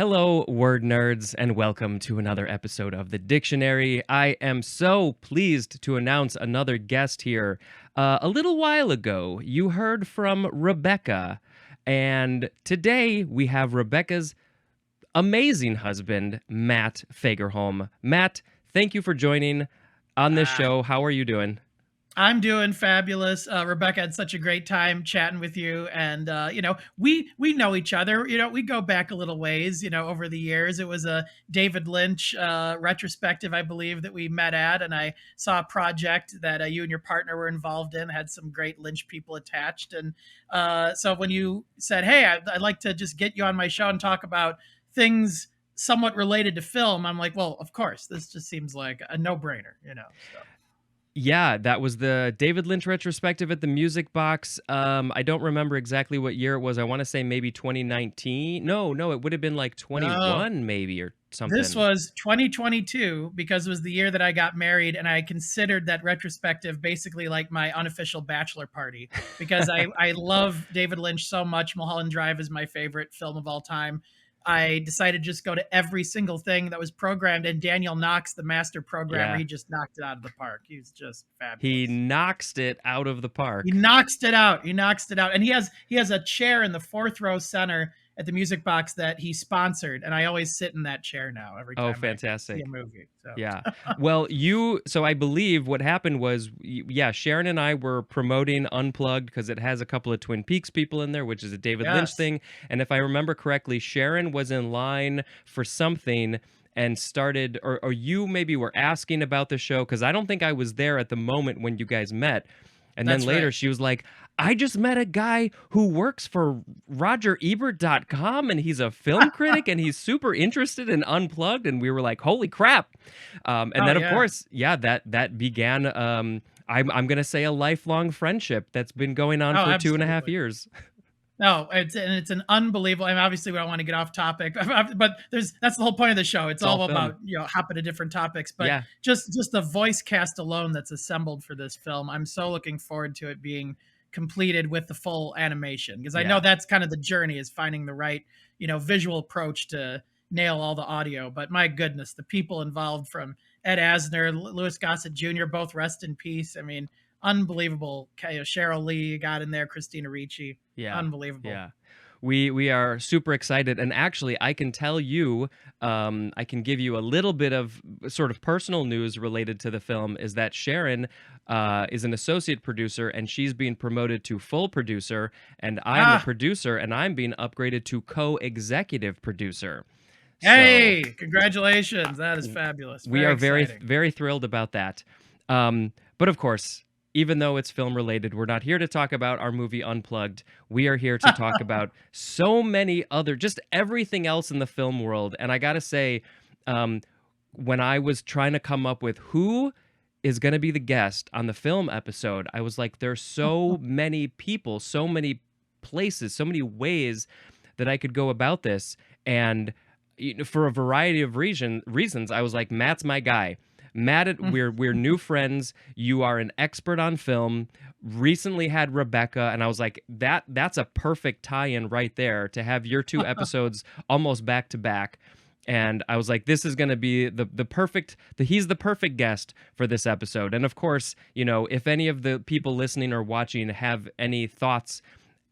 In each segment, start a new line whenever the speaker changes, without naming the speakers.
Hello, word nerds, and welcome to another episode of The Dictionary. I am so pleased to announce another guest here. A little while ago, you heard from Rebecca, and today we have Rebecca's amazing husband, Matt Fagerholm. Matt, thank you for joining on this
Ah,
show. How are you doing?
I'm doing fabulous. Rebecca had such a great time chatting with you, and we know each other. We go back a little ways. Over the years, it was a David Lynch retrospective, I believe, that we met at, and I saw a project that you and your partner were involved in. Had some great Lynch people attached, and so when you said, "Hey, I'd like to just get you on my show and talk about things." Somewhat related to film, I'm like, well, of course, this just seems like a no-brainer. So
Yeah, that was the David Lynch retrospective at the Music Box. I don't remember exactly what year it was. I want to say maybe 2019. No, it would have been like
no,
21 maybe or
this
something.
was 2022 because it was the year that I got married, and I considered that retrospective basically like my unofficial bachelor party because I love David Lynch so much. Mulholland Drive is my favorite film of all time. I decided to just go to every single thing that was programmed, and Daniel Knox, the master programmer,
Yeah.
he just knocked it out of the park. He was just
He
fabulous.
knocks it out of the
He
park.
knocks it out. He knocks it out. And he has a chair in the fourth row center at the Music Box that he sponsored, and I always sit in that chair now every
Oh,
time I see a
fantastic.
movie. So
Yeah. Well, so I believe what happened was, yeah, Sharon and I were promoting Unplugged because it has a couple of Twin Peaks people in there, which is a David Lynch
yes.
thing. And if I remember correctly, Sharon was in line for something and started, or you maybe were asking about the show because I don't think I was there at the moment when you guys met. And then
That's
later
right.
she was like, I just met a guy who works for RogerEbert.com and he's a film critic and he's super interested in Unplugged. And we were like, holy crap. And
Oh
then, of
yeah.
course, yeah, that began, I'm going to say a lifelong friendship that's been going on
Oh,
for 2.5
absolutely.
years.
No, it's an unbelievable. I mean, obviously, we don't want to get off topic, but that's the whole point of the show. It's
It's all
all
film.
about hopping to different topics. But
Yeah.
just the voice cast alone that's assembled for this film, I'm so looking forward to it being completed with the full animation because I know
Yeah.
that's kind of the journey is finding the right visual approach to nail all the audio. But my goodness, the people involved from Ed Asner, Louis Gossett Jr., both rest in peace. I mean, unbelievable. Cheryl Lee got in there, Christina Ricci,
Yeah,
unbelievable.
yeah. We are super excited, and actually, I can tell you, I can give you a little bit of sort of personal news related to the film. Is that Sharon is an associate producer, and she's being promoted to full producer, and I'm the
Ah,
producer, and I'm being upgraded to co-executive producer. So
hey, congratulations. That is fabulous.
we
Very
are very
exciting.
very thrilled about that. But of course, even though it's film related, we're not here to talk about our movie Unplugged. We are here to talk about so many other, just everything else in the film world. And I gotta say, um, when I was trying to come up with who is going to be the guest on the film episode, I was like, there's so many people, so many places, so many ways that I could go about this. And for a variety of reasons, I was like, Matt's my guy. Matt, we're new friends. You are an expert on film. Recently had Rebecca, and I was like, that's a perfect tie-in right there to have your two episodes almost back to back. And I was like, this is going to be the perfect, he's the perfect guest for this episode. And of course, if any of the people listening or watching have any thoughts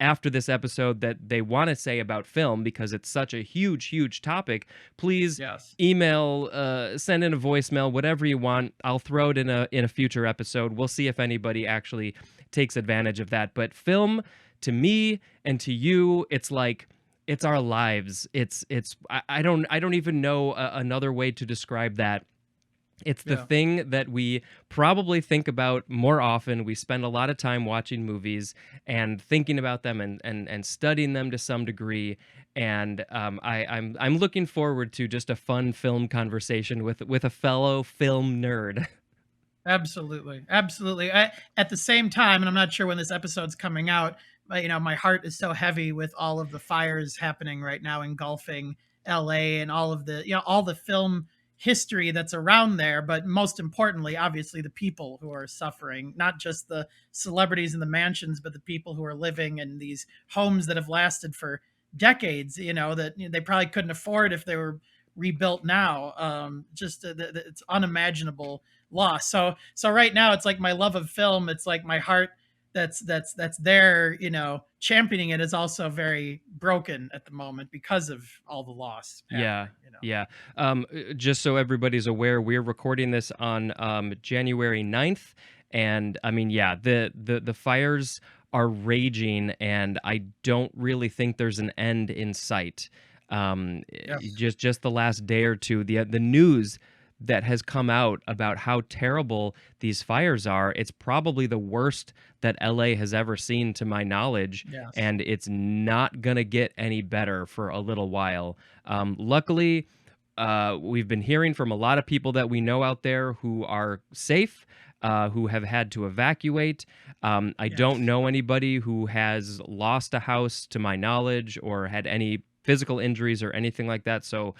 after this episode that they want to say about film because it's such a huge topic, please
Yes.
email, send in a voicemail, whatever you want. I'll throw it in a future episode. We'll see if anybody actually takes advantage of that. But film, to me and to you, it's like it's our lives. I don't even know another way to describe that. It's the
Yeah.
thing that we probably think about more often. We spend a lot of time watching movies and thinking about them and studying them to some degree. And I'm looking forward to just a fun film conversation with a fellow film nerd.
Absolutely. Absolutely. At the same time, and I'm not sure when this episode's coming out, but my heart is so heavy with all of the fires happening right now engulfing LA and all of the all the film history that's around there, but most importantly, obviously the people who are suffering, not just the celebrities in the mansions, but the people who are living in these homes that have lasted for decades, that they probably couldn't afford if they were rebuilt now. Just it's unimaginable loss. So right now it's like my love of film. It's like my heart that's there, championing it is also very broken at the moment because of all the loss
Yeah,
happening.
yeah. Just so everybody's aware, we're recording this on January 9th. And I mean, yeah, the fires are raging, and I don't really think there's an end in sight.
Yes.
Just the last day or two, the news that has come out about how terrible these fires are, it's probably the worst that LA has ever seen to my knowledge,
Yes.
and it's not gonna get any better for a little while. Luckily, we've been hearing from a lot of people that we know out there who are safe, who have had to evacuate. I don't
Yes.
know anybody who has lost a house to my knowledge or had any physical injuries or anything like that. So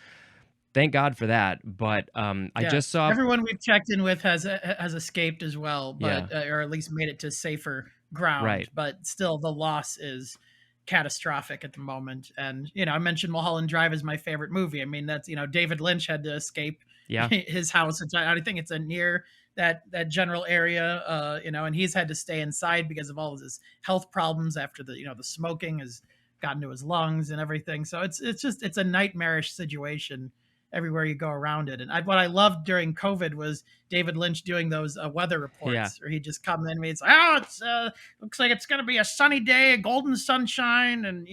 thank God for that. But I just
Yes,
saw,
everyone we've checked in with has escaped as well,
yeah,
but or at least made it to safer ground.
right.
But still, the loss is catastrophic at the moment. And I mentioned Mulholland Drive is my favorite movie. I mean, that's David Lynch had to escape
Yeah,
his house. I think it's a near that general area, and he's had to stay inside because of all of his health problems after the smoking has gotten to his lungs and everything. So it's a nightmarish situation everywhere you go around it. And what I loved during COVID was David Lynch doing those weather
yeah.
reports, where he just come in and he's like, "Oh, it's looks like it's going to be a sunny day, golden sunshine," and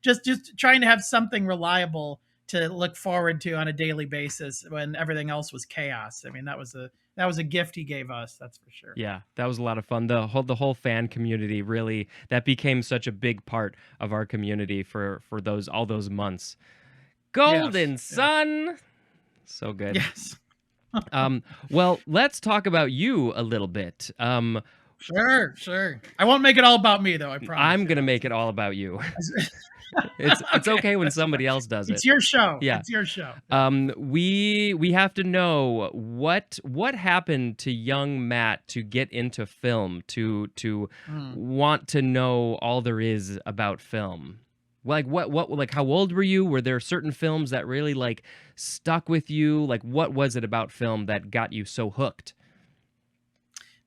just trying to have something reliable to look forward to on a daily basis when everything else was chaos. I mean, that was a gift he gave us, that's for sure.
Yeah, that was a lot of fun. The whole fan community really that became such a big part of our community for those all those months.
Yes,
Golden
yes,
Sun. So good.
yes.
Well, let's talk about you a little bit.
Sure, sure. I won't make it all about me though. I promise.
I'm gonna make it all about you. It's
Okay,
okay when
that's fine.
somebody else does
It's
it.
your show.
Yeah.
It's your show. Yeah.
We have to know what happened to young Matt to get into film, to
Mm.
want to know all there is about film. Like what like how old were you? Were there certain films that really like stuck with you? Like what was it about film that got you so hooked?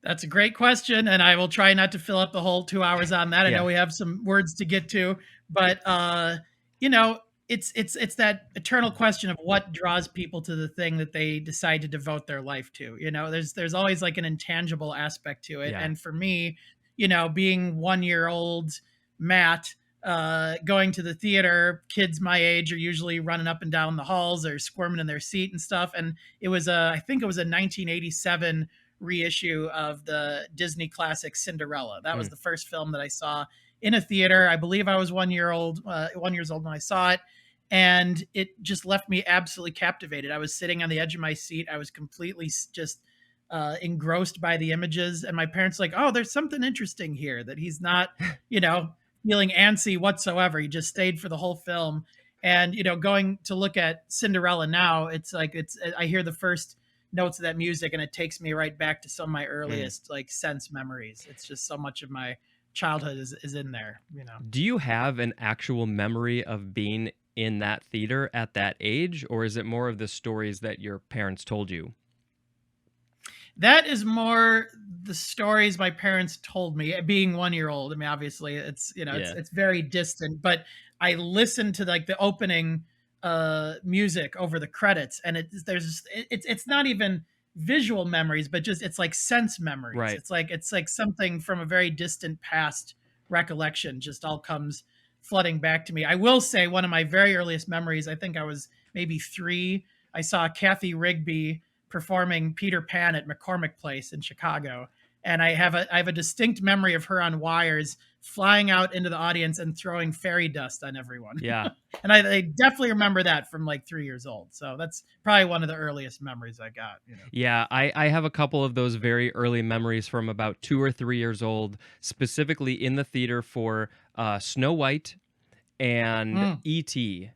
That's a great question, and I will try not to fill up the whole 2 hours on that. I know
Yeah.
we have some words to get to, but you know, it's that eternal question of what draws people to the thing that they decide to devote their life to. There's always like an intangible aspect to it,
Yeah.
and for me, being 1 year old Matt. Going to the theater, kids my age are usually running up and down the halls or squirming in their seat and stuff. And I think it was a 1987 reissue of the Disney classic Cinderella. That was
Mm,
the first film that I saw in a theater. I believe I was 1 years old when I saw it, and it just left me absolutely captivated. I was sitting on the edge of my seat. I was completely just engrossed by the images, and my parents were like, "Oh, there's something interesting here that he's not, you know." feeling antsy whatsoever. He just stayed for the whole film. And going to look at Cinderella now, it's like I hear the first notes of that music and it takes me right back to some of my
mm.
earliest like sense memories. It's just so much of my childhood is in there.
Do you have an actual memory of being in that theater at that age, or is it more of the stories that your parents told you?
That is more the stories my parents told me, being 1 year old. I mean, obviously it's it's
Yeah.
it's very distant, but I listened to like the opening music over the credits, and it's not even visual memories, but just it's like sense memories.
Right.
It's like something from a very distant past recollection just all comes flooding back to me. I will say one of my very earliest memories, I think I was maybe 3. I saw Kathy Rigby performing Peter Pan at McCormick Place in Chicago. And I have a distinct memory of her on wires flying out into the audience and throwing fairy dust on everyone.
Yeah.
And I definitely remember that from like 3 years old. So that's probably one of the earliest memories I got.
Yeah, I have a couple of those very early memories from about 2 or 3 years old, specifically in the theater for Snow White and
Mm.
E.T.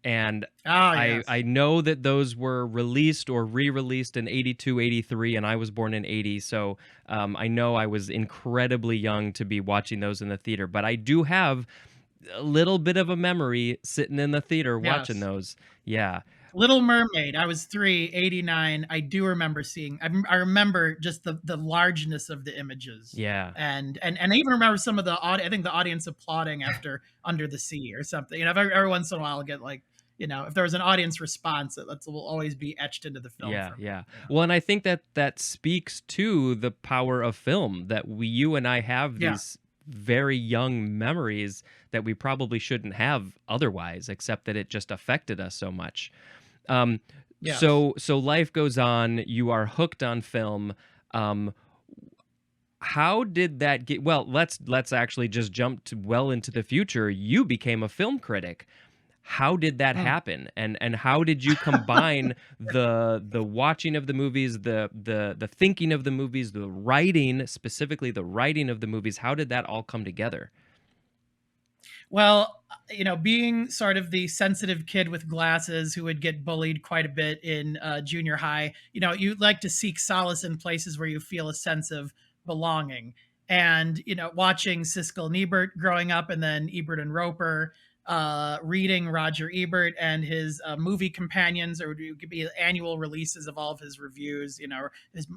And
Oh,
I
yes.
know that those were released or re-released in 82, 83, and I was born in 80. So I know I was incredibly young to be watching those in the theater. But I do have a little bit of a memory sitting in the theater watching
Yes.
those. Yeah.
Little Mermaid, I was 3, 89. I do remember seeing. I remember just the largeness of the images,
Yeah.
and I even remember some of the I think the audience applauding after Under the Sea or something. Every once in a while I'll get like, if there was an audience response, that will always be etched into the film
Yeah,
for me.
yeah. Well, and I think that that speaks to the power of film, that you and I have
Yeah.
these very young memories that we probably shouldn't have otherwise, except that it just affected us so much. Um,
Yes.
so life goes on. You are hooked on film. Um, how did that get? Well, let's actually just jump to well into the future. You became a film critic. How did that
Mm.
happen? And how did you combine the watching of the movies, the thinking of the movies, the writing, specifically the writing of the movies? How did that all come together?
Well, being sort of the sensitive kid with glasses who would get bullied quite a bit in junior high, you like to seek solace in places where you feel a sense of belonging. And, watching Siskel and Ebert growing up, and then Ebert and Roper, reading Roger Ebert and his movie companions, or it could be annual releases of all of his reviews, or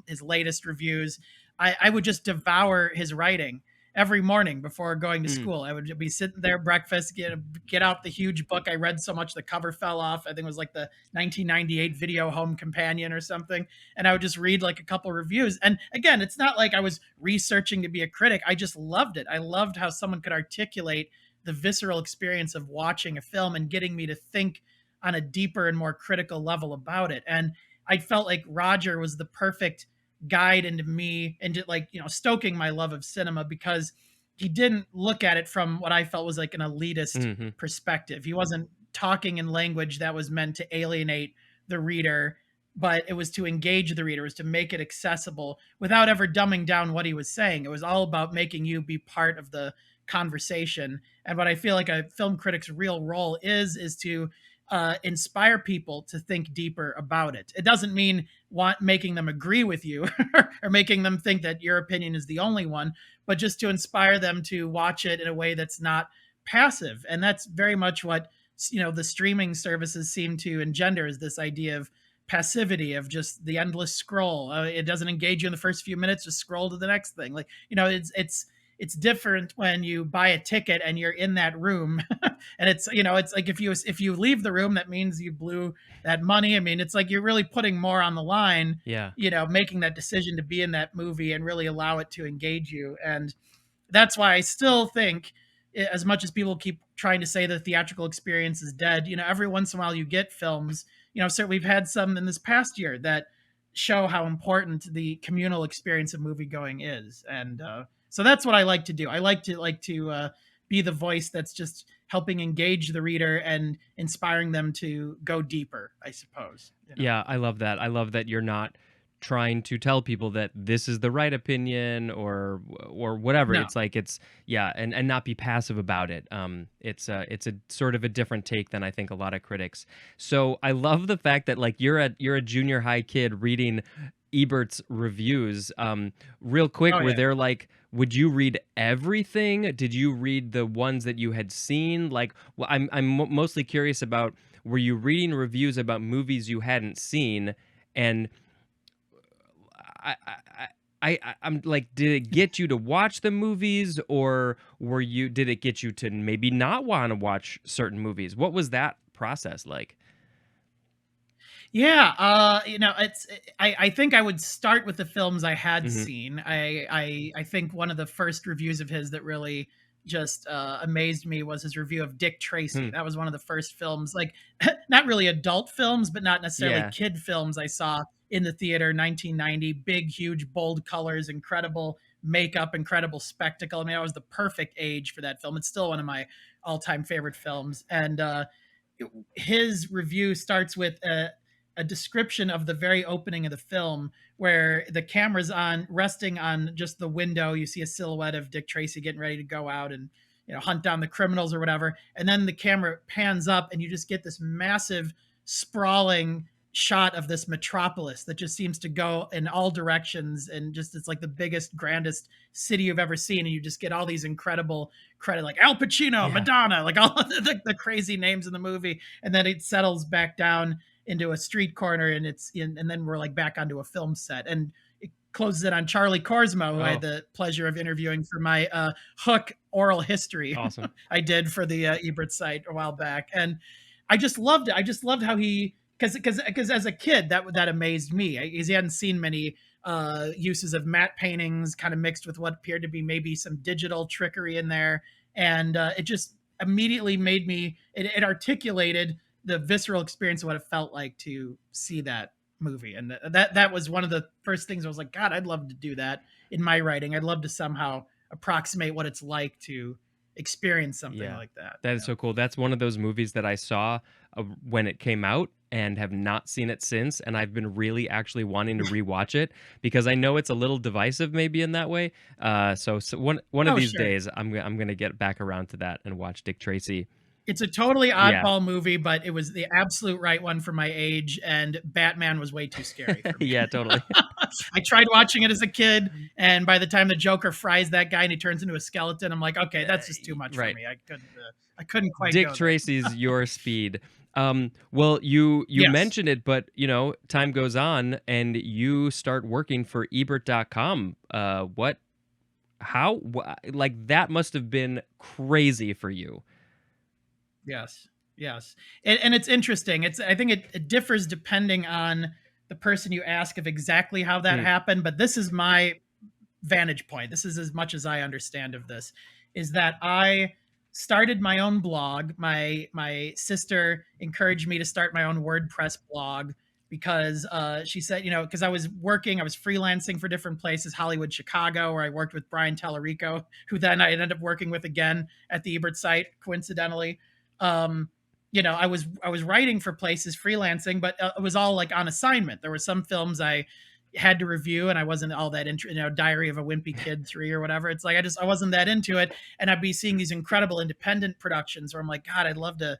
his latest reviews. I would just devour his writing every morning before going to
Mm,
school. I would be sitting there breakfast, get out the huge book I read so much the cover fell off. I think it was like the 1998 Video Home Companion or something, and I would just read like a couple reviews. And again, it's not like I was researching to be a critic. I just loved it. I loved how someone could articulate the visceral experience of watching a film and getting me to think on a deeper and more critical level about it. And I felt like Roger was the perfect guide into me, into like, stoking my love of cinema, because he didn't look at it from what I felt was like an elitist
hmm.
perspective. He wasn't talking in language that was meant to alienate the reader, but it was to engage the reader, it was to make it accessible without ever dumbing down what he was saying. It was all about making you be part of the conversation. And what I feel like a film critic's real role is to inspire people to think deeper about it. It doesn't mean making them agree with you or making them think that your opinion is the only one, but just to inspire them to watch it in a way that's not passive. And that's very much what the streaming services seem to engender, is this idea of passivity, of just the endless scroll. It doesn't engage you in the first few minutes, just scroll to the next thing. Like, it's different when you buy a ticket and you're in that room and it's like if you leave the room, that means you blew that money. I mean, it's like you're really putting more on the line,
Yeah.
making that decision to be in that movie and really allow it to engage you. And that's why I still think, as much as people keep trying to say the theatrical experience is dead, every once in a while you get films, certainly we've had some in this past year that show how important the communal experience of movie going is. And so that's what I like to do. I like to be the voice that's just helping engage the reader and inspiring them to go deeper, I suppose.
Yeah, I love that. I love that you're not trying to tell people that this is the right opinion or whatever.
No.
It's like yeah, and not be passive about it. It's a sort of a different take than I think a lot of critics. So I love the fact that like you're a junior high kid reading Ebert's reviews. Real quick,
Oh
were
yeah.
there like would you read everything? Did you read the ones that you had seen? Like, well, I'm mostly curious about, were you reading reviews about movies you hadn't seen? And I, I, I'm like, did it get you to watch the movies, or did it get you to maybe not want to watch certain movies? What was that process like?
Yeah, I think I would start with the films I had
Hmm.
seen. I think one of the first reviews of his that really just amazed me was his review of Dick Tracy.
Hmm.
That was one of the first films, like not really adult films, but not necessarily
Yeah.
kid films I saw in the theater. 1990, big, huge, bold colors, incredible makeup, incredible spectacle. I mean, that was the perfect age for that film. It's still one of my all-time favorite films, and his review starts with a description of the very opening of the film, where the camera's on resting on just the window. You see a silhouette of Dick Tracy getting ready to go out and hunt down the criminals or whatever, and then the camera pans up and you just get this massive sprawling shot of this metropolis that just seems to go in all directions, and just it's like the biggest, grandest city you've ever seen, and you just get all these incredible credit, like Al Pacino,
Yeah.
Madonna, like all of the crazy names in the movie, and then it settles back down into a street corner, and and then we're like back onto a film set, and it closes it on Charlie Korsmo, who I had
Oh,
the pleasure of interviewing for my Hook oral history
awesome.
I did for the Ebert site a while back, and I just loved it. I just loved how he, because as a kid that amazed me. He hadn't seen many uses of matte paintings, kind of mixed with what appeared to be maybe some digital trickery in there, and it just immediately made me. It articulated the visceral experience of what it felt like to see that movie, and that was one of the first things I was like, God, I'd love to do that in my writing. I'd love to somehow approximate what it's like to experience something
Yeah.
like that.
That is so cool. That's one of those movies that I saw when it came out and have not seen it since, and I've been really actually wanting to rewatch it because I know it's a little divisive maybe in that way. So one of
Oh,
these
sure.
days I'm gonna get back around to that and watch Dick Tracy.
It's a totally
Yeah.
oddball movie, but it was the absolute right one for my age, and Batman was way too scary for me.
Yeah, totally.
I tried watching it as a kid, and by the time the Joker fries that guy and he turns into a skeleton, I'm like, okay, that's just too much for
Right.
me. I couldn't quite
Dick
go there.
Tracy's Your Speed. Well, you
Yes.
mentioned it, but time goes on and you start working for Ebert.com. What? How? Like that must have been crazy for you.
Yes. Yes. And it's interesting. I think it differs depending on the person you ask of exactly how that
Mm,
happened, but this is my vantage point. This is as much as I understand of this, is that I started my own blog. My sister encouraged me to start my own WordPress blog because she said, because I was freelancing for different places, Hollywood, Chicago, where I worked with Brian Tallarico, who then I ended up working with again at the Ebert site, coincidentally. Um, I was writing for places, freelancing, but it was all like on assignment. There were some films I had to review, and I wasn't all that Diary of a Wimpy Kid 3 or whatever. It's like I wasn't that into it, and I'd be seeing these incredible independent productions where I'm like, God, I'd love to,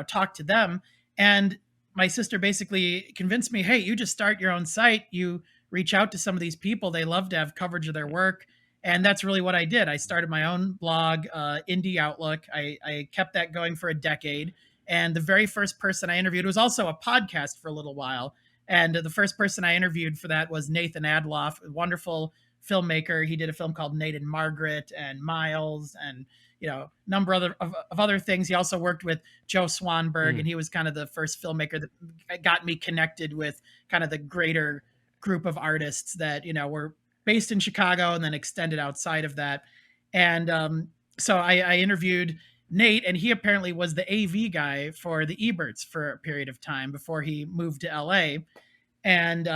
talk to them. And my sister basically convinced me, hey, you just start your own site, you reach out to some of these people, they love to have coverage of their work. And that's really what I did. I started my own blog, Indie Outlook. I kept that going for a decade. And the very first person I interviewed was also a podcast for a little while. And the first person I interviewed for that was Nathan Adloff, a wonderful filmmaker. He did a film called Nate and Margaret and Miles, and a number of other things. He also worked with Joe Swanberg,
mm.
and he was kind of the first filmmaker that got me connected with kind of the greater group of artists that were based in Chicago and then extended outside of that. And so I interviewed Nate, and he apparently was the AV guy for the Eberts for a period of time before he moved to LA. And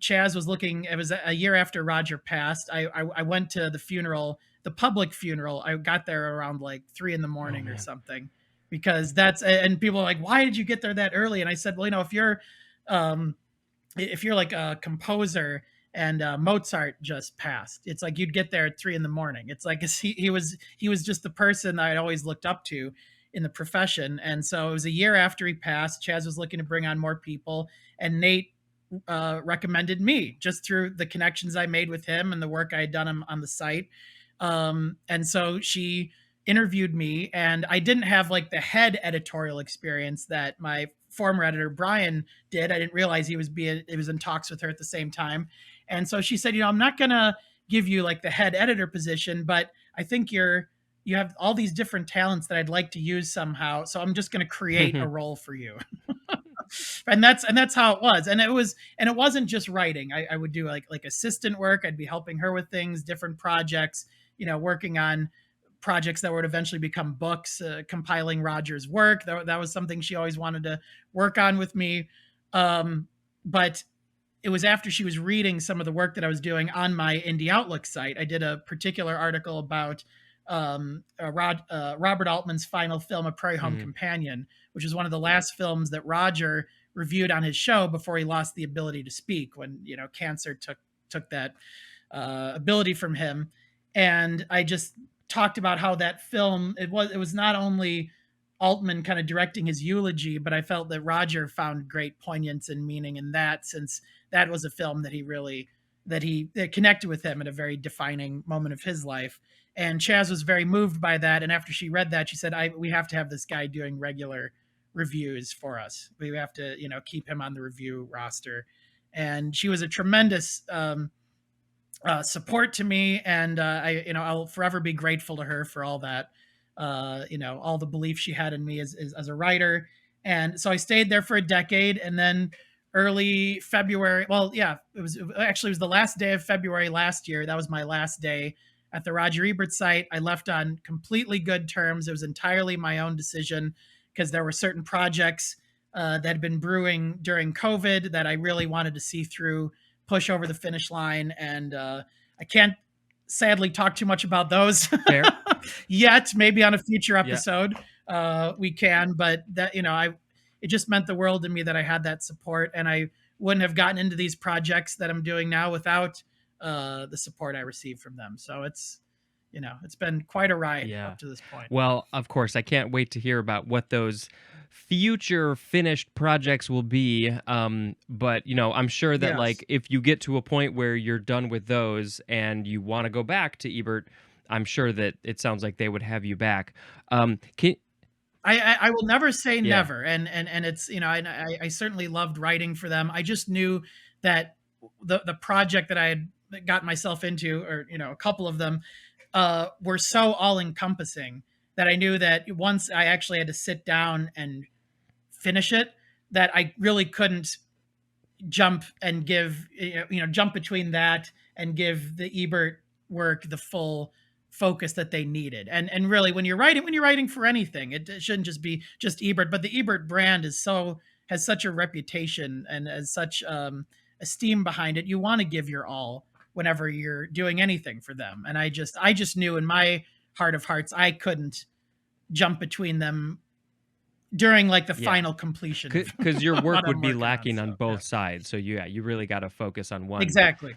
Chaz was looking. It was a year after Roger passed. I went to the funeral, the public funeral. I got there around like 3 a.m.
Oh
or
man.
something, because and people are like, why did you get there that early? And I said, well, um, if you're like a composer and Mozart just passed, it's like you'd get there at 3 a.m. It's like he was just the person I'd always looked up to in the profession. And so it was a year after he passed. Chaz was looking to bring on more people, and Nate recommended me just through the connections I made with him and the work I had done on the site. And so she interviewed me, and I didn't have like the head editorial experience that my former editor Brian did. I didn't realize he was in talks with her at the same time. And so she said, I'm not going to give you like the head editor position, but I think you have all these different talents that I'd like to use somehow. So I'm just going to create a role for you. And that's how it was. And it wasn't just writing. I would do like assistant work. I'd be helping her with things, different projects, working on projects that would eventually become books, compiling Roger's work. That was something she always wanted to work on with me. But it was after she was reading some of the work that I was doing on my Indie Outlook site. I did a particular article about Robert Altman's final film, A Prairie Home
Mm.
Companion, which is one of the last films that Roger reviewed on his show before he lost the ability to speak, when cancer took that ability from him. And I just talked about how that film, it was not only Altman kind of directing his eulogy, but I felt that Roger found great poignance and meaning in that, since that was a film that he really that connected with him at a very defining moment of his life. And Chaz was very moved by that. And after she read that, she said, we have to have this guy doing regular reviews for us. We have to, keep him on the review roster." And she was a tremendous support to me, and I'll forever be grateful to her for all that. All the belief she had in me as a writer. And so I stayed there for a decade, and then early February, well, yeah, it was the last day of February last year. That was my last day at the Roger Ebert site. I left on completely good terms. It was entirely my own decision, because there were certain projects that had been brewing during COVID that I really wanted to see through, push over the finish line. And I can't sadly talk too much about those
Fair.
yet. Maybe on a future
Yeah.
episode we can, but that, it just meant the world to me that I had that support, and I wouldn't have gotten into these projects that I'm doing now without the support I received from them. So it's been quite a ride
Yeah.
up to this point.
Well, of course, I can't wait to hear about what those future finished projects will be. But I'm sure that
Yes.
like if you get to a point where you're done with those and you want to go back to Ebert, I'm sure that it sounds like they would have you back. Can
I will never say
Yeah.
never, and it's I certainly loved writing for them. I just knew that the project that I had gotten myself into, or a couple of them, were so all encompassing that I knew that once I actually had to sit down and finish it, that I really couldn't jump and give jump between that and give the Ebert work the full focus that they needed. And really, when you're writing for anything, it shouldn't just be just Ebert, but the Ebert brand has such a reputation and has such esteem behind it. You want to give your all whenever you're doing anything for them. And I just knew in my heart of hearts I couldn't jump between them during like the final completion,
because your work
what I'm
would be
working
lacking on
so,
both
yeah.
sides. So you really got to focus on one.
Exactly.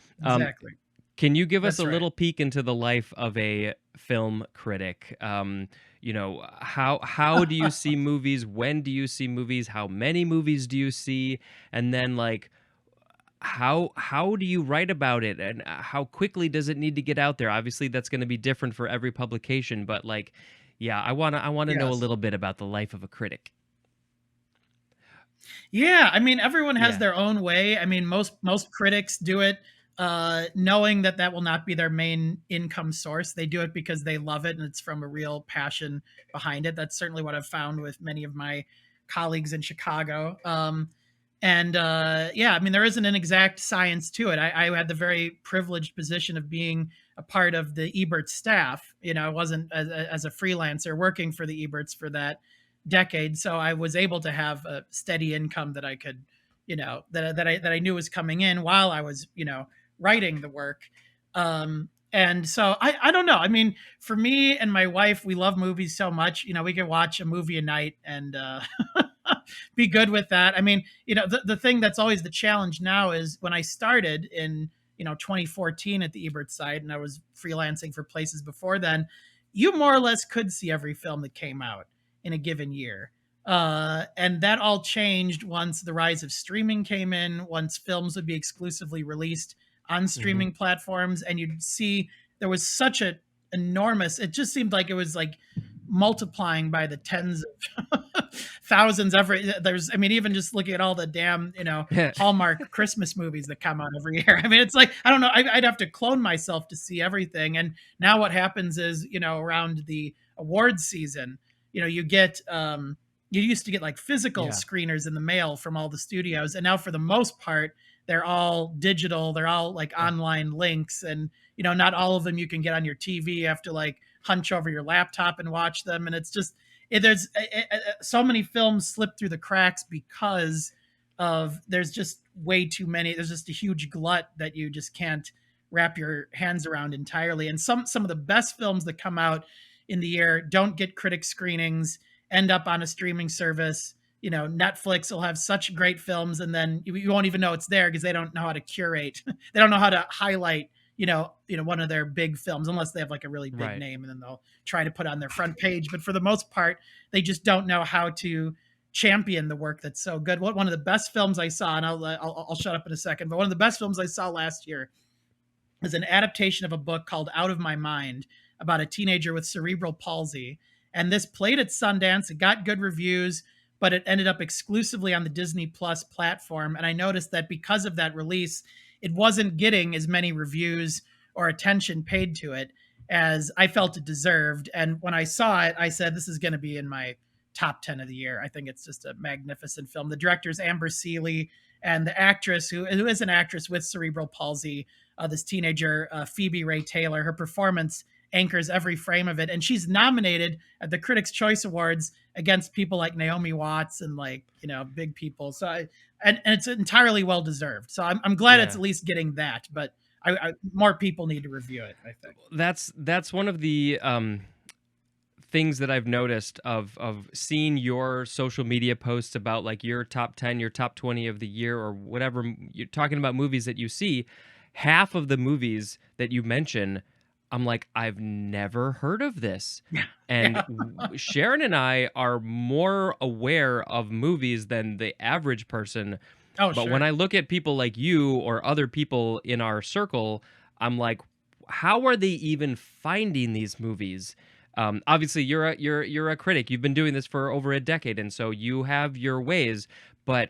Can you give us
That's
a
right.
little peek into the life of a film critic? How do you see movies? When do you see movies? How many movies do you see? And then like how do you write about it, and how quickly does it need to get out there? Obviously, that's going to be different for every publication, but like, yeah, I wanna know a
Yes.
little bit about the life of a critic.
Yeah, I mean, everyone has
Yeah.
their own way. I mean, most critics do it knowing that will not be their main income source. They do it because they love it and it's from a real passion behind it. That's certainly what I've found with many of my colleagues in Chicago. And yeah, I mean, there isn't an exact science to it. I had the very privileged position of being a part of the Ebert staff. I wasn't as a freelancer working for the Eberts for that decade, so I was able to have a steady income that I could, that I knew was coming in while I was, writing the work. And so I don't know. I mean, for me and my wife, we love movies so much. We can watch a movie a night and be good with that. I mean, the thing that's always the challenge now is when I started in 2014 at the Ebert site, and I was freelancing for places before then, you more or less could see every film that came out in a given year. And that all changed once the rise of streaming came in, once films would be exclusively released on streaming platforms. And you'd see there was such a enormous, it just seemed like it was like multiplying by the tens of thousands I mean, even just looking at all the damn, Hallmark Christmas movies that come out every year. I mean, it's like, I don't know, I'd have to clone myself to see everything. And now what happens is, around the awards season, you get, you used to get like physical
Yeah.
screeners in the mail from all the studios. And now for the most part, they're all digital. They're all like online links, and, not all of them you can get on your TV. You have to like hunch over your laptop and watch them. And it's just, there's so many films slip through the cracks because of there's just way too many. There's just a huge glut that you just can't wrap your hands around entirely. And some of the best films that come out in the year don't get critic screenings, end up on a streaming service. Netflix will have such great films, and then you won't even know it's there because they don't know how to curate. They don't know how to highlight one of their big films, unless they have like a really big
Right.
name, and then they'll try to put on their front page. But for the most part, they just don't know how to champion the work that's so good. One of the best films I saw, and I'll shut up in a second, but one of the best films I saw last year is an adaptation of a book called Out of My Mind about a teenager with cerebral palsy. And this played at Sundance. It got good reviews, but it ended up exclusively on the Disney Plus platform. And I noticed that because of that release, it wasn't getting as many reviews or attention paid to it as I felt it deserved. And when I saw it, I said, this is going to be in my top 10 of the year. I think it's just a magnificent film. The director's Amber Seeley, and the actress who is an actress with cerebral palsy, this teenager, Phoebe Ray Taylor. Her performance anchors every frame of it. And she's nominated at the Critics' Choice Awards against people like Naomi Watts and big people. So and it's entirely well deserved. So I'm glad it's
Yeah.
at least getting that, but more people need to review it, I think.
That's one of the things that I've noticed of seeing your social media posts about like your top 10, your top 20 of the year, or whatever. You're talking about movies that you see. Half of the movies that you mention, I'm like, I've never heard of this.
Yeah.
And
Yeah.
Sharon and I are more aware of movies than the average person.
Oh,
But when
sure.
I look at people like you or other people in our circle, I'm like, how are they even finding these movies? Obviously, you're a critic. You've been doing this for over a decade, and so you have your ways. But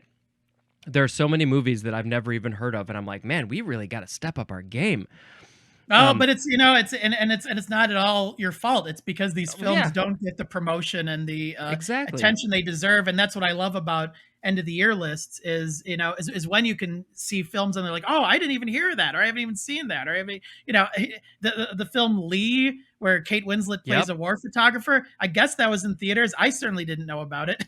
there are so many movies that I've never even heard of, and I'm like, man, we really got to step up our game.
Oh, but it's not at all your fault. It's because these films
Yeah,
don't get the promotion and the
exactly.
attention they deserve, and that's what I love about end of the year lists is when you can see films and they're like, oh, I didn't even hear that, or I haven't even seen that, or I haven't, the film Lee, where Kate Winslet plays
Yep.
a war photographer. I guess that was in theaters. I certainly didn't know about it.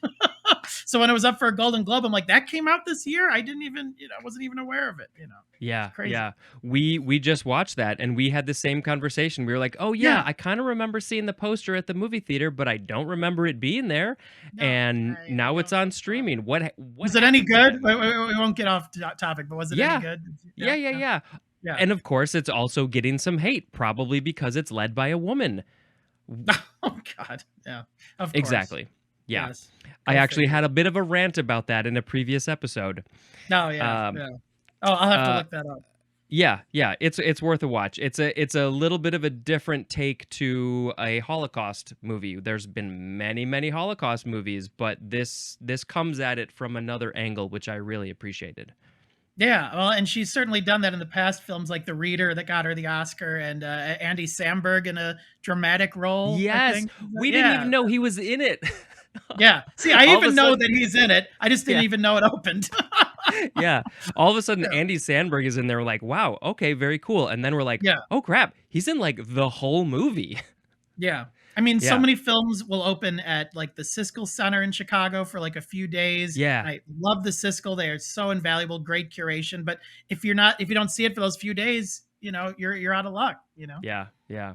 So when it was up for a Golden Globe, I'm like, that came out this year. I didn't even, wasn't even aware of it. It's
Yeah,
crazy.
yeah. We just watched that and we had the same conversation. We were like, "Oh yeah,
Yeah.
I kind of remember seeing the poster at the movie theater, but I don't remember it being there."
No,
And
I
now it's
don't.
on streaming. What
Was it any
happened to that?
good? We won't get off topic, but was it any
Yeah.
good?
Yeah,
Yeah,
yeah,
yeah,
yeah.
yeah.
And of course, it's also getting some hate, probably because it's led by a woman.
Oh God, yeah. Of course.
Exactly. Yeah.
Yes.
I
Go
actually
figure.
had a bit of a rant about that in a previous episode.
No, yeah,
Um,
yeah. Oh, I'll have to
uh,
look that up.
Yeah, yeah, it's worth a watch. It's a little bit of a different take to a Holocaust movie. There's been many Holocaust movies, but this comes at it from another angle, which I really appreciated.
Yeah, well, and she's certainly done that in the past films like The Reader that got her the Oscar, and Andy Samberg in a dramatic role, I
Yes,
think.
we didn't
Yeah,
even know he was in it.
yeah. See, I
All of a
even know
sudden,
that he's in it. I just didn't
yeah,
even know it opened.
yeah. All of a sudden,
Yeah,
Andy Sandberg is in there. We're like, wow, okay, very cool. And then we're like,
yeah.
oh crap, he's in like the whole movie.
Yeah. I mean, so
Yeah,
many films will open at like the Siskel Center in Chicago for like a few days.
yeah,
And I love the Siskel. They are so invaluable, great curation. But if you don't see it for those few days, you're out of luck.
yeah, yeah.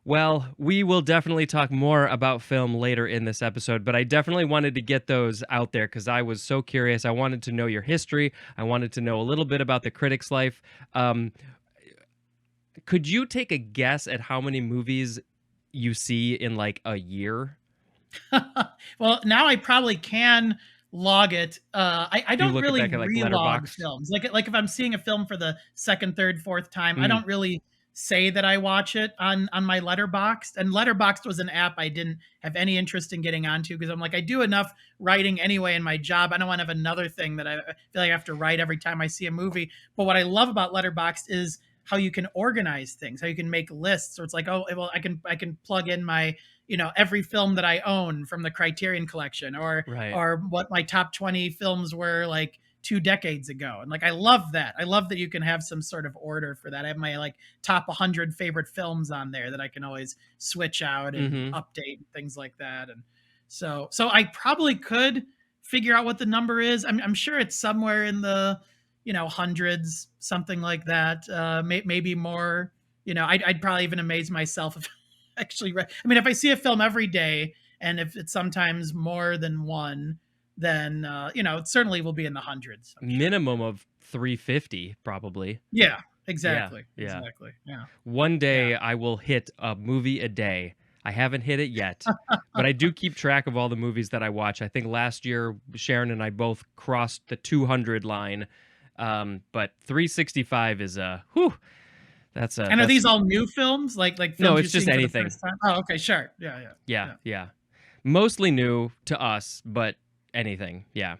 Well, we will definitely talk more about film later in this episode, but I definitely wanted to get those out there because I was so curious. I wanted to know your history. I wanted to know a little bit about the critic's life. Um, could you take a guess at how many movies you see in like a year?
Well, now I probably can log it. I
Do you
don't
look at
really
that like
relog
letterboxed?
films. Like if I'm seeing a film for the second, third, fourth time, I
Mm,
don't really say that I watch it on my Letterboxd. And Letterboxd was an app I didn't have any interest in getting onto because I'm like, I do enough writing anyway in my job. I don't want to have another thing that I feel like I have to write every time I see a movie. But what I love about Letterboxd is how you can organize things, how you can make lists. So it's like, oh, well, I can plug in my every film that I own from the Criterion collection, or
right.
what my top 20 films were like 2 decades ago. And like I love that. I love that you can have some sort of order for that. I have my like top 100 favorite films on there that I can always switch out and
Mm-hmm.
update and things like that. And so I probably could figure out what the number is. I'm sure it's somewhere in the hundreds, something like that. Maybe more. I'd probably even amaze myself if actually I mean, if I see a film every day, and if it's sometimes more than one, then it certainly will be in the hundreds, I'm sure.
Minimum of 350, probably.
Yeah.
Yeah,
Exactly.
yeah.
Exactly. Yeah.
One
Yeah.
day I will hit a movie a day. I haven't hit it yet, but I do keep track of all the movies that I watch. I think last year Sharon and I both crossed the 200 line. But 365 is a whew.
And are
That's
these all new films? Like
no,
films you're
it's just
seeing for the
anything.
first time? Oh, okay, sure. Yeah, yeah.
Yeah,
Yeah.
yeah. Mostly new to us, but anything. Yeah.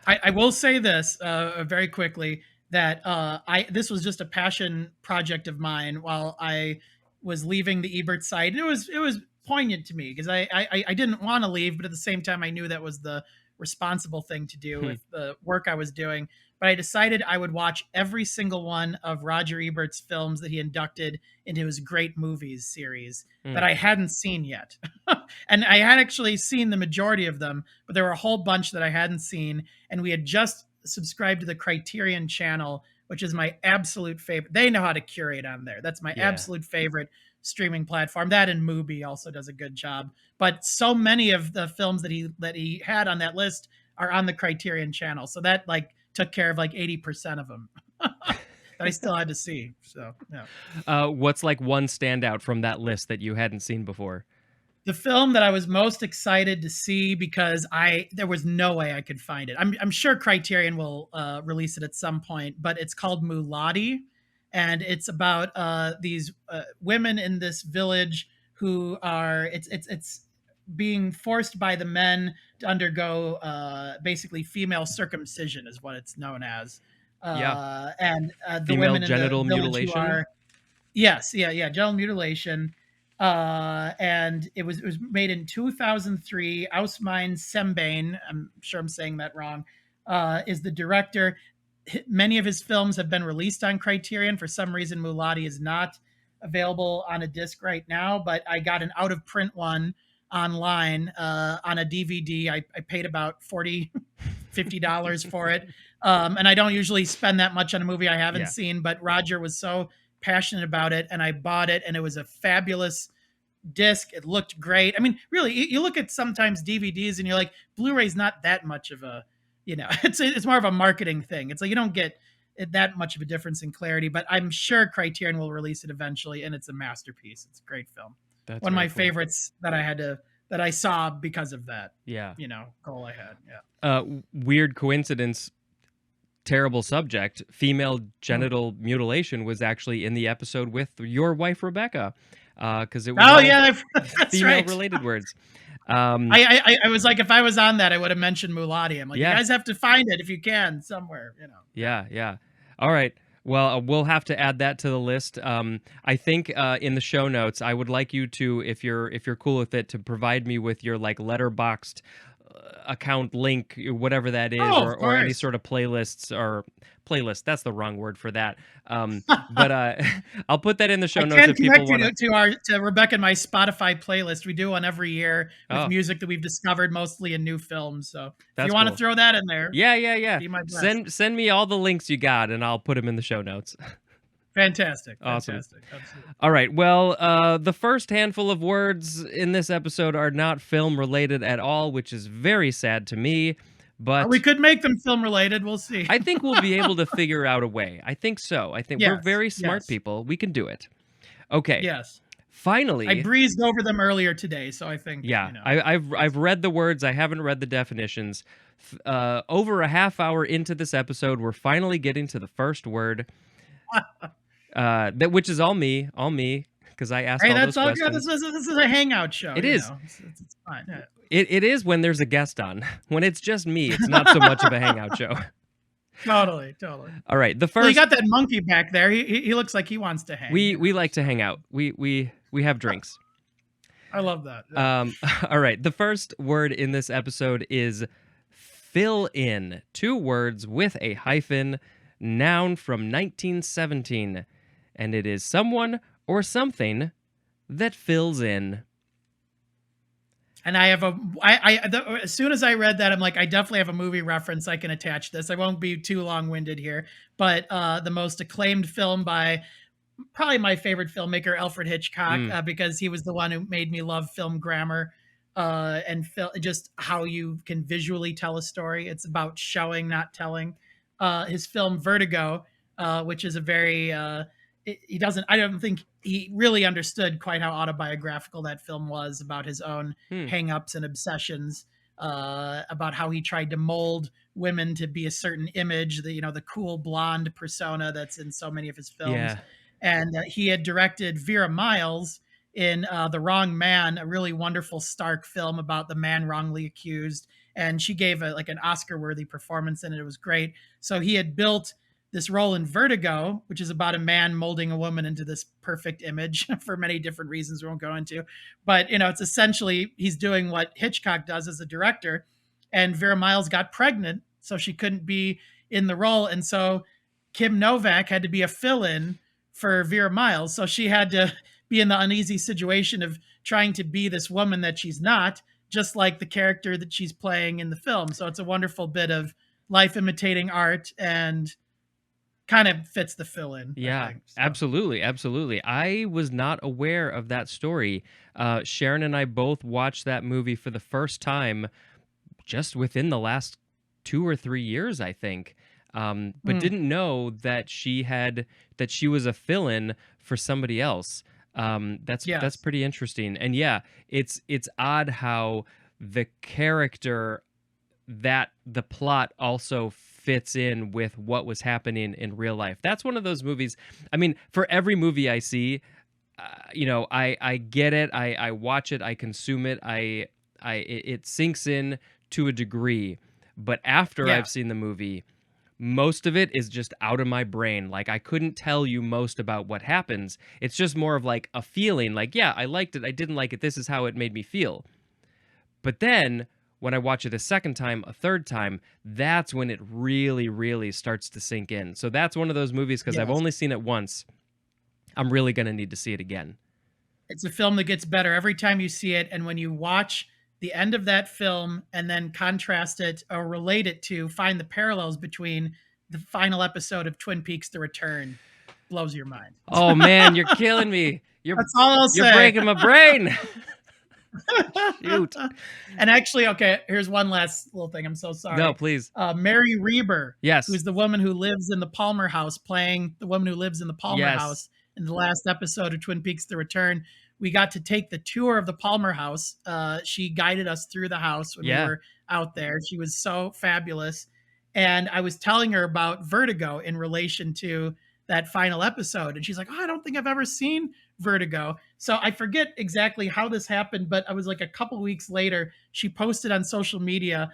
I will say this very quickly that I this was just a passion project of mine while I was leaving the Ebert site. It was poignant to me because I didn't want to leave, but at the same time I knew that was the responsible thing to do
Hmm.
with the work I was doing. But I decided I would watch every single one of Roger Ebert's films that he inducted into his Great Movies series
Hmm.
that I hadn't seen yet. And I had actually seen the majority of them, but there were a whole bunch that I hadn't seen, and we had just subscribed to the Criterion channel, which is my absolute favorite. They know how to curate on there. That's my
Yeah.
absolute favorite streaming platform. That and Mubi also does a good job. But so many of the films that he had on that list are on the Criterion channel. So that like took care of like 80% of them that I still had to see. So yeah.
What's like one standout from that list that you hadn't seen before?
The film that I was most excited to see because I there was no way I could find it. I'm sure Criterion will release it at some point, but it's called Mulati, and it's about these women in this village who are it's being forced by the men to undergo basically female circumcision is what it's known as,
Yeah.
and the
Female
women in the
genital
village who
mutilation.
are yes, yeah, yeah, genital mutilation. And it was made in 2003. Ausmine Sembane, I'm sure I'm saying that wrong, is the director. Many of his films have been released on Criterion. For some reason, Mulati is not available on a disc right now, but I got an out of print one online on a DVD. I paid about $40, $50 for it. And I don't usually spend that much on a movie I haven't
Yeah.
seen, but Roger was so passionate about it and I bought it and it was a fabulous disc. It looked great. I mean, really, you look at sometimes DVDs and you're like, Blu-ray's not that much of a, it's more of a marketing thing. It's like you don't get that much of a difference in clarity, but I'm sure Criterion will release it eventually and it's a masterpiece. It's a great film.
That's
One of
very
my
cool.
favorites that I saw because of that,
Yeah.
goal I had. Yeah.
Weird coincidence, terrible subject. Female genital mutilation was actually in the episode with your wife Rebecca, because it was
Oh
all
yeah, that's
female
right.
related words. Um,
I was like, if I was on that, I would have mentioned Mulati. I'm like, you
yeah,
guys have to find it if you can somewhere. Yeah.
yeah, yeah. All right. Well, we'll have to add that to the list. I think in the show notes, I would like you to, if you're cool with it, to provide me with your like letterboxed account link, whatever that is,
Oh, of
or any
course.
sort of playlists or playlist. That's the wrong word for that. But I'll put that in the show
I
notes
can
if people
connect you
want to.
to Rebecca and my Spotify playlist. We do one every year with
Oh,
music that we've discovered mostly in new films. So if you
that's
want to
cool.
throw that in there,
Yeah, yeah, yeah.
be my best.
Send me all the links you got, and I'll put them in the show notes.
Fantastic,
Awesome.
fantastic, absolutely.
All right. Well, the first handful of words in this episode are not film related at all, which is very sad to me.
Or we
But
could make them film related. We'll see.
I think we'll be able to figure out a way. I think so. I think we're
Yes,
very smart
yes,
people. We can do it. Okay.
yes. I
Finally,
breezed over them earlier today, so I think
yeah. I've read the words. I haven't read the definitions. Over a half hour into this episode, we're finally getting to the first word. Which is all me, because I asked
Hey,
all
that's
those
all good. This
questions.
is this is a hangout show.
It is.
It's fine. Yeah.
It is when there's a guest on. When it's just me, it's not so much of a hangout show.
Totally, totally.
All right, the
Well, you
first
got that monkey back there. He looks like he wants to hang.
we like to hang out. We have drinks.
I love that. Yeah.
All right, the first word in this episode is fill in. Two words with a hyphen, noun from 1917, and it is someone or something that fills in.
And I have as soon as I read that, I'm like, I definitely have a movie reference I can attach this. I won't be too long-winded here, but the most acclaimed film by probably my favorite filmmaker, Alfred Hitchcock,
Mm,
because he was the one who made me love film grammar and just how you can visually tell a story. It's about showing, not telling. His film Vertigo which is a very he doesn't. I don't think he really understood quite how autobiographical that film was about his own
Hmm.
hangups and obsessions. About how he tried to mold women to be a certain image, the cool blonde persona that's in so many of his films,
Yeah.
and he had directed Vera Miles in The Wrong Man, a really wonderful Stark film about the man wrongly accused, and she gave like an Oscar-worthy performance in it. It was great. So he had built this role in Vertigo, which is about a man molding a woman into this perfect image for many different reasons we won't go into. But, it's essentially he's doing what Hitchcock does as a director. And Vera Miles got pregnant, so she couldn't be in the role. And so Kim Novak had to be a fill in for Vera Miles. So she had to be in the uneasy situation of trying to be this woman that she's not, just like the character that she's playing in the film. So it's a wonderful bit of life imitating art and kind of fits the fill in. I
Yeah,
think. So.
absolutely, absolutely. I was not aware of that story. Sharon and I both watched that movie for the first time just within the last 2 or 3 years, I think. But didn't know that she was a fill-in for somebody else. That's
Yes.
pretty interesting. And yeah, it's odd how the character that the plot also fits in with what was happening in real life. That's one of those movies. I mean, for every movie I see, I get it. I watch it. I consume it. It sinks in to a degree. But after
Yeah.
I've seen the movie, most of it is just out of my brain. Like I couldn't tell you most about what happens. It's just more of like a feeling. Like, yeah, I liked it. I didn't like it. This is how it made me feel. But then when I watch it a second time, a third time, that's when it really, really starts to sink in. So that's one of those movies, because I've
Yes.
only seen it once, I'm really going to need to see it again.
It's a film that gets better every time you see it. And when you watch the end of that film and then contrast it or relate it to find the parallels between the final episode of Twin Peaks: The Return, blows your mind.
Oh man, you're killing me.
That's all I'll
You're
say.
breaking my brain. Shoot.
And actually, okay, here's one last little thing. I'm so sorry.
No, please.
Mary Reber,
Yes.
who's the woman who lives in the Palmer house, playing the woman who lives in the Palmer
Yes.
house in the last episode of Twin Peaks: The Return. We got to take the tour of the Palmer house. She guided us through the house when we were out there. She was so fabulous. And I was telling her about Vertigo in relation to that final episode. And she's like, oh, I don't think I've ever seen Vertigo. So I forget exactly how this happened, but I was like a couple weeks later, she posted on social media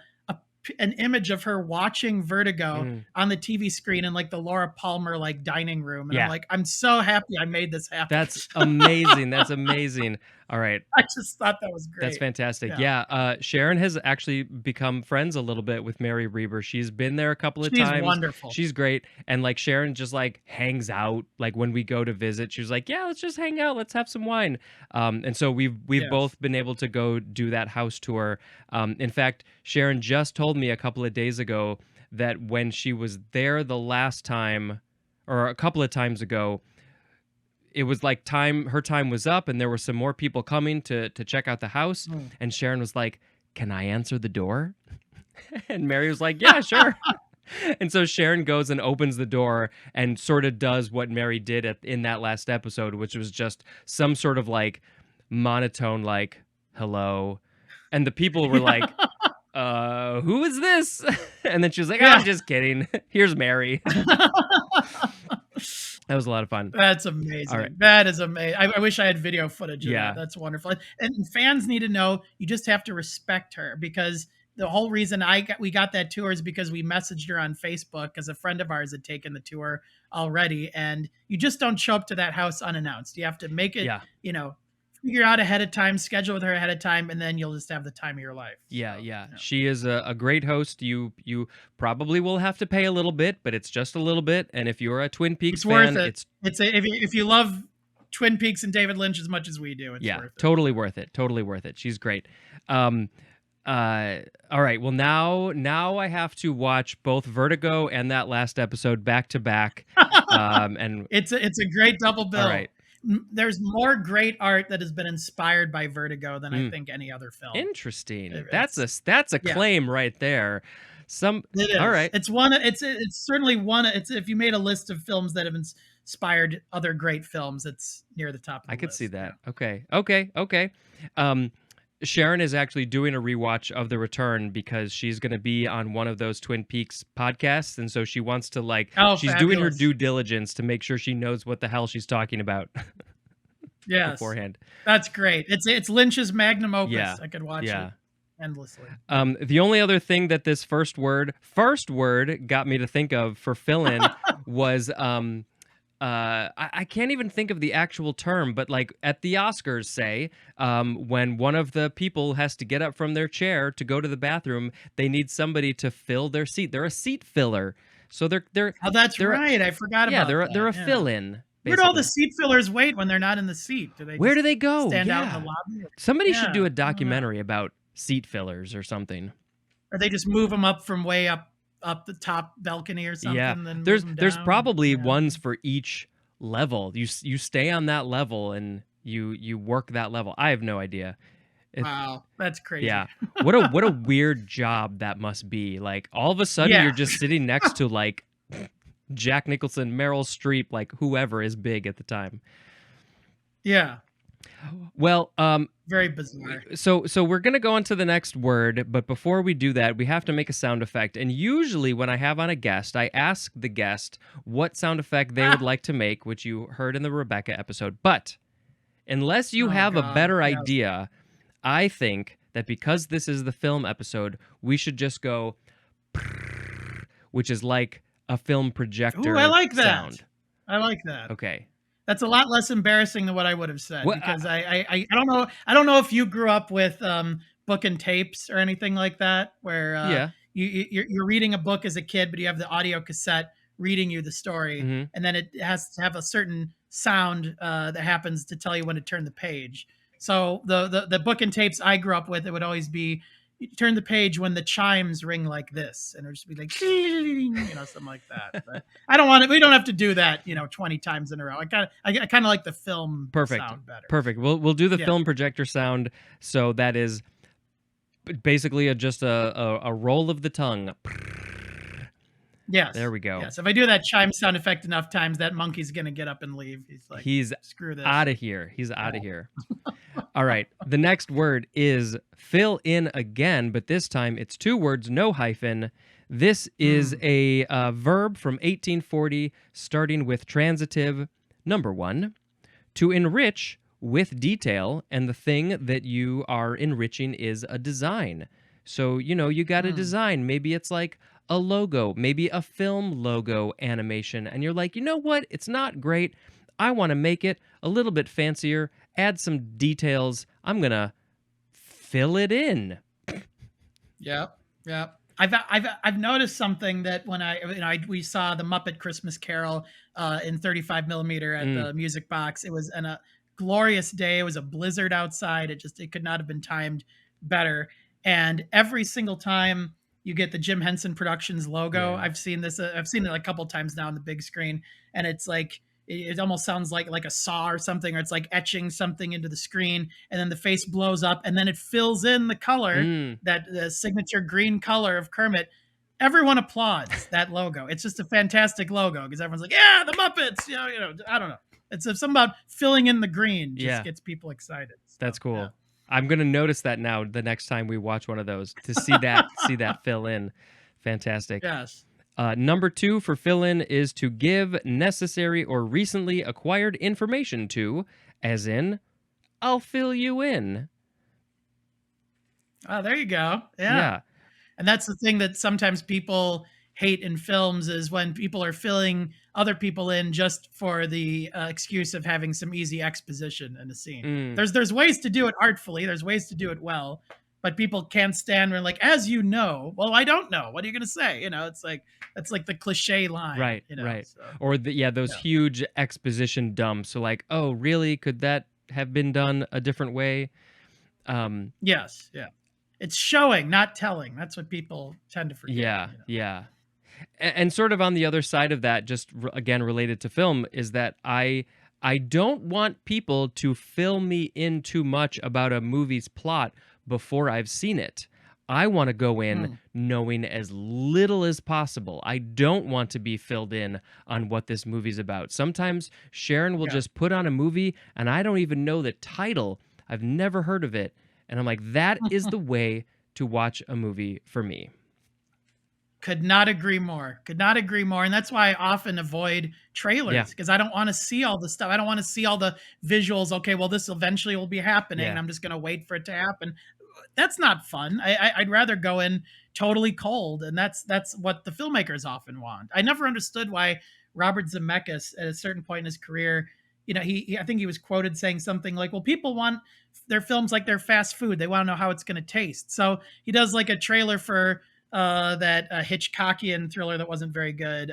an image of her watching Vertigo on the TV screen in like the Laura Palmer like dining room. And I'm like, I'm so happy I made this happen.
That's amazing. That's amazing. All right.
I just thought that was great.
That's fantastic. Yeah. Sharon has actually become friends a little bit with Mary Reber. She's been there a couple of times.
She's wonderful.
She's great. And like Sharon just like hangs out. Like when we go to visit, she's like, yeah, let's just hang out. Let's have some wine. And so we've both been able to go do that house tour. In fact, Sharon just told me a couple of days ago that when she was there the last time, or a couple of times ago, it was like her time was up and there were some more people coming to check out the house. And Sharon was like, can I answer the door? And Mary was like, yeah, sure. And so Sharon goes and opens the door and sort of does what Mary did in that last episode, which was just some sort of like monotone, like, hello. And the people were like, who is this? And then she was like, I'm just kidding. Here's Mary. That was a lot of fun.
That's amazing.
All right.
That is amazing. I wish I had video footage of
Yeah.
that. That's wonderful. And fans need to know you just have to respect her, because the whole reason we got that tour is because we messaged her on Facebook because a friend of ours had taken the tour already. And you just don't show up to that house unannounced. You have to make it, figure out ahead of time, schedule with her ahead of time, and then you'll just have the time of your life.
Yeah. She is a great host. You probably will have to pay a little bit, but it's just a little bit. And if you're a Twin Peaks fan,
worth it. If you love Twin Peaks and David Lynch as much as we do, it's worth it.
Totally worth it. Totally worth it. She's great. All right. Well, now I have to watch both Vertigo and that last episode back to back. And
it's a great double bill.
All right.
There's more great art that has been inspired by Vertigo than I think any other film.
Interesting. That's a claim right there. Some
It
all
is.
right.
It's certainly one. It's if you made a list of films that have inspired other great films, it's near the top of
I
the
could see
list. Yeah.
that. Okay. Okay. Okay. Um, Sharon is actually doing a rewatch of The Return because she's going to be on one of those Twin Peaks podcasts. And so she wants to, like,
Oh,
she's doing her
fabulous.
due diligence to make sure she knows what the hell she's talking about
Yes.
beforehand.
That's great. It's Lynch's magnum
Yeah.
opus. I could watch it
Yeah.
endlessly.
The only other thing that this first word got me to think of for fill-in was I can't even think of the actual term, but like at the Oscars, say, when one of the people has to get up from their chair to go to the bathroom, they need somebody to fill their seat. They're a seat filler. So
Oh, that's
they're
right. I forgot
yeah,
about
they're
that.
a
Yeah.
fill-in,
Where do all the
basically.
seat fillers wait when they're not in the seat? Do they
Where
just
do they go?
stand out in the
Yeah.
lobby?
Somebody should do
Yeah,
a
I don't know.
documentary about seat fillers or something.
Or they just move them up from way up the top balcony or
Yeah,
something, then move
there's
them
there's
down.
probably
Yeah.
ones for each level. You stay on that level and you work that level. I have no idea. It,
Wow, that's crazy.
yeah, what a weird job that must be. Like all of a sudden you're
Yeah,
just sitting next to like Jack Nicholson, Meryl Streep, like whoever is big at the time.
yeah,
Well,
very bizarre.
so we're gonna go on to the next word, but before we do that, we have to make a sound effect. And usually, when I have on a guest, I ask the guest what sound effect they would like to make, which you heard in the Rebecca episode. But unless you
Oh
have a
God,
better
yes.
idea, I think that because this is the film episode, we should just go, which is like a film
Ooh, I
projector
like that.
sound.
I like that.
Okay.
That's a lot less embarrassing than what I would have said
What?
because I don't know if you grew up with book and tapes or anything like that where
Yeah.
you're reading a book as a kid but you have the audio cassette reading you the story
Hmm.
and then it has to have a certain sound that happens to tell you when to turn the page. So the book and tapes I grew up with, it would always be you turn the page when the chimes ring like this, and it would just be like, something like that. But I don't want it. We don't have to do that, 20 times in a row. I kind of like the film
Perfect.
sound better.
Perfect. We'll do the
Yeah.
film projector sound. So that is basically just a roll of the tongue.
Yes.
There we go.
Yes. If I do that chime sound effect enough times, that monkey's gonna get up and leave. He's like,
He's
screw this.
out of here. He's out of here. All right. The next word is fill in again, but this time it's two words, no hyphen. This is a verb from 1840, starting with transitive. Number one, to enrich with detail, and the thing that you are enriching is a design. So, you got a design. Maybe it's like a logo, maybe a film logo animation, and you're like, you know what? It's not great. I want to make it a little bit fancier, add some details. I'm going to fill it in.
Yep. Yep. I've noticed something that when we saw the Muppet Christmas Carol in 35 millimeter at the Music Box. It was a glorious day. It was a blizzard outside. It could not have been timed better. And every single time you get the Jim Henson Productions logo,
Yeah.
I've seen this. I've seen it a couple times now on the big screen, and it's like it almost sounds like a saw or something, or it's like etching something into the screen, and then the face blows up, and then it fills in the color, that the signature green color of Kermit. Everyone applauds that logo. It's just a fantastic logo because everyone's like, "Yeah, the Muppets!" I don't know. It's something about filling in the green just gets people excited. So,
That's cool.
yeah.
I'm gonna notice that now the next time we watch one of those to see that fill in. Fantastic.
Yes.
Number two for fill in is to give necessary or recently acquired information to, as in, I'll fill you in.
Oh, there you go. Yeah. And that's the thing that sometimes people hate in films is when people are filling other people in just for the excuse of having some easy exposition in a scene. There's ways to do it artfully. There's ways to do it well, but people can't stand when like, as you know, well, I don't know. What are you going to say? It's like, that's like the cliche line.
Right.
So.
Or those huge exposition dumps. So like, oh, really? Could that have been done a different way?
Yes. Yeah. It's showing, not telling. That's what people tend to forget.
Yeah. And sort of on the other side of that, just again related to film, is that I don't want people to fill me in too much about a movie's plot before I've seen it. I want to go in
Mm,
knowing as little as possible. I don't want to be filled in on what this movie's about. Sometimes Sharon will
yeah.
just put on a movie and I don't even know the title. I've never heard of it. And I'm like, that is the way to watch a movie for me.
Could not agree more. Could not agree more. And that's why I often avoid
Yeah.
trailers because I don't want to see all the stuff. I don't want to see all the visuals. Okay, well, this eventually will be happening, and
Yeah.
I'm just going to wait for it to happen. That's not fun. I'd rather go in totally cold, and that's what the filmmakers often want. I never understood why Robert Zemeckis, at a certain point in his career, I think he was quoted saying something like, "Well, people want their films like they're fast food. They want to know how it's going to taste." So he does like a trailer for that Hitchcockian thriller that wasn't very good,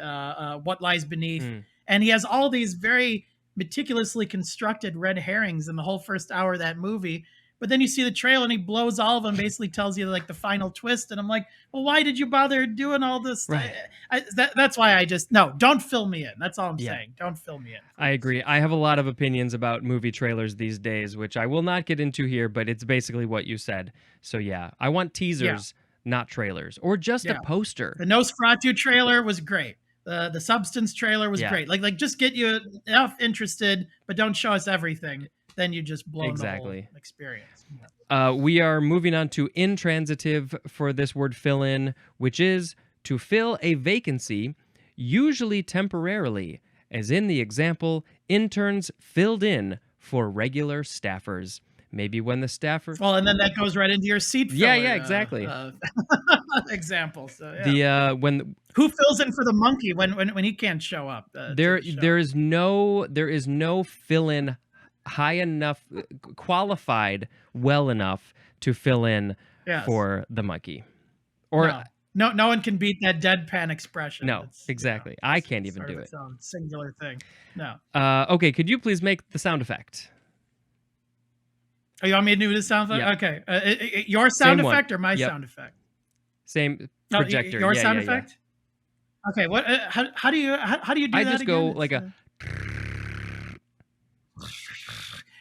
What Lies Beneath.
Mm.
And he has all these very meticulously constructed red herrings in the whole first hour of that movie. But then you see the trailer and he blows all of them, basically tells you like the final twist. And I'm like, well, why did you bother doing all this?
Right.
That's why I just, no, don't fill me in. That's all I'm
Yeah.
saying. Don't fill me in,
I
please.
agree. I have a lot of opinions about movie trailers these days, which I will not get into here, but it's basically what you said. So yeah, I want
Yeah.
teasers, not trailers, or just a
Yeah.
poster.
The Nosferatu trailer was great. The Substance trailer was
Yeah,
great. Like just get you enough interested, but don't show us everything. Then you just blown the whole
exactly.
experience. Yeah.
We are moving on to intransitive for this word fill in, which is to fill a vacancy, usually temporarily, as in the example, interns filled in for regular staffers. Maybe when the staffer.
Well, and then that goes right into your seat
Yeah,
filler
yeah, exactly.
example. So yeah,
When
who fills in for the monkey when he can't show up to
there
the show?
there is no fill in high enough qualified well enough to fill in
Yes.
for the monkey. Or
No one can beat that deadpan expression.
no, exactly. I can't even do it.
Its own singular thing. No.
Okay, could you please make the sound effect?
Oh, you want me to do the sound effect?
Yeah.
Okay. Your sound
Same one.
effect or my
Yep.
sound effect?
Same
No,
projector.
your
Yeah,
sound
yeah, yeah.
effect? Okay. What? How do you do
I
that
just go
again?
like a.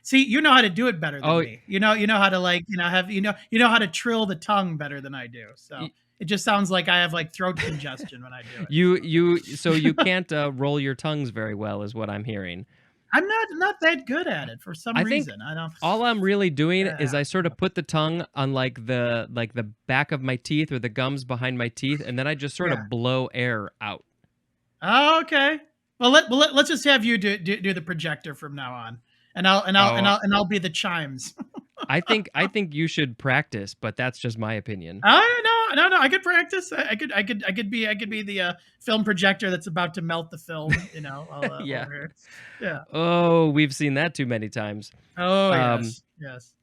See, you know how to do it better than
Oh.
me. You know how to like, have you know how to trill the tongue better than I do. So it just sounds like I have like throat congestion when I do it.
So you can't roll your tongues very well, is what I'm hearing.
I'm not that good at it for some
I think
reason. I don't.
all I'm really doing is
Yeah.
I sort of put the tongue on like the back of my teeth or the gums behind my teeth, and then I just sort
Yeah.
of blow air out.
Oh, okay. Well, let's just have you do the projector from now on, and I'll be the chimes.
I think you should practice, but that's just my opinion.
Oh no! I could practice. I could be the film projector that's about to melt the film.
Yeah.
over here. Yeah.
Oh, we've seen that too many times.
Oh
Um,
yes.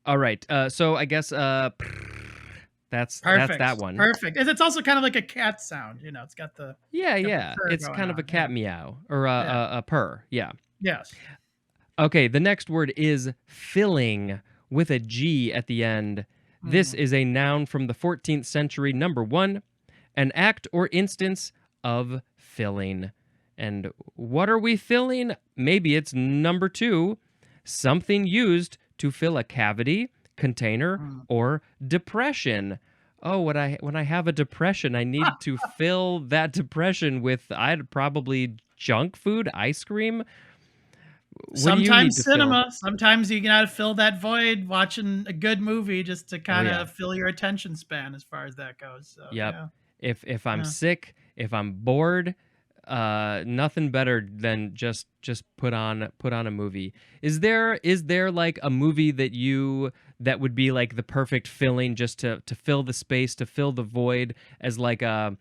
All right. So I guess that's
Perfect.
that one.
Perfect. And it's also kind of like a cat sound. It's got the
Yeah.
purr
It's
going
kind of a
on,
cat meow or a purr. Yeah.
Yes.
Okay, the next word is filling with a G at the end. This is a noun from the 14th century. Number 1, an act or instance of filling. And what are we filling? Maybe it's number 2, something used to fill a cavity, container, or depression. Oh, when I have a depression, I need to fill that depression with I'd probably junk food, ice cream. What do you need
Sometimes
to fill?
cinema. Sometimes you gotta fill that void watching a good movie just to kind of
yeah.
fill your attention span as far as that goes. So,
Yep.
yeah.
If I'm
Yeah.
sick, if I'm bored, nothing better than just put on a movie. Is there like a movie that would be like the perfect filling just to fill the space, to fill the void as like a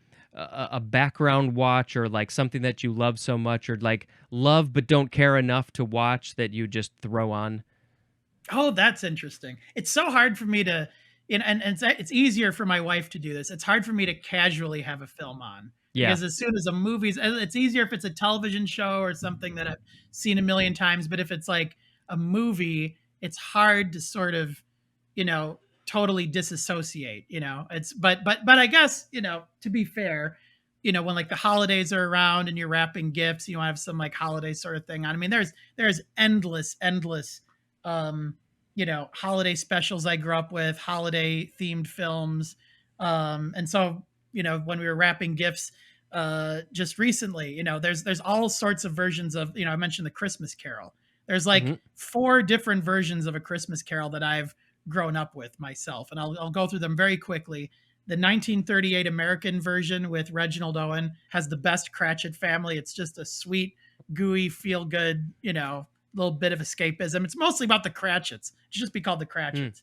background watch, or like something that you love so much, or like love but don't care enough to watch that you just throw on?
Oh, that's interesting. It's so hard for me to, and it's easier for my wife to do this. It's hard for me to casually have a film on.
Yeah.
Because as soon as a movie's, it's easier if it's a television show or something that I've seen a million times. But if it's like a movie, it's hard to sort of, totally disassociate. But I guess, to be fair, when like the holidays are around and you're wrapping gifts, you want to have some like holiday sort of thing on. I mean, there's endless holiday specials I grew up with, holiday themed films. And so, when we were wrapping gifts just recently, there's all sorts of versions of, I mentioned the Christmas Carol. There's like
Hmm.
4 different versions of a Christmas Carol that I've grown up with myself. And I'll go through them very quickly. The 1938 American version with Reginald Owen has the best Cratchit family. It's just a sweet, gooey, feel good, little bit of escapism. It's mostly about the Cratchits. It should just be called the
Mm.
Cratchits.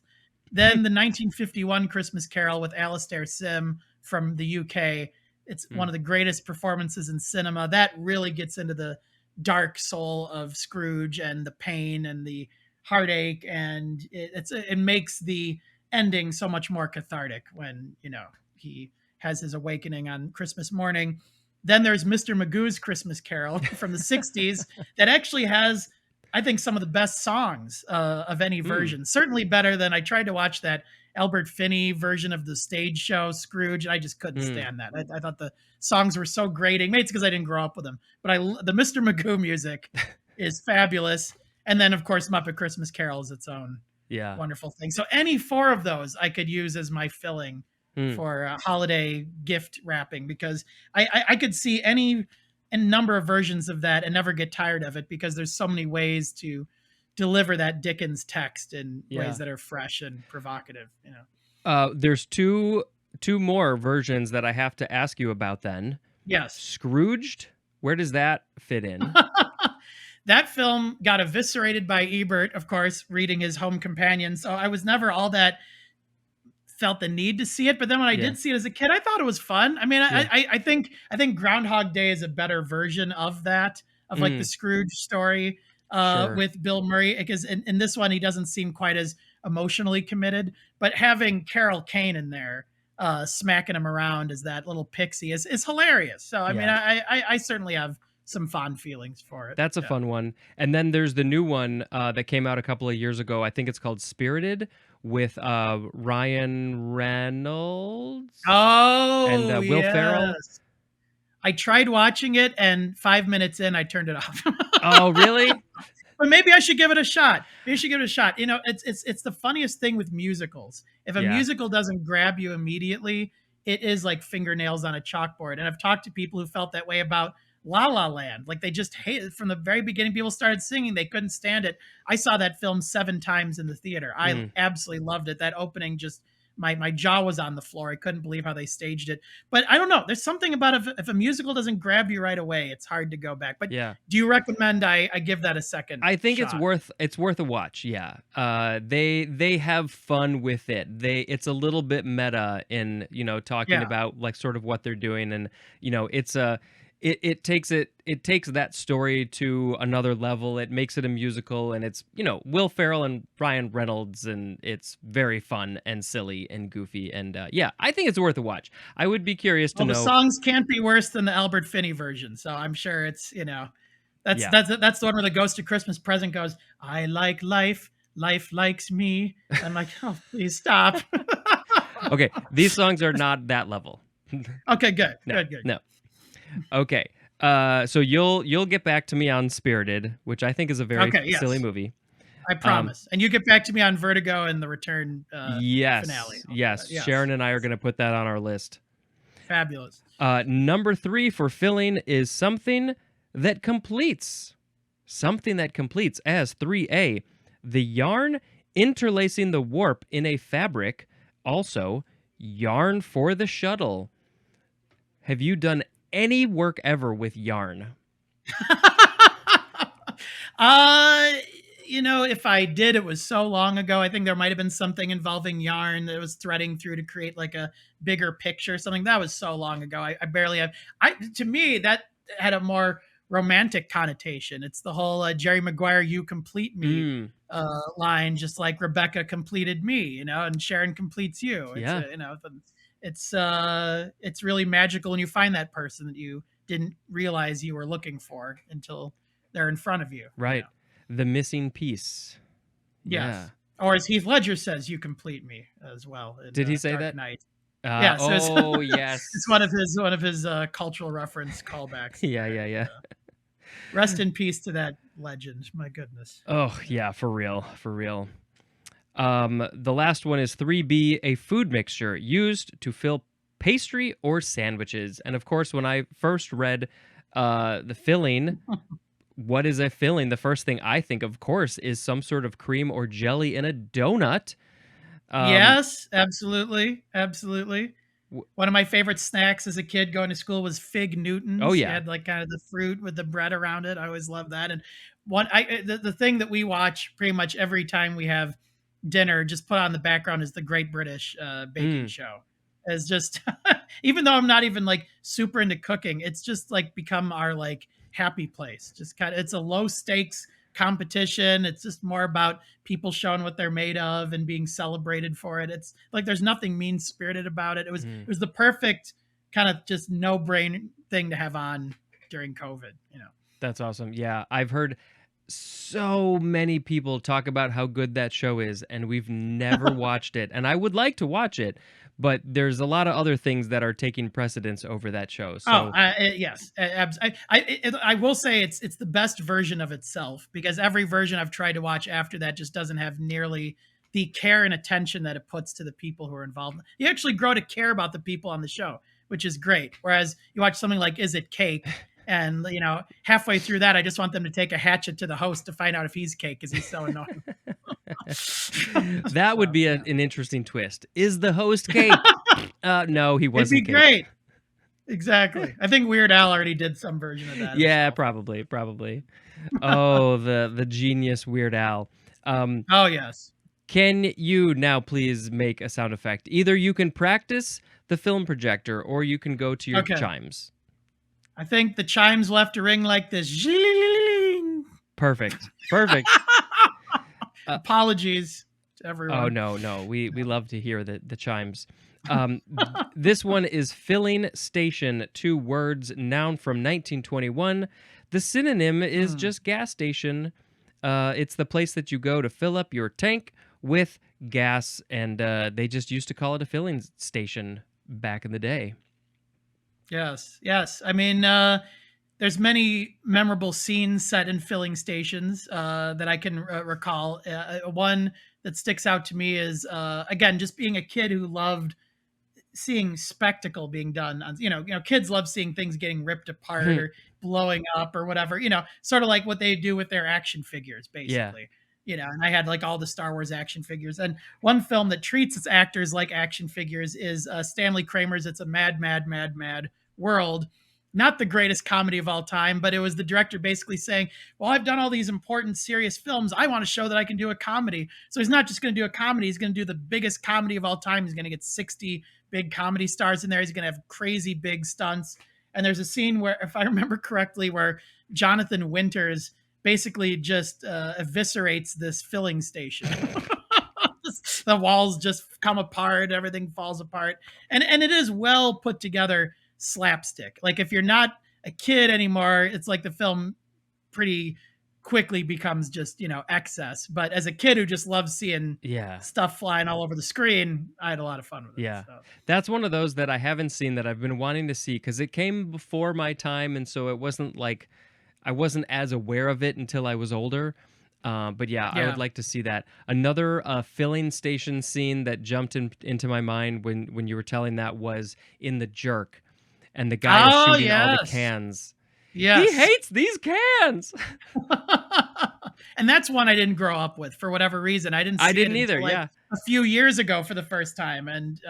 Then the 1951 Christmas Carol with Alastair Sim from the UK. It's one
Mm.
of the greatest performances in cinema. That really gets into the dark soul of Scrooge and the pain and the heartache, and it makes the ending so much more cathartic when he has his awakening on Christmas morning. Then there's Mr. Magoo's Christmas Carol from the 60s that actually has, I think, some of the best songs of any
Mm.
version. Certainly better than, I tried to watch that Albert Finney version of the stage show Scrooge, and I just couldn't
Mm.
stand that. I thought the songs were so grating. Maybe it's because I didn't grow up with them, but the Mr. Magoo music is fabulous. And then, of course, Muppet Christmas Carol is its own
Yeah.
wonderful thing. So any 4 of those I could use as my filling
Mm.
for holiday gift wrapping, because I could see any number of versions of that and never get tired of it, because there's so many ways to deliver that Dickens text in
Yeah.
ways that are fresh and provocative.
There's two more versions that I have to ask you about then.
Yes.
Scrooged, where does that fit in?
That film got eviscerated by Ebert, of course, reading his Home Companion. So I was never all that felt the need to see it. But then when I
Yeah.
did see it as a kid, I thought it was fun. I mean,
Yeah.
I think Groundhog Day is a better version of that, of like the
Mm.
Scrooge story
Sure.
with Bill Murray, because in this one he doesn't seem quite as emotionally committed. But having Carol Kane in there smacking him around as that little pixie is hilarious. So I mean,
Yeah.
I certainly have some fond feelings for it.
That's a
Yeah.
fun one. And then there's the new one that came out a couple of years ago. I think it's called Spirited with Ryan Reynolds and
Oh,
Will Ferrell.
yes. I tried watching it, and 5 minutes in, I turned it off.
Oh, really?
But maybe I should give it a shot. Maybe I should give it a shot. It's the funniest thing with musicals. If a
Yeah.
musical doesn't grab you immediately, it is like fingernails on a chalkboard. And I've talked to people who felt that way about La La Land. Like, they just hate it from the very beginning. People started singing, they couldn't stand it. I saw that film 7 times in the theater. I
Mm.
absolutely loved it. That opening, just my jaw was on the floor. I couldn't believe how they staged it. But I don't know. There's something about if a musical doesn't grab you right away, it's hard to go back. But
Yeah.
do you recommend I give that a second
I think
shot?
it's worth a watch. Yeah. They have fun with it. It's a little bit meta in, talking
Yeah.
about like sort of what they're doing, and it's it takes that story to another level. It makes it a musical, and it's, Will Ferrell and Ryan Reynolds, and it's very fun and silly and goofy, and yeah, I think it's worth a watch. I would be curious to
Well, the
know.
songs can't be worse than the Albert Finney version, so I'm sure it's that's
Yeah.
that's the one where the Ghost of Christmas Present goes, "I like life, life likes me." I'm like, oh, please stop.
Okay, these songs are not that level.
Okay, good,
No,
good, good.
no. Okay. So you'll get back to me on Spirited, which I think is a very
Okay, yes.
silly movie.
I promise. And you get back to me on Vertigo and the Return
Yes.
finale.
Yes.
Yes.
Sharon and I are going to put that on our list.
Fabulous.
Number 3 for filling is something that completes. Something that completes as 3A. The yarn interlacing the warp in a fabric. Also, yarn for the shuttle. Have you done any work ever with yarn?
If I did, it was so long ago. I think there might have been something involving yarn that was threading through to create like a bigger picture, something that was so long ago. I barely have. To me, that had a more romantic connotation. It's the whole Jerry Maguire, "You complete me"
Mm,
line, just like Rebecca completed me, and Sharon completes you.
yeah.
It's really magical when you find that person that you didn't realize you were looking for until they're in front of you.
Right. The missing piece.
Yes. Or as Heath Ledger says, "You complete me" as well. In,
Did he say
Dark
that?
Knight.
Yeah.
So
Yes.
it's one of his cultural reference callbacks.
Yeah.
Rest in peace to that legend. My goodness.
Oh, yeah, for real. For real. The last one is 3B, a food mixture used to fill pastry or sandwiches. And of course, when I first read the filling, what is a filling? The first thing I think, of course, is some sort of cream or jelly in a donut.
Yes, absolutely, absolutely.
W-
One of my favorite snacks as a kid going to school was Fig
oh,
Newtons. You
yeah.
had like kind of the fruit with the bread around it. I always loved that. And the thing that we watch pretty much every time we have dinner, just put on the background, is the Great British Baking
Mm,
Show. It's just even though I'm not even like super into cooking, it's just like become our like happy place. Just kind of, it's a low stakes competition. It's just more about people showing what they're made of and being celebrated for it. It's like there's nothing mean spirited about it.
mm.
It was the perfect kind of just no brain thing to have on during COVID. You know.
That's awesome. Yeah, I've heard so many people talk about how good that show is, and we've never watched it. And I would like to watch it, but there's a lot of other things that are taking precedence over that show.
Oh,
So,
yes. I will say it's the best version of itself, because every version I've tried to watch after that just doesn't have nearly the care and attention that it puts to the people who are involved. You actually grow to care about the people on the show, which is great. Whereas you watch something like Is It Cake? And halfway through that, I just want them to take a hatchet to the host to find out if he's cake, because he's so annoying.
that would
So
be
yeah,
an interesting twist. Is the host cake? No, he
it'd be
wasn't cake.
great. Exactly. I think Weird Al already did some version of that
Yeah,
himself.
probably. Oh, the genius Weird Al.
Oh yes.
Can you now please make a sound effect? Either you can practice the film projector, or you can go to your
Okay.
chimes.
I think the chimes left to ring like this. Zing.
Perfect.
Apologies to
Oh
everyone.
no, we love to hear the chimes. This one is filling station, 2 words, noun from 1921. The synonym is
Hmm.
just gas station. It's the place that you go to fill up your tank with gas, and they just used to call it a filling station back in the day.
Yes, yes. I mean, there's many memorable scenes set in filling stations that I can recall. One that sticks out to me is again just being a kid who loved seeing spectacle being done. Kids love seeing things getting ripped apart or blowing up or whatever. Sort of like what they do with their action figures,
Yeah.
basically. And I had like all the Star Wars action figures. And one film that treats its actors like action figures is Stanley Kramer's "It's a Mad, Mad, Mad, Mad World." Not the greatest comedy of all time, but it was the director basically saying, well, I've done all these important, serious films. I want to show that I can do a comedy. So he's not just going to do a comedy. He's going to do the biggest comedy of all time. He's going to get 60 big comedy stars in there. He's going to have crazy big stunts. And there's a scene where, if I remember correctly, where Jonathan Winters basically just eviscerates this filling station. The walls just come apart, everything falls apart. And it is well put together slapstick. Like if you're not a kid anymore, it's like the film pretty quickly becomes just, excess. But as a kid who just loves seeing
Yeah.
stuff flying all over the screen, I had a lot of fun with it.
Yeah.
So.
That's one of those that I haven't seen that I've been wanting to see, because it came before my time, and so it wasn't like I wasn't as aware of it until I was older. But yeah, I would
Yeah.
like to see that. Another filling station scene that jumped into my mind when you were telling that was in The Jerk, and the guy is
Oh,
shooting all the
yes.
cans. He
Yes.
hates these cans.
And that's one I didn't grow up with for whatever reason. I didn't see
I didn't
it
either.
until like
Yeah.
a few years ago for the first time. And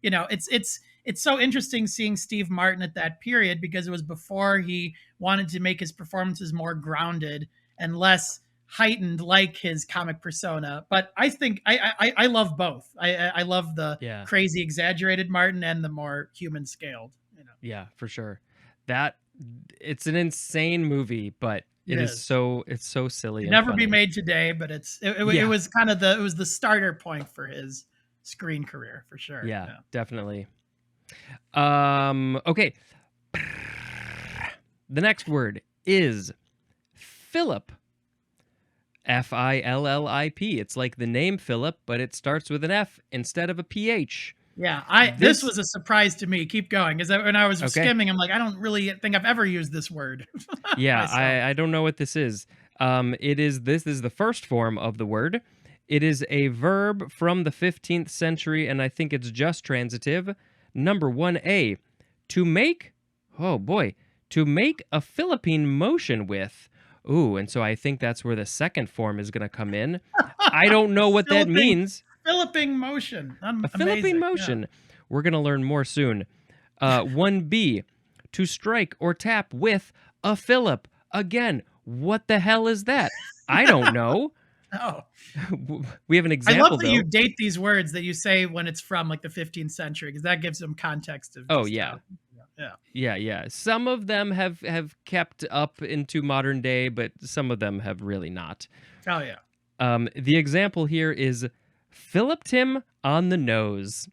it's so interesting seeing Steve Martin at that period, because it was before he wanted to make his performances more grounded and less heightened like his comic persona. But I think I love both. I love the
Yeah.
crazy exaggerated Martin and the more human scaled.
Yeah, for sure. That it's an insane movie, but
It is.
it's so silly
It'd
and
never be
funny.
made today, but it
Yeah.
was kind of it was the starter point for his screen career for sure.
Yeah, definitely. Okay. The next word is fillip. Fillip. It's like the name Philip, but it starts with an F instead of a PH.
Yeah, this was a surprise to me. Keep going, because when I was
Okay.
skimming, I'm like, I don't really think I've ever used this word.
Yeah,
myself.
I don't know what this is. This is the first form of the word. It is a verb from the 15th century, and I think it's just transitive. Number 1A, to make, oh boy, to make a Philippine motion with. Ooh, and so I think that's where the second form is going to come in. I don't know what that
Philipping,
means.
Philipping motion.
A Philippine
Amazing.
motion. We're going to learn more soon. 1B, to strike or tap with a fillip. Again, what the hell is that? I don't know.
Oh,
We have an
I
example,
love that
though.
you date these words that you say when it's from like the 15th century because that gives them context of.
Oh,
Just
yeah.
Yeah.
Yeah. Some of them have kept up into modern day, but some of them have really not.
Oh yeah.
The example here is filliped him on the nose.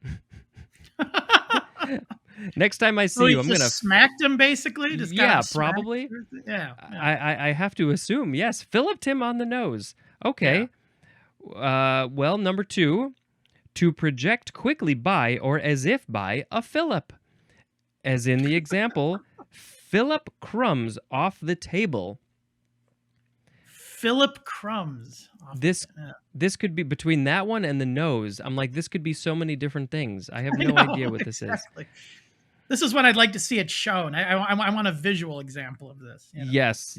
Next time I
So
see
he
you, I'm
just
gonna
smacked him basically. Just
yeah,
got smacked?
probably.
Yeah.
I have to assume yes, filliped him on the nose. Okay. Well, number 2, to project quickly by or as if by a fillip, as in the example, fillip crumbs off the table.
Philip Crumbs.
This could be between that one and the nose. I'm like, this could be so many different things. I have
I
no
know,
idea what this is.
exactly. This is when I'd like to see it shown. I want a visual example of this.
Yes.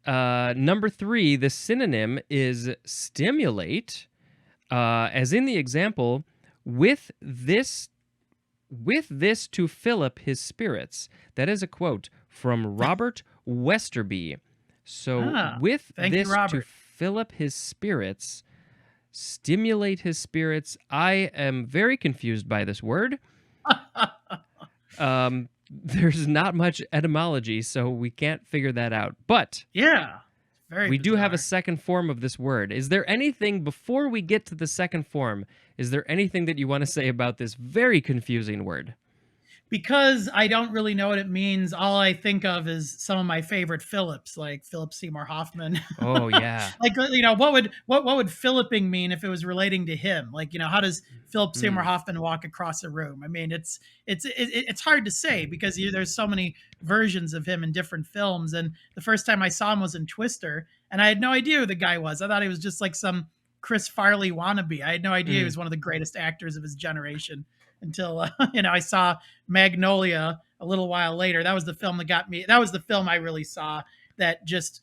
Number 3, the synonym is stimulate, as in the example, with this to fill up his spirits. That is a quote from Robert Westerby. So with
thank
this
you, Robert.
to fill up his spirits, stimulate his spirits. I am very confused by this word. There's not much etymology, so we can't figure that out. But
Yeah. Very
we do have a
bizarre.
second form of this word. Is there anything, before we get to the second form, is there anything that you want to say about this very confusing word?
Because I don't really know what it means. All I think of is some of my favorite Phillips, like Philip Seymour Hoffman.
Oh, yeah.
Like what would Philipping mean if it was relating to him? Like how does Philip Seymour Hoffman walk across a room? I mean, it's hard to say because there's so many versions of him in different films. And the first time I saw him was in Twister, and I had no idea who the guy was. I thought he was just like some Chris Farley wannabe. I had no idea he was one of the greatest actors of his generation until I saw Magnolia a little while later. That was the film that got me. That was the film I really saw that just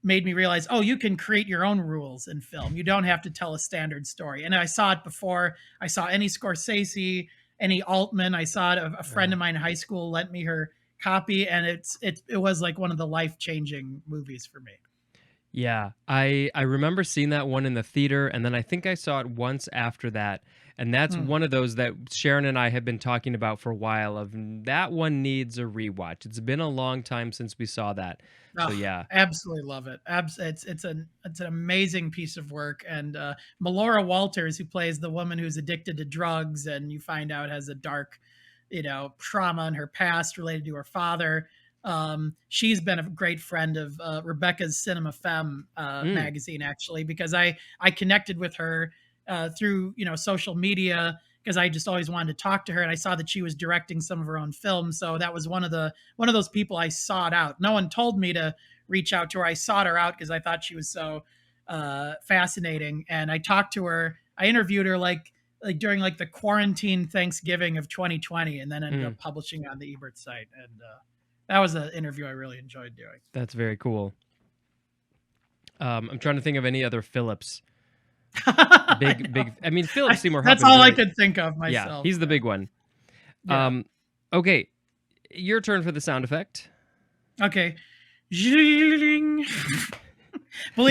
made me realize, oh, you can create your own rules in film. You don't have to tell a standard story. And I saw it before I saw any Scorsese, any Altman. I saw it. A friend of mine in high school lent me her copy, and it was like one of the life-changing movies for me.
Yeah, I remember seeing that one in the theater, and then I think I saw it once after that. And that's one of those that Sharon and I have been talking about for a while. Of that one needs a rewatch. It's been a long time since we saw that. So yeah,
absolutely love it. It's an amazing piece of work. And Melora Walters, who plays the woman who's addicted to drugs, and you find out has a dark, trauma in her past related to her father. She's been a great friend of Rebecca's Cinema Femme magazine, actually, because I connected with her through social media because I just always wanted to talk to her, and I saw that she was directing some of her own films. So that was one of those people I sought out. No one told me to reach out to her. I sought her out because I thought she was so fascinating, and I talked to her. I interviewed her like during like the quarantine Thanksgiving of 2020, and then ended up publishing on the Ebert site. And that was an interview I really enjoyed doing.
That's very cool. I'm trying to think of any other Phillips. Big. I mean, Philip Seymour Hoffman.
That's all I could think of myself.
Yeah, he's the big one.
Yeah.
Okay, your turn for the sound effect.
Okay. Believe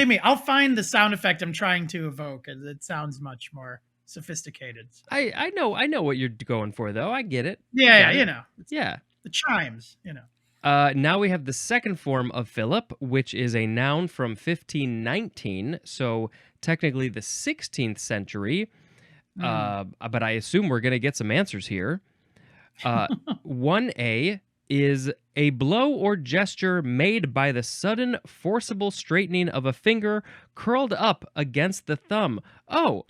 me, I'll find the sound effect I'm trying to evoke. It sounds much more sophisticated. So.
I know what you're going for, though. I get it.
Yeah,
Yeah.
The chimes,
Now we have the second form of fillip, which is a noun from 1519, so technically the 16th century. But I assume we're going to get some answers here. 1A is a blow or gesture made by the sudden forcible straightening of a finger curled up against the thumb. Oh,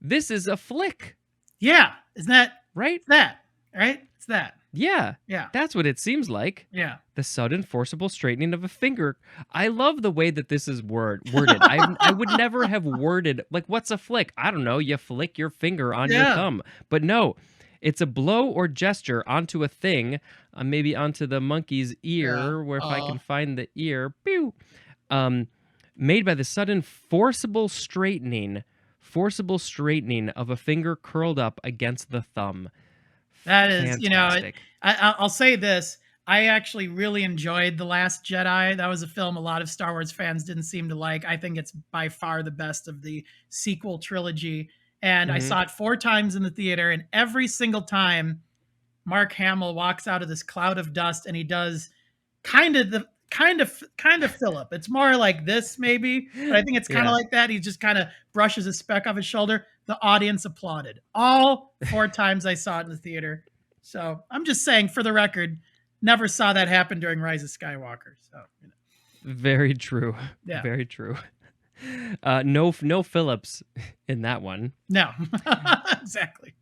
this is a flick.
Yeah, isn't that
right?
That right? It's that.
Yeah,
Yeah.
that's what it seems like.
Yeah.
The sudden forcible straightening of a finger. I love the way that this is worded. I would never have worded like what's a flick? I don't know, you flick your finger on your
Yeah.
thumb. But no, it's a blow or gesture onto a thing, maybe onto the monkey's
Yeah.
ear, where if I
Oh,
can find the ear, pew, um, made by the sudden forcible straightening of a finger curled up against the thumb.
that is,
Fantastic.
I'll say this. I actually really enjoyed The Last Jedi. That was a film a lot of Star Wars fans didn't seem to like. I think it's by far the best of the sequel trilogy. And I
Hmm.
saw it 4 times in the theater, and every single time Mark Hamill walks out of this cloud of dust and he does kind of Philip. It's more like this maybe, but I think it's kind of
Yeah.
like that. He just kind of brushes a speck off his shoulder. The audience applauded all 4 times I saw it in the theater. So I'm just saying, for the record, never saw that happen during Rise of Skywalker. So
Very true.
yeah,
Very true. No Phillips in that one.
no, exactly.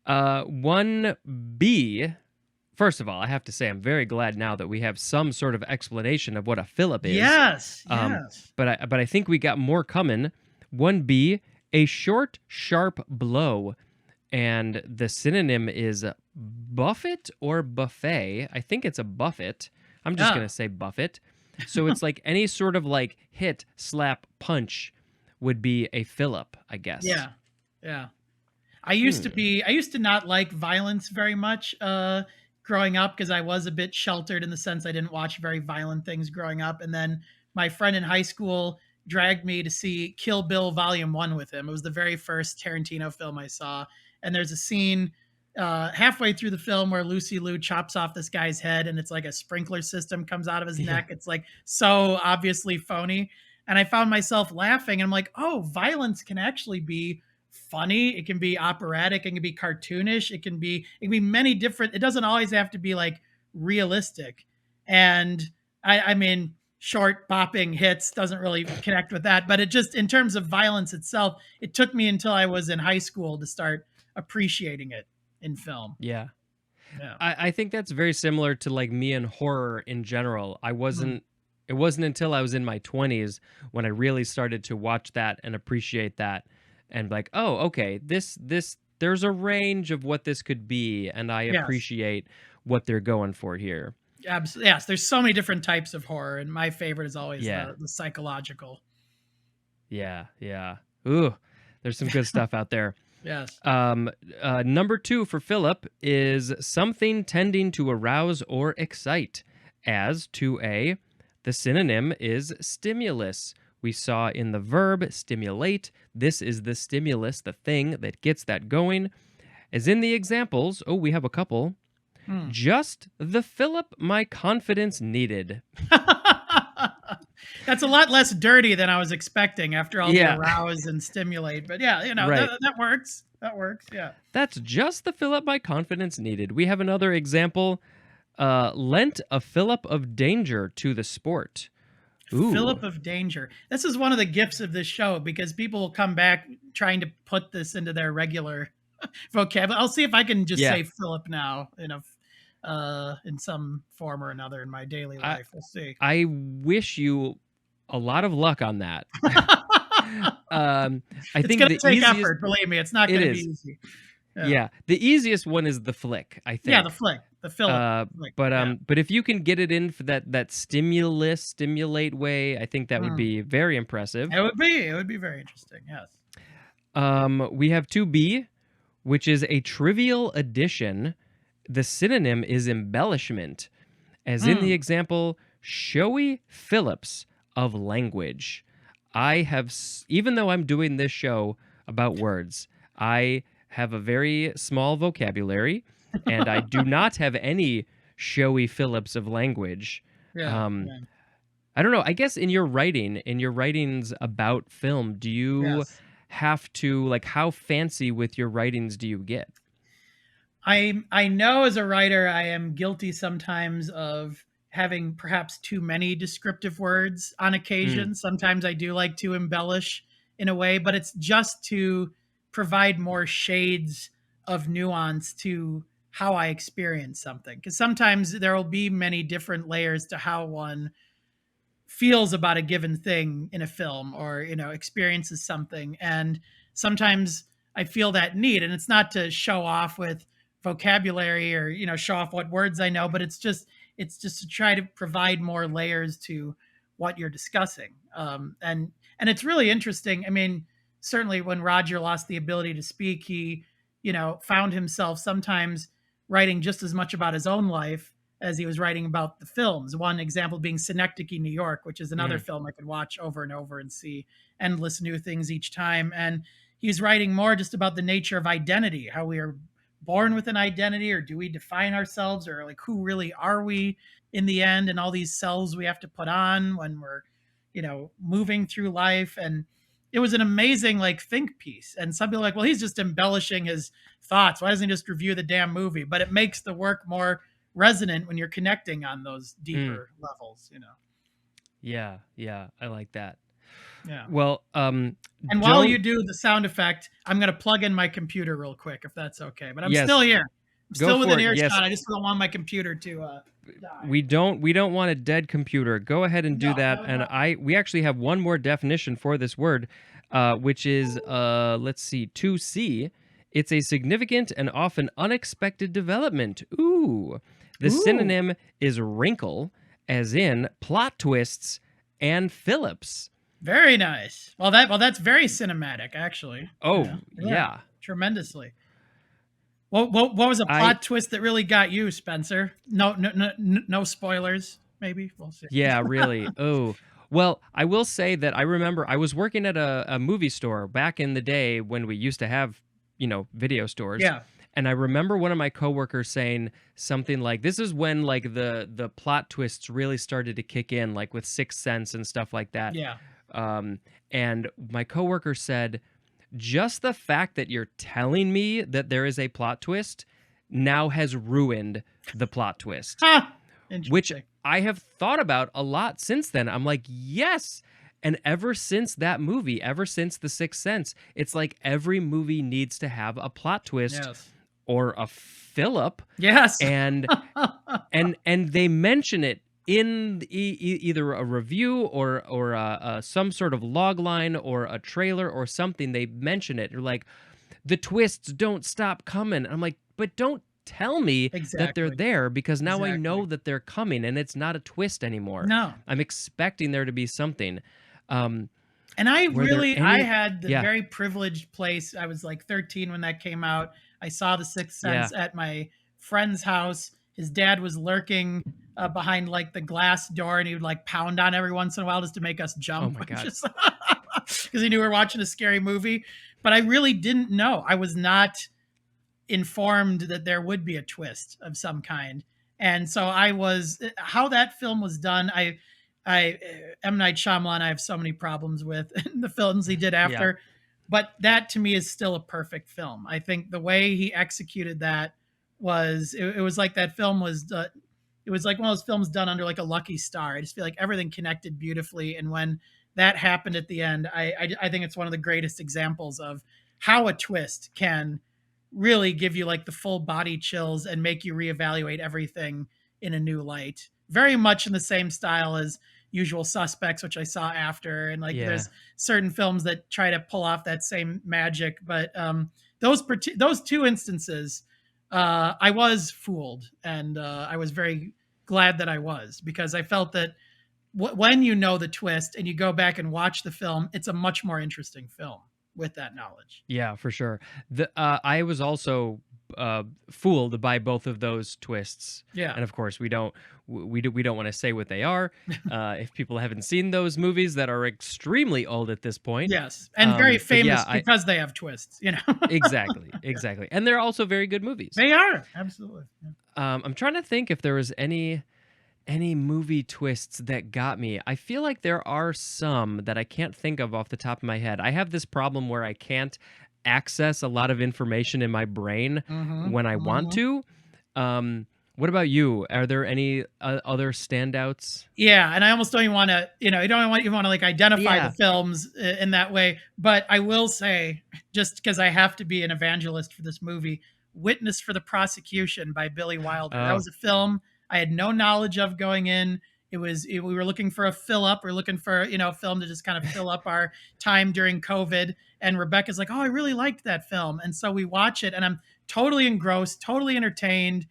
1B. First of all, I have to say I'm very glad now that we have some sort of explanation of what a fillip is.
Yes,
Um,
yes.
but I think we got more coming. 1B, a short, sharp blow. And the synonym is buffet or buffet. I think it's a buffet. I'm just
Yeah,
going to say buffet. So it's like any sort of like hit, slap, punch would be a fillip, I guess.
yeah, yeah.
Hmm.
I used to not like violence very much growing up because I was a bit sheltered in the sense I didn't watch very violent things growing up. And then my friend in high school dragged me to see Kill Bill Volume 1 with him. It was the very first Tarantino film I saw. And there's a scene halfway through the film where Lucy Liu chops off this guy's head and it's like a sprinkler system comes out of his
Yeah.
neck. It's like so obviously phony. And I found myself laughing and I'm like, oh, violence can actually be funny, it can be operatic, it can be cartoonish, it can be many different, it doesn't always have to be like realistic. And I mean, short bopping hits doesn't really connect with that, but it just, in terms of violence itself, it took me until I was in high school to start appreciating it in film.
Yeah.
Yeah.
I think that's very similar to like me and horror in general.
Mm.
It wasn't until I was in my 20s when I really started to watch that and appreciate that and like, oh, okay, this there's a range of what this could be and I
Yes.
appreciate what they're going for here.
Absolutely. Yes, there's so many different types of horror, and my favorite is always
Yeah.
the psychological.
Yeah, yeah. Ooh, there's some good stuff out there.
Yes.
Um, Number 2 for Philip is something tending to arouse or excite. As 2A, the synonym is stimulus. We saw in the verb stimulate. This is the stimulus, the thing that gets that going. As in the examples, oh, we have a couple.
Hmm.
Just the Philip my confidence needed.
That's a lot less dirty than I was expecting after all the
Yeah,
arouse and stimulate. But yeah,
right.
that works. That works. Yeah.
That's just the Philip my confidence needed. We have another example. Lent a fillip of danger to the sport. Ooh,
Philip of Danger. This is one of the gifts of this show because people will come back trying to put this into their regular vocabulary. I'll see if I can just
yeah.
say Philip now in some form or another in my daily
I
life. We'll see.
I wish you a lot of luck on that. I
It's
think
going to
the
take
easiest
effort. Believe me, it's not
it
going to be
is.
easy. Yeah.
Yeah, the easiest one is the flick, I
Yeah. The
think.
flick, the Philip flick. Yeah.
But if you can get it in for that stimulate way, I think that would
Hmm.
be very impressive.
It would be very interesting. Yes.
We have 2B, which is a trivial addition. The synonym is embellishment, as in the
Hmm.
example, showy Phillips of language. Even though I'm doing this show about words, I have a very small vocabulary, and I do not have any showy Phillips of language.
Yeah.
Um,
Yeah.
I don't know. I guess in your writings about film, do you
Yes.
have to like how fancy with your writings do you get?
I know as a writer I am guilty sometimes of having perhaps too many descriptive words on
Mm,
occasion. Sometimes I do like to embellish in a way, but it's just to provide more shades of nuance to how I experience something. Because sometimes there will be many different layers to how one feels about a given thing in a film, or experiences something. And sometimes I feel that need, and it's not to show off with vocabulary, or show off what words I know, but it's just to try to provide more layers to what you're discussing. And it's really interesting. I mean, certainly when Roger lost the ability to speak, he found himself sometimes writing just as much about his own life as he was writing about the films. One example being Synecdoche, New York, which is another
Mm,
film I could watch over and over and see endless new things each time. And he's writing more just about the nature of identity, how we are born with an identity, or do we define ourselves, or like who really are we in the end, and all these selves we have to put on when we're moving through life. And it was an amazing like think piece. And some people are like, well, he's just embellishing his thoughts, why doesn't he just review the damn movie? But it makes the work more resonant when you're connecting on those
mm.
deeper levels.
Yeah, yeah, I like that.
Yeah.
Well,
And while
don't
you do the sound effect, I'm going to plug in my computer real quick, if that's okay. But I'm still
yes,
here. I'm
go
still
for
within
it. Yes,
earshot. I just don't want my computer to die.
we don't want a dead computer. Go ahead and do
No,
that.
that would
And
not.
we actually have one more definition for this word, which is let's see, to see. It's a significant and often unexpected development. Ooh. The
Ooh,
synonym is wrinkle, as in plot twists and Phillips.
very nice. That's very cinematic, actually.
Oh,
Yeah,
yeah.
tremendously. What was a
I
plot twist that really got you, Spencer? No spoilers. Maybe we'll see.
Yeah, really. Oh. Well, I will say that I remember I was working at a movie store back in the day when we used to have, video stores.
Yeah,
And I remember one of my coworkers saying something like, "This is when like the plot twists really started to kick in, like with Sixth Sense and stuff like that."
yeah.
Um, and my coworker said, "Just the fact that you're telling me that there is a plot twist now has ruined the plot twist."
Ha!
Which
Interesting.
I have thought about a lot since then. I'm like, yes. And ever since that movie, ever since The Sixth Sense, it's like every movie needs to have a plot twist
Yes.
or a fillip,
Yes.
and they mention it in either a review or some sort of log line or a trailer or something. They mention it. They're like, the twists don't stop coming. I'm like, but don't tell me that they're
Exactly.
there, because now I
Exactly.
know that they're coming and it's not a twist anymore.
No.
I'm expecting there to be something. Um,
And
were there
I
any?
had the
Yeah,
very privileged place. I was like 13 when that came out. I saw The Sixth
yeah.
Sense at my friend's house. His dad was lurking behind like the glass door, and he would like pound on every once in a while just to make us
Oh
jump,
my God.
just because he knew we were watching a scary movie. But I really didn't know. I was not informed that there would be a twist of some kind. And so I was how that film was done. I M Night Shyamalan, I have so many problems with the films he did
Yeah,
after, but that to me is still a perfect film. I think the way he executed that it was like that film was it was like one of those films done under like a lucky star. I just feel like everything connected beautifully, and when that happened at the end, I think it's one of the greatest examples of how a twist can really give you like the full body chills and make you reevaluate everything in a new light. Very much in the same style as Usual Suspects, which I saw after, and like
yeah,
there's certain films that try to pull off that same magic. But those two instances, I was fooled, and I was very glad that I was, because I felt that when you know the twist and you go back and watch the film, it's a much more interesting film with that knowledge.
yeah, for sure. I was also fooled by both of those twists,
Yeah.
and of course, we don't want to say what they are. If people haven't seen those movies that are extremely old at this point,
Yes, and very
but yeah,
famous
I
because they have twists.
exactly,
Yeah.
exactly, and they're also very good movies.
They are, absolutely. Yeah.
I'm trying to think if there was any movie twists that got me. I feel like there are some that I can't think of off the top of my head. I have this problem where I can't access a lot of information in my brain
Mhm,
when I want
mhm.
to. What about you? Are there any other standouts?
Yeah, and I almost don't even wanna you don't want you wanna, like, identify the
Yeah.
films in that way, but I will say, just because I have to be an evangelist for this movie, Witness for the Prosecution by Billy Wilder. That
Oh,
was a film I had no knowledge of going in. We were looking for a fill up. We're looking for, a film to just kind of fill up our time during COVID. And Rebecca's like, "Oh, I really liked that film." And so we watch it, and I'm totally engrossed, totally entertained,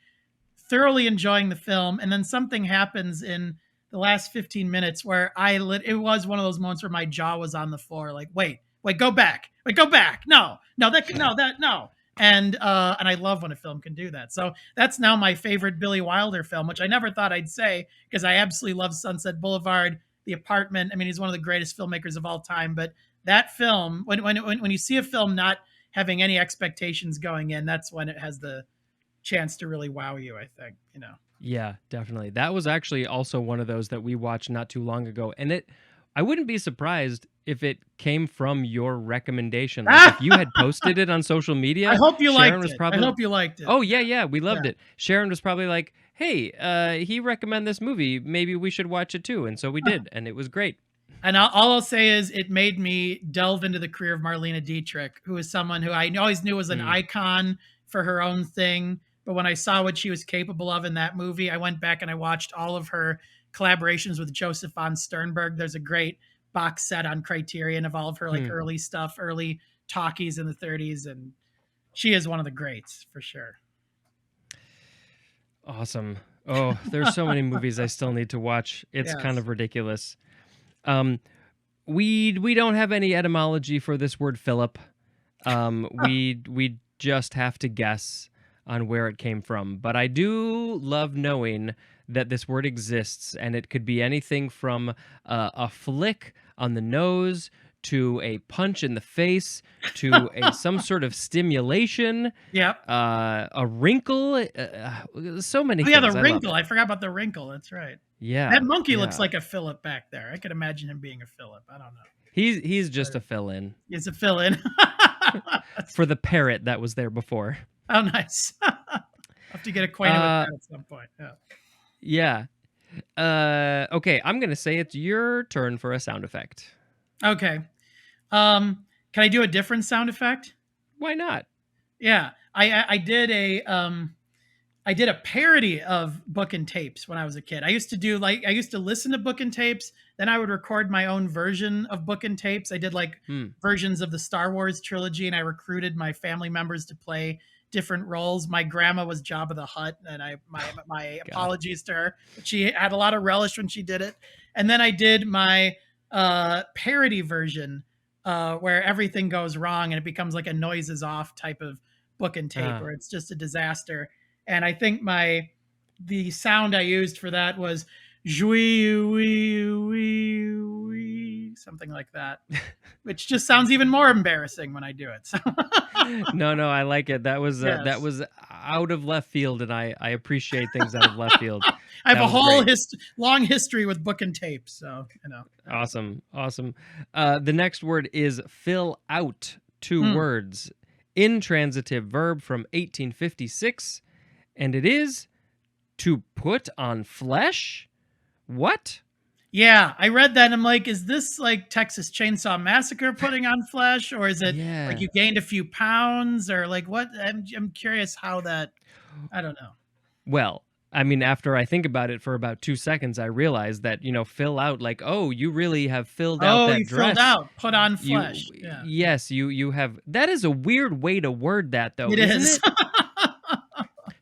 thoroughly enjoying the film. And then something happens in the last 15 minutes where it was one of those moments where my jaw was on the floor. Like, wait, go back. Wait, go back. No. And I love when a film can do that. So that's now my favorite Billy Wilder film, which I never thought I'd say, because I absolutely love Sunset Boulevard, The Apartment. I mean, he's one of the greatest filmmakers of all time. But that film, when you see a film not having any expectations going in, that's when it has the chance to really wow you, I think.
yeah, definitely. That was actually also one of those that we watched not too long ago. And I wouldn't be surprised if it came from your recommendation. Like if you had posted it on social media,
I hope you
Sharon
liked
was
it.
probably,
I hope you liked it.
oh yeah, we loved
Yeah.
it. Sharon was probably like, hey, he recommended this movie. Maybe we should watch it too. And so we did, and it was great.
And all I'll say is it made me delve into the career of Marlene Dietrich, who is someone who I always knew was an
Mm.
icon for her own thing. But when I saw what she was capable of in that movie, I went back and I watched all of her collaborations with Joseph von Sternberg. There's a great box set on Criterion of all of her like
Hmm.
early stuff, early talkies in the 30s. And she is one of the greats for sure.
Awesome. Oh, there's so many movies I still need to watch. It's kind
Yes.
of ridiculous. Um, we don't have any etymology for this word fillip. We just have to guess on where it came from. But I do love knowing that this word exists, and it could be anything from a flick on the nose to a punch in the face to some sort of stimulation,
Yep.
a wrinkle. So many
Oh yeah,
things.
the
I love
wrinkle.
it.
I forgot about the wrinkle. That's right.
Yeah,
That monkey looks
yeah.
like a Philip back there. I could imagine him being a Philip. I don't know.
He's just a fill-in
It's a fill-in.
for the parrot that was there before.
Oh, nice. I'll have to get acquainted with
Uh,
that at some point. Yeah.
yeah. Okay, I'm gonna say it's your turn for a sound effect.
Okay. Can I do a different sound effect?
Why not?
Yeah. I did a parody of book and tapes when I was a kid. I used to listen to book and tapes, then I would record my own version of book and tapes. I did like
Hmm.
versions of the Star Wars trilogy, and I recruited my family members to play different roles. My grandma was Jabba the Hutt, and my
God.
apologies to her. But she had a lot of relish when she did it. And then I did my parody version where everything goes wrong and it becomes like a noises off type of book and tape
Ah.
where it's just a disaster. And I think the sound I used for that was something like that, which just sounds even more embarrassing when I do it. So
No, I like it. That
yes.
was out of left field, and I appreciate things out of left field.
I have
That
a
was
whole
great.
long history with book and tape, so
Awesome. The next word is fill out. Two
Hmm.
words. Intransitive verb from 1856, and it is to put on flesh. What?
Yeah, I read that and I'm like, is this like Texas Chainsaw Massacre putting on flesh, or is it like
Yeah.
you gained a few pounds, or like what? I'm curious how that. I don't know.
Well, I mean, after I think about it for about 2 seconds, I realize that, fill out, like, oh, you really have filled out
Oh,
that
you filled
dress.
out, put on
You,
flesh. Yeah,
yes, you have. That is a weird way to word that, though,
it
isn't
is.
it?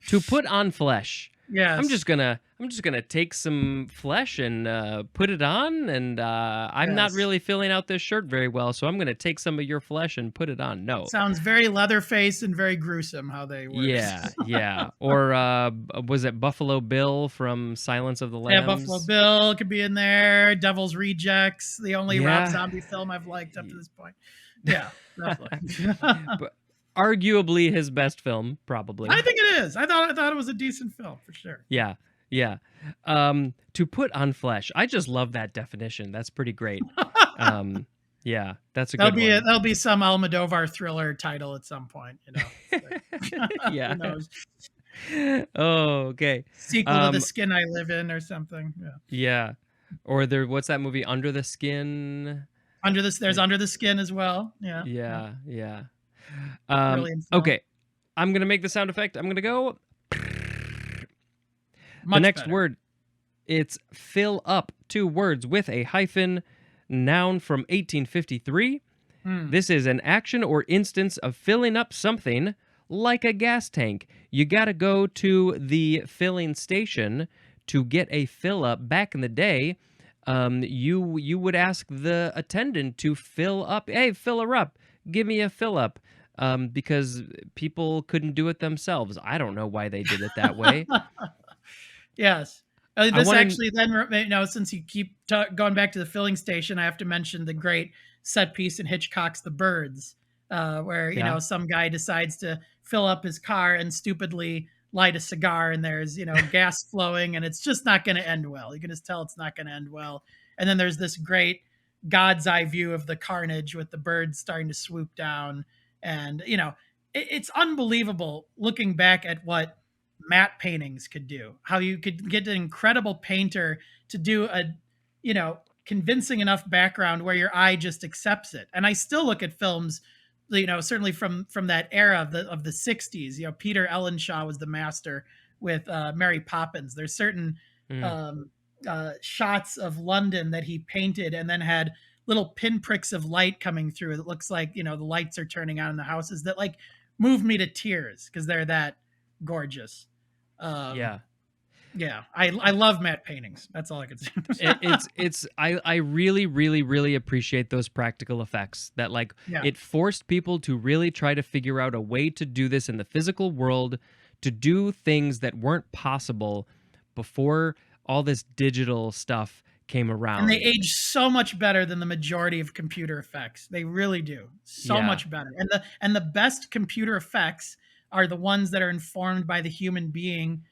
To put on flesh.
Yes,
I'm just gonna take some flesh and put it on, and I'm not
yes.
really filling out this shirt very well, so I'm gonna take some of your flesh and put it on. No.
Sounds very Leatherface and very gruesome how they word it.
Yeah. Or was it Buffalo Bill from Silence of the
Yeah, Buffalo
Lambs?
Bill could be in there. Devil's Rejects, the only Rob
Yeah.
Zombie film I've liked up to this point. Yeah, definitely.
But arguably his best film, probably.
I think it is. I thought it was a decent film for sure.
Yeah. To put on flesh. I just love that definition. That's pretty great. Yeah, that's a good one.
There'll be some Almodovar thriller title at some point.
Yeah.
Who knows?
Oh, okay.
Sequel to The Skin I Live In or something. Yeah.
Yeah. Or what's that movie, Under the Skin?
There's Under the Skin as well. Yeah.
Yeah.
Brilliant film.
Okay. I'm going to make the sound effect. I'm going to go. The
Much
next
better.
word, it's fill up. 2 words with a hyphen. Noun from 1853.
Hmm.
This is an action or instance of filling up something like a gas tank. You got to go to the filling station to get a fill up. Back in the day, you would ask the attendant to fill up. Hey, fill her up. Give me a fill up. Because people couldn't do it themselves. I don't know why they did it that way.
Yes.
I
This
want to.
actually then, since you keep going back to the filling station, I have to mention the great set piece in Hitchcock's The Birds, where,
Yeah.
some guy decides to fill up his car and stupidly light a cigar, and there's, gas flowing, and it's just not going to end well. You can just tell it's not going to end well. And then there's this great God's eye view of the carnage with the birds starting to swoop down. And, it's unbelievable looking back at what matte paintings could do, how you could get an incredible painter to do a convincing enough background where your eye just accepts it. And I still look at films, certainly from that era of the 60s. Peter Ellenshaw was the master with Mary Poppins. There's certain
Mm,
um, shots of London that he painted and then had little pinpricks of light coming through. It looks like, the lights are turning on in the houses that like move me to tears because they're that gorgeous. Um,
yeah.
yeah, I love matte paintings. That's all I can say.
I really really appreciate those practical effects that like
Yeah.
it forced people to really try to figure out a way to do this in the physical world, to do things that weren't possible before all this digital stuff came
And they
around.
age so much better than the majority of computer effects. They really do. So
Yeah.
much better. And the best computer effects are the ones that are informed by the human being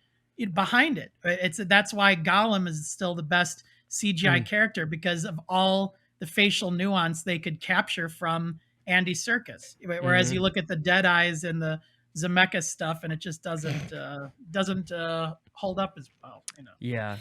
behind it. That's why Gollum is still the best CGI
Mm,
character because of all the facial nuance they could capture from Andy Serkis. Whereas
mhm.
you look at the Dead Eyes and the Zemeckis stuff, and it just doesn't hold up as well.
Yeah.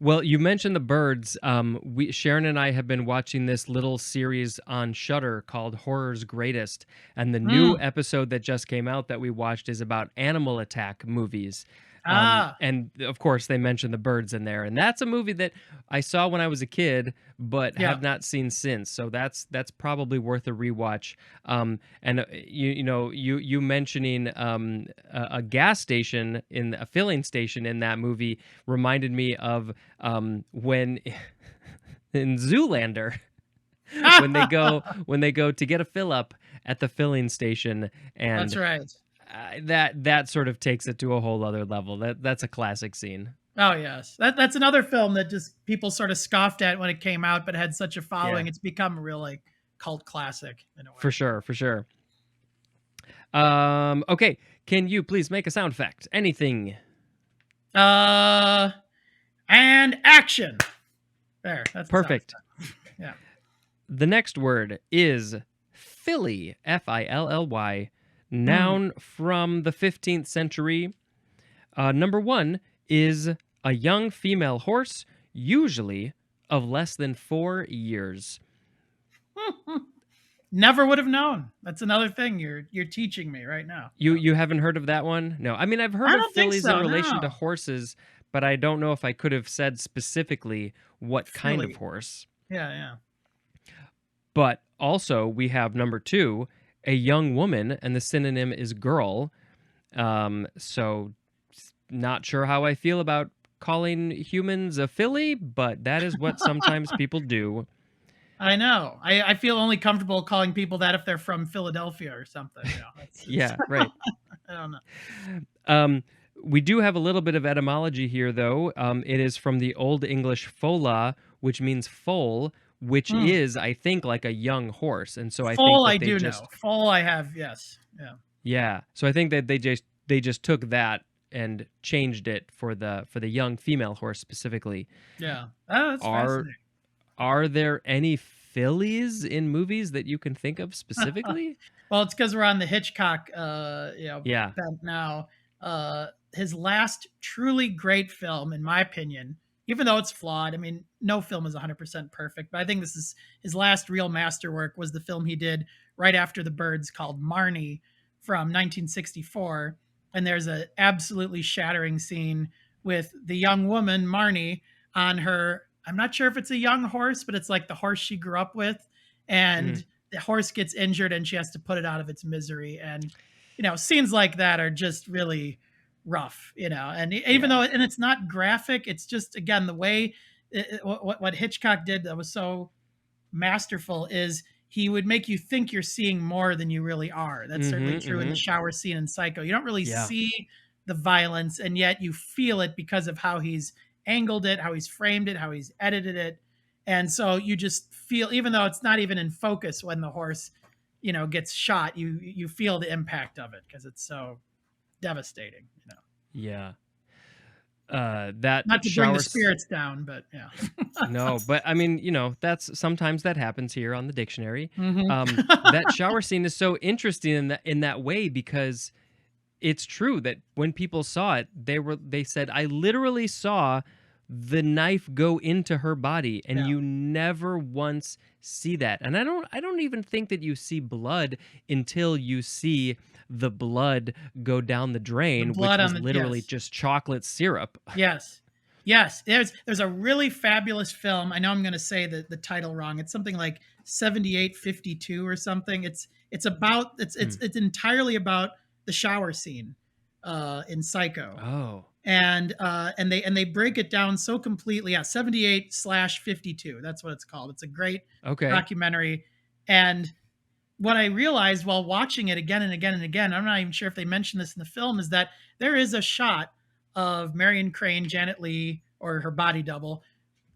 Well, you mentioned the birds. We Sharon and I have been watching this little series on Shudder called Horror's Greatest, and the new
Mm.
episode that just came out that we watched is about animal attack movies.
Ah,
And of course, they mentioned the birds in there, and that's a movie that I saw when I was a kid, but
yeah.
have not seen since. So that's probably worth a rewatch. And you mentioning a gas station in a filling station in that movie reminded me of when in Zoolander when they go to get a fill up at the filling station,
That's
and
right.
that sort of takes it to a whole other level. That's a classic scene.
Oh yes, that's another film that just people sort of scoffed at when it came out, but had such a
Yeah,
following. It's become a real like cult classic in a way.
for sure, for sure. Okay, can you please make a sound effect? Anything?
Uh, and action. There, that's the sound
Perfect.
effect. Yeah.
The next word is filly, Filly,
Hmm.
noun from the 15th century. Number 1 is a young female horse, usually of less than 4 years.
Never would have known. That's another thing you're teaching me right now.
You haven't heard of that one? No. I mean, I've heard
I
of
don't think
fillies in
so.
relation to
No,
horses, but I don't know if I could have said specifically what kind of
Philly.
horse.
Yeah, yeah.
But also, we have number 2, a young woman, and the synonym is girl. So not sure how I feel about calling humans a filly, but that is what sometimes people do.
I know. I feel only comfortable calling people that if they're from Philadelphia or something. It's
Yeah, right.
I don't know.
Um, we do have a little bit of etymology here, though. It is from the Old English fola, which means foal, which
Hmm.
is, I think, like a young horse. And so I think
Full, I
that they
do know.
just,
Full, I have. Yes. Yeah.
yeah. So I think that they just took that and changed it for the young female horse specifically.
Yeah. Oh, that's
Are
fascinating.
are there any fillies in movies that you can think of specifically?
Well, it's because we're on the Hitchcock,
Yeah.
bent now. His last truly great film, in my opinion, even though it's flawed. I mean, no film is 100% perfect, but I think this is his last real masterwork. Was the film he did right after The Birds called Marnie, from 1964, and there's a absolutely shattering scene with the young woman Marnie on her. I'm not sure if it's a young horse, but it's like the horse she grew up with,
Mhm.
and the horse gets injured and she has to put it out of its misery. And scenes like that are just really rough. And even
Yeah.
though, and it's not graphic, it's just, again, the way what Hitchcock did that was so masterful is he would make you think you're seeing more than you really are. That's certainly
Mhm.
true in the
Mhm.
shower scene in Psycho. You don't really
Yeah.
see the violence, and yet you feel it because of how he's angled it, how he's framed it, how he's edited it. And so you just feel, even though it's not even in focus when the horse, gets shot, you feel the impact of it because it's so devastating.
Yeah. That
Not to bring the
shower s
spirits down, but yeah.
No, but I mean, that's sometimes that happens here on the dictionary.
Hmm.
That shower scene is so interesting in that way because it's true that when people saw it, they said, "I literally saw the knife go into her body," and
Yeah.
you never once see that. And I don't even think that you see blood until you see the blood go down the
The
drain, which
blood on
was
the,
literally
yes.
just chocolate syrup.
Yes. Yes. There's a really fabulous film. I know I'm going to say the title wrong. It's something like 7852 or something. It's about
Mm.
it's entirely about the shower scene in Psycho.
Oh,
And they break it down so completely. Yeah, 78/52. That's what it's called. It's a great
okay.
documentary. And what I realized while watching it again and again and again, I'm not even sure if they mentioned this in the film, is that there is a shot of Marion Crane, Janet Leigh, or her body double,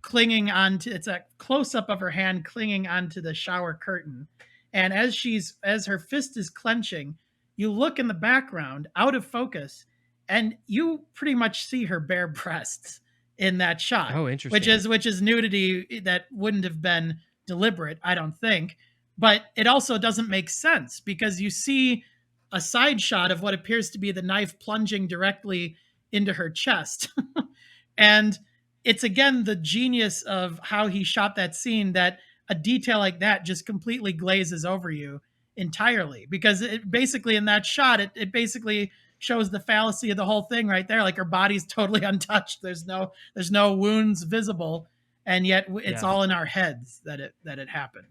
clinging onto, it's a close up of her hand clinging onto the shower curtain. And as her fist is clenching, you look in the background out of focus, and you pretty much see her bare breasts in that shot,
Oh,
which
interesting.
is nudity that wouldn't have been deliberate, I don't think. But it also doesn't make sense because you see a side shot of what appears to be the knife plunging directly into her chest. And it's, again, the genius of how he shot that scene, that a detail like that just completely glazes over you entirely, because it basically, in that shot, it basically shows the fallacy of the whole thing right there. Like, her body's totally untouched. There's no wounds visible, and yet it's
Yeah.
all in our heads that it happened.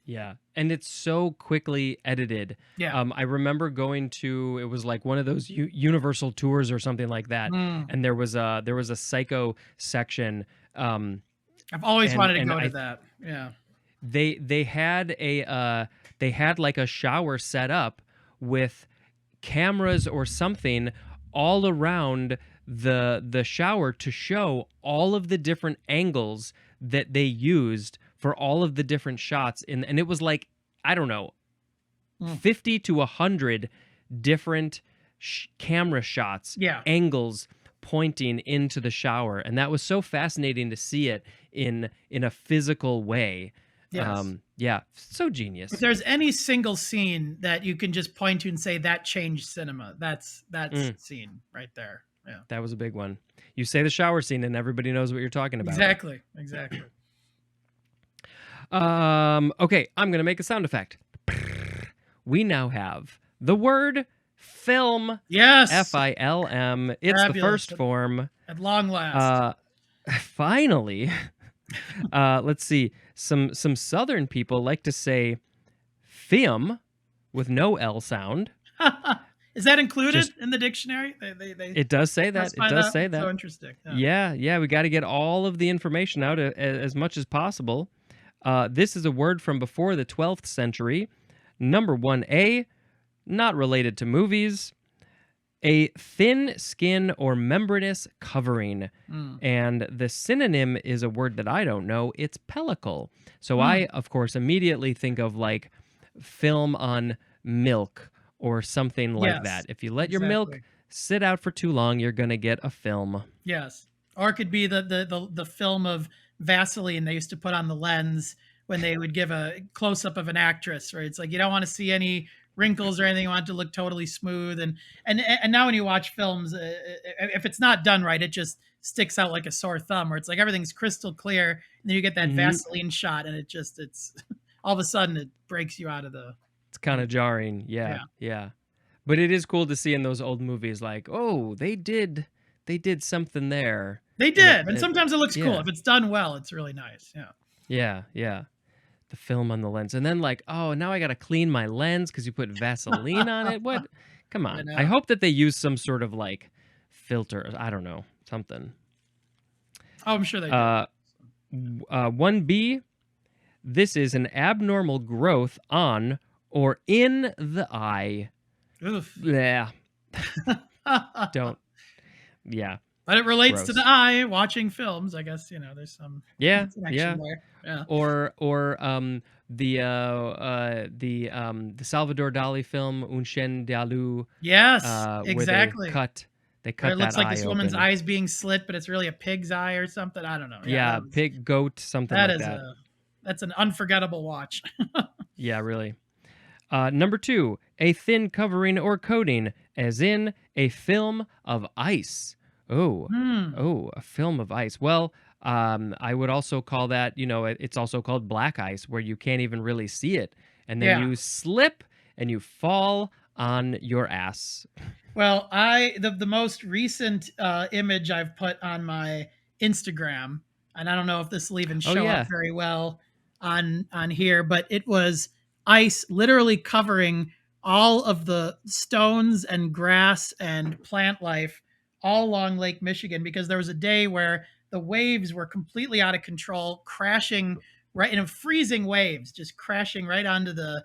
Yeah, and it's so quickly edited.
Yeah.
I remember going to, it was like one of those Universal tours or something like that,
Mm.
and there was a Psycho section,
I've always
and
wanted to
and
go to
I
that. Yeah.
they had like a shower set up with cameras or something all around the shower to show all of the different angles that they used for all of the different shots and it was like, I don't know,
Mm.
50 to 100 different camera shots,
Yeah.
angles pointing into the shower, and that was so fascinating to see it in a physical way.
Yes.
Yeah, so
If
genius.
there's any single scene that you can just point to and say that changed cinema, that's
Mm,
scene right there. Yeah.
that was a big one. You say the shower scene, and everybody knows what you're talking about.
Exactly. Exactly.
Okay, I'm gonna make a sound effect. We now have the word film.
Yes.
Film. It's the
Fabulous.
first form.
At long last.
Uh, finally. Let's see. Some Southern people like to say "film" with no L sound.
Is that included
Just
in the dictionary? They
it does say that. It
specify
does
that?
say
That's so
that.
interesting. Yeah.
Yeah, yeah. We got to get all of the information out as much as possible. This is a word from before the 12th century. Number 1A, not related to movies. A thin skin or membranous covering.
Mm.
And the synonym is a word that I don't know. It's pellicle. So I,
Mm.
of course, immediately think of like film on milk or something like
Yes.
that. If you let your milk
Exactly.
sit out for too long, you're going to get a film.
Yes. Or it could be the film of Vaseline they used to put on the lens when they would give a close up of an actress, right? It's like you don't want to see any wrinkles or anything. You want it to look totally smooth. And now when you watch films, if it's not done right, it just sticks out like a sore thumb. Where it's like everything's crystal clear, and then you get that
Hmm.
Vaseline shot, and it's all of a sudden it breaks you out of the
It's kind of jarring. Yeah,
Yeah.
yeah. But it is cool to see in those old movies, like, oh, they did something there,
They
and
did, and sometimes it looks cool.
yeah,
If it's done well, it's really nice. Yeah.
yeah, yeah. The film on the lens, and then like, oh, now I gotta clean my lens because you put Vaseline on it. What? Come
I
on. I
know.
hope that they use some sort of like filter. I don't know, something.
Oh, I'm sure they do.
Uh, 1B. This is an abnormal growth on or in the eye.
Oof.
Yeah. Don't. Yeah.
But it relates to the
Gross.
eye watching films. I guess, there's some
Yeah.
connection
Yeah.
there. Yeah.
Or the Salvador Dali film Un Chien d'Alou,
Yes,
where
exactly.
they
Where
cut
it
that
looks like
eye
this woman's
open.
eyes being slit, but it's really a pig's eye or something. I don't know. Yeah,
Yeah, pig, goat, something
that
like
is
that.
that's an unforgettable watch.
Yeah, really. Number 2, a thin covering or coating, as in a film of ice. Oh,
Hmm.
oh, a film of ice. Well, I would also call that, it's also called black ice, where you can't even really see it. And then
Yeah.
you slip and you fall on your ass.
Well, the most recent image I've put on my Instagram, and I don't know if this will even
Oh,
show up
yeah.
very well on here, but it was ice literally covering all of the stones and grass and plant life all along Lake Michigan because there was a day where the waves were completely out of control, crashing right in freezing waves, just crashing right onto the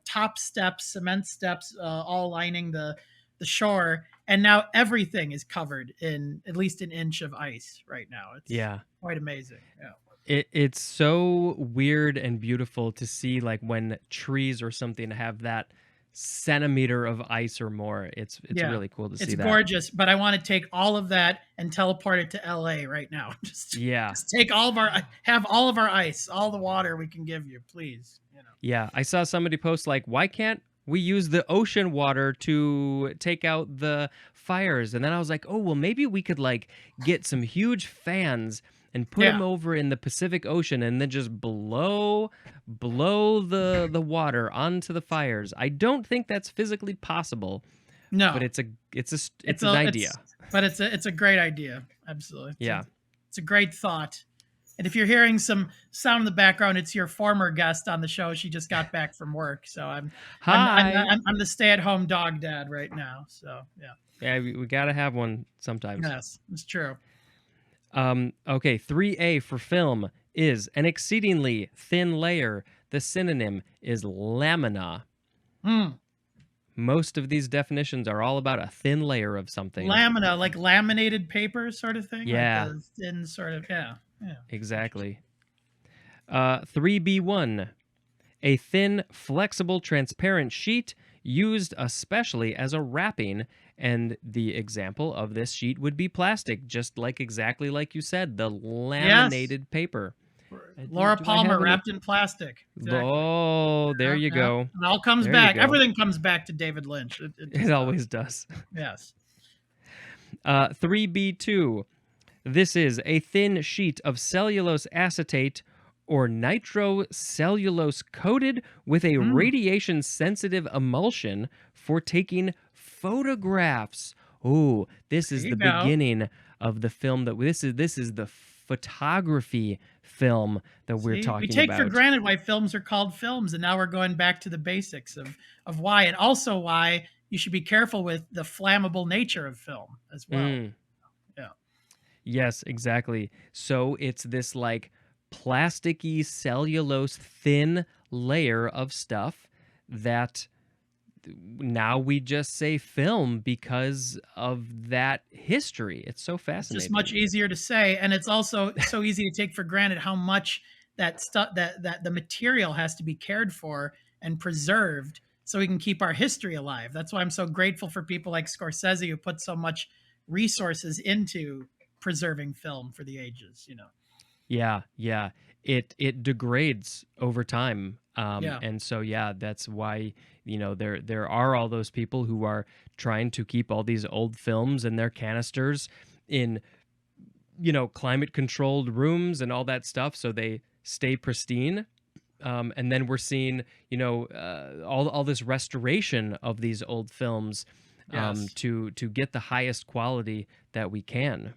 top steps, cement steps, all lining the shore, and now everything is covered in at least an inch of ice right now. It's
Yeah.
quite amazing. Yeah.
It's so weird and beautiful to see, like, when trees or something have that centimeter of ice or more. It's
Yeah.
really cool to
It's
see that.
gorgeous, but I want to take all of that and teleport it to LA right now.
Yeah.
Just take all of have all of our ice, all the water we can give you, please.
Yeah, I saw somebody post like, "Why can't we use the ocean water to take out the fires?" And then I was like, "Oh, well, maybe we could like get some huge fans and put them
Yeah.
over in the Pacific Ocean and then just blow the water onto the fires." I don't think that's physically possible, but
No.
it's an idea.
It's a great idea. Absolutely.
Yeah.
It's a great thought. And if you're hearing some sound in the background, it's your former guest on the show. She just got back from work, so
Hi.
I'm the stay-at-home dog dad right now. So yeah,
Yeah, we got to have one sometimes.
yes, it's true.
Okay, 3A for film is an exceedingly thin layer. The synonym is lamina.
Hmm.
Most of these definitions are all about a thin layer of something.
Lamina, like laminated paper, sort of thing. Like
Yeah,
the thin sort of yeah.
exactly. 3B1, a thin, flexible, transparent sheet used especially as a wrapping. And the example of this sheet would be plastic, just like exactly like you said, the
Yes,
laminated paper.
Laura
Do I
Palmer
have any?
wrapped in plastic. Exactly.
Oh, there
Yeah,
you
yeah.
go.
It all comes
There you
back.
go.
Everything comes back to David Lynch. It
It
just
always does.
yes.
3B2. This is a thin sheet of cellulose acetate or nitrocellulose coated with a
Mm,
radiation sensitive emulsion for taking photographs. Oh, this
there
is
you
the
go.
beginning of the film that this is the photography film that we're
See, we
talking
take for
about.
granted why films are called films, and now we're going back to the basics of why, and also why you should be careful with the flammable nature of film as well.
Mm.
Yeah.
Yes, exactly. So it's this like plasticky cellulose thin layer of stuff that now we just say film because of that history. It's so
It's just much
fascinating.
easier to say, and it's also so easy to take for granted how much that stuff that the material has to be cared for and preserved so we can keep our history alive. That's why I'm so grateful for people like Scorsese who put so much resources into preserving film for the ages.
Yeah, yeah. It degrades over time.
Yeah.
And so yeah, that's why, there are all those people who are trying to keep all these old films and their canisters in, climate controlled rooms and all that stuff so they stay pristine. And then we're seeing, all this restoration of these old films,
Yes.
to get the highest quality that we can.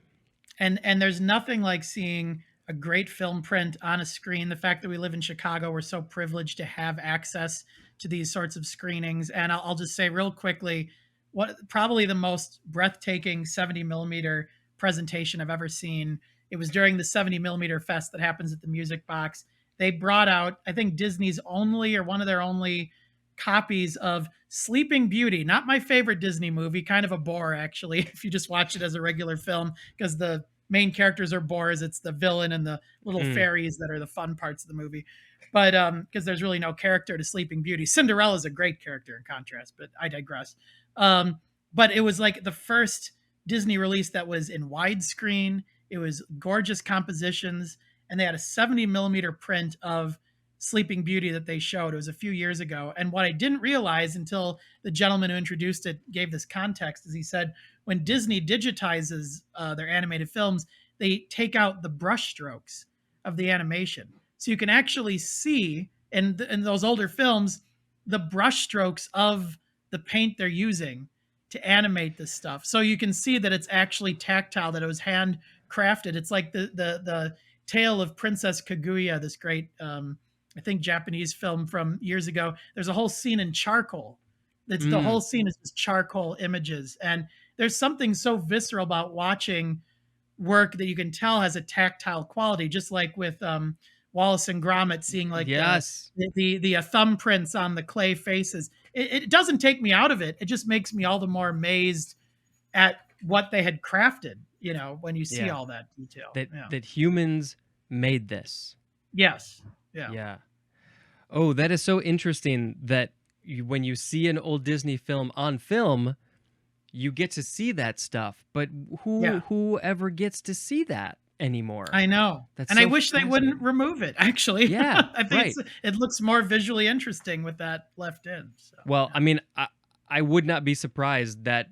And there's nothing like seeing a great film print on a screen. The fact that we live in Chicago, we're so privileged to have access to these sorts of screenings. And I'll just say real quickly, what probably the most breathtaking 70 millimeter presentation I've ever seen. It was during the 70 millimeter fest that happens at the Music Box. They brought out, I think, Disney's only or one of their only copies of Sleeping Beauty. Not my favorite Disney movie, kind of a bore actually, if you just watch it as a regular film, because the main characters are bores. It's the villain and the little
Mm,
fairies that are the fun parts of the movie. But because there's really no character to Sleeping Beauty. Cinderella is a great character in contrast, but I digress. But it was like the first Disney release that was in widescreen. It was gorgeous compositions, and they had a 70 millimeter print of Sleeping Beauty that they showed. It was a few years ago. And what I didn't realize until the gentleman who introduced it gave this context is he said when Disney digitizes their animated films, they take out the brush strokes of the animation. So you can actually see in those older films the brush strokes of the paint they're using to animate this stuff. So you can see that it's actually tactile, that it was handcrafted. It's like the tale of Princess Kaguya, this great I think Japanese film from years ago. There's a whole scene in charcoal. It's the
mm,
whole scene is just charcoal images, and there's something so visceral about watching work that you can tell has a tactile quality, just like with Wallace and Gromit, seeing like
yes.
the thumbprints on the clay faces. It doesn't take me out of it. It just makes me all the more amazed at what they had crafted. When you see
Yeah.
all that detail.
That
Yeah.
that humans made this.
Yes. Yeah.
Yeah. Oh, that is so interesting that when you see an old Disney film on film, you get to see that stuff. But
Yeah.
who ever gets to see that anymore?
I know.
That's
And I
so
wish they wouldn't
fascinating.
remove it, actually.
Yeah,
I think
right.
it looks more visually interesting with that left in. So,
Well,
yeah.
I mean, I would not be surprised that,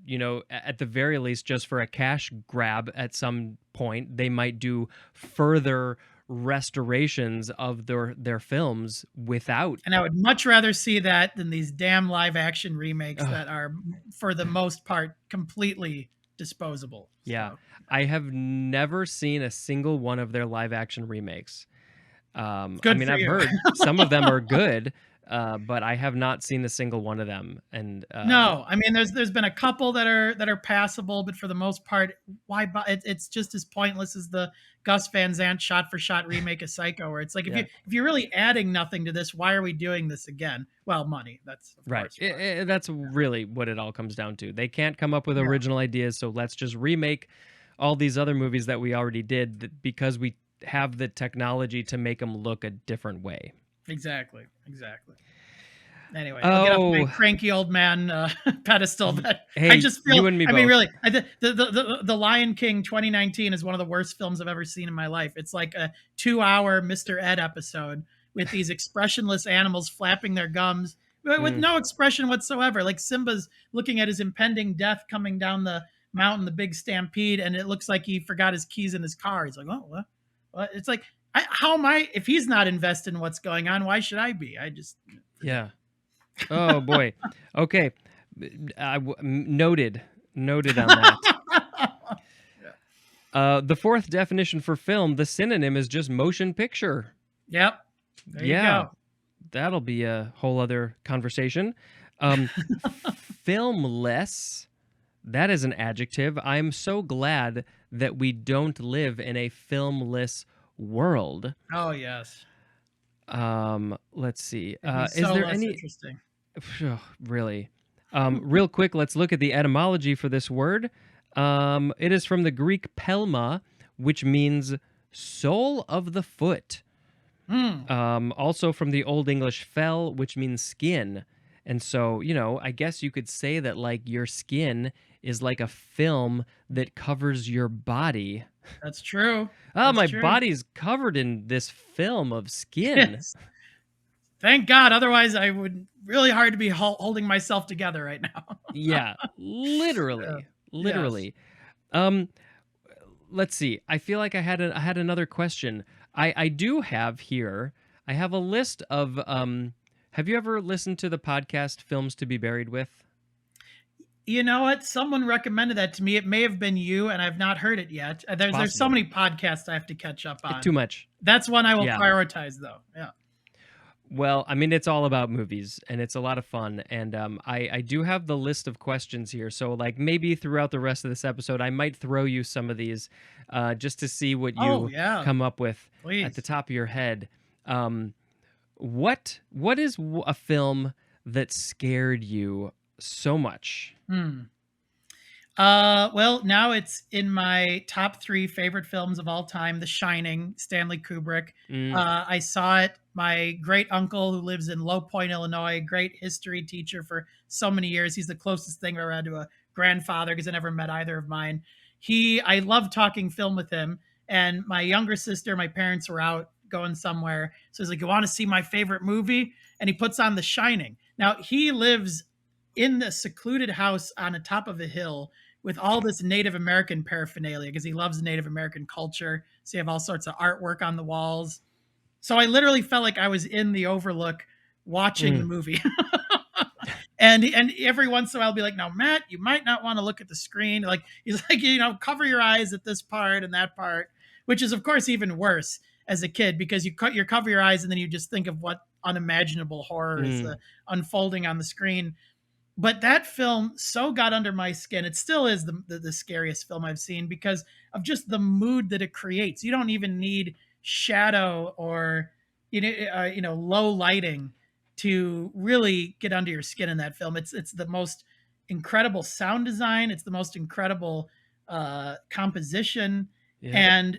at the very least, just for a cash grab at some point, they might do further restorations of their films without.
And I would much rather see that than these damn live action remakes
Ugh,
that are, for the most part, completely disposable.
yeah,
So,
I have never seen a single one of their live action remakes. I
good
mean,
for
I've
you.
heard some of them are good, but I have not seen a single one of them. And
No, I mean there's been a couple that are passable, but for the most part, why buy it's just as pointless as the Gus Van Sant shot for shot remake of Psycho, where it's like
yeah,
if you're really adding nothing to this, why are we doing this again? Well, money, that's of
right.
course why.
That's really what it all comes down to. They can't come up with
Yeah,
original ideas, so let's just remake all these other movies that we already did because we have the technology to make them look a different way.
exactly, exactly. Anyway, I'll get off my
Oh,
cranky old man pedestal, but I
hey,
just
you
feel,
and me
I mean,
both.
really, the Lion King 2019 is one of the worst films I've ever seen in my life. It's like a 2 hour Mr. Ed episode with these expressionless animals flapping their gums with
Mm,
no expression whatsoever. Like Simba's looking at his impending death coming down the mountain, the big stampede, and it looks like he forgot his keys in his car. He's like, oh, what? What? It's like, how am I, if he's not invested in what's going on, why should I be? I just forget
yeah. Oh boy. Okay. Noted on that.
it.
The fourth definition for film, the synonym is just motion picture.
Yep. There you
Yeah,
go.
that'll be a whole other conversation. Um, filmless, that is an adjective. I'm so glad that we don't live in a filmless world.
Oh yes.
Let's see.
It'd be
Is
so
there
less
any
interesting.
really? Real quick, let's look at the etymology for this word. It is from the Greek pelma, which means sole of the foot.
Hmm.
Also from the Old English fel, which means skin. And so, I guess you could say that like your skin is like a film that covers your body.
That's true.
Oh,
That's
my
true.
body's covered in this film of skin.
Yes. Thank God. Otherwise, I would really hard to be holding myself together right now.
Yeah,
Yeah.
literally,
Yes.
literally. Um, let's see. I feel like I had another question. I do have here. I have a list of. Have you ever listened to the podcast "Films to Be Buried With"?
You know what? Someone recommended that to me. It may have been you, and I've not heard it yet.
It's
There's so
possible.
many podcasts I have to catch up
Too
on.
much.
That's one I will
Yeah.
prioritize, though. Yeah.
Well, I mean, it's all about movies, and it's a lot of fun. And I do have the list of questions here, so like maybe throughout the rest of this episode, I might throw you some of these, just to see what
Oh,
you
yeah.
come up with at the
Please.
top of your head. What is a film that scared you so much?
Hmm. Well, now it's in my top three favorite films of all time, The Shining, Stanley Kubrick.
Mm,
I saw it. My great uncle, who lives in Low Point, Illinois, great history teacher for so many years. He's the closest thing I ever had to a grandfather because I never met either of mine. I love talking film with him. And my younger sister, my parents were out going somewhere. So he's like, "You want to see my favorite movie?" And he puts on The Shining. Now, he lives in the secluded house on the top of a hill with all this Native American paraphernalia because he loves Native American culture. So you have all sorts of artwork on the walls. So I literally felt like I was in the Overlook watching the
mm,
movie. And every once in a while I'll be like, "No, Matt, you might not want to look at the screen." Like he's like, cover your eyes at this part and that part, which is of course even worse as a kid because you cover your eyes and then you just think of what unimaginable horror is
mm,
unfolding on the screen. But that film so got under my skin. It still is the scariest film I've seen because of just the mood that it creates. You don't even need shadow or low lighting to really get under your skin in that film. It's the most incredible sound design. It's the most incredible composition,
yeah.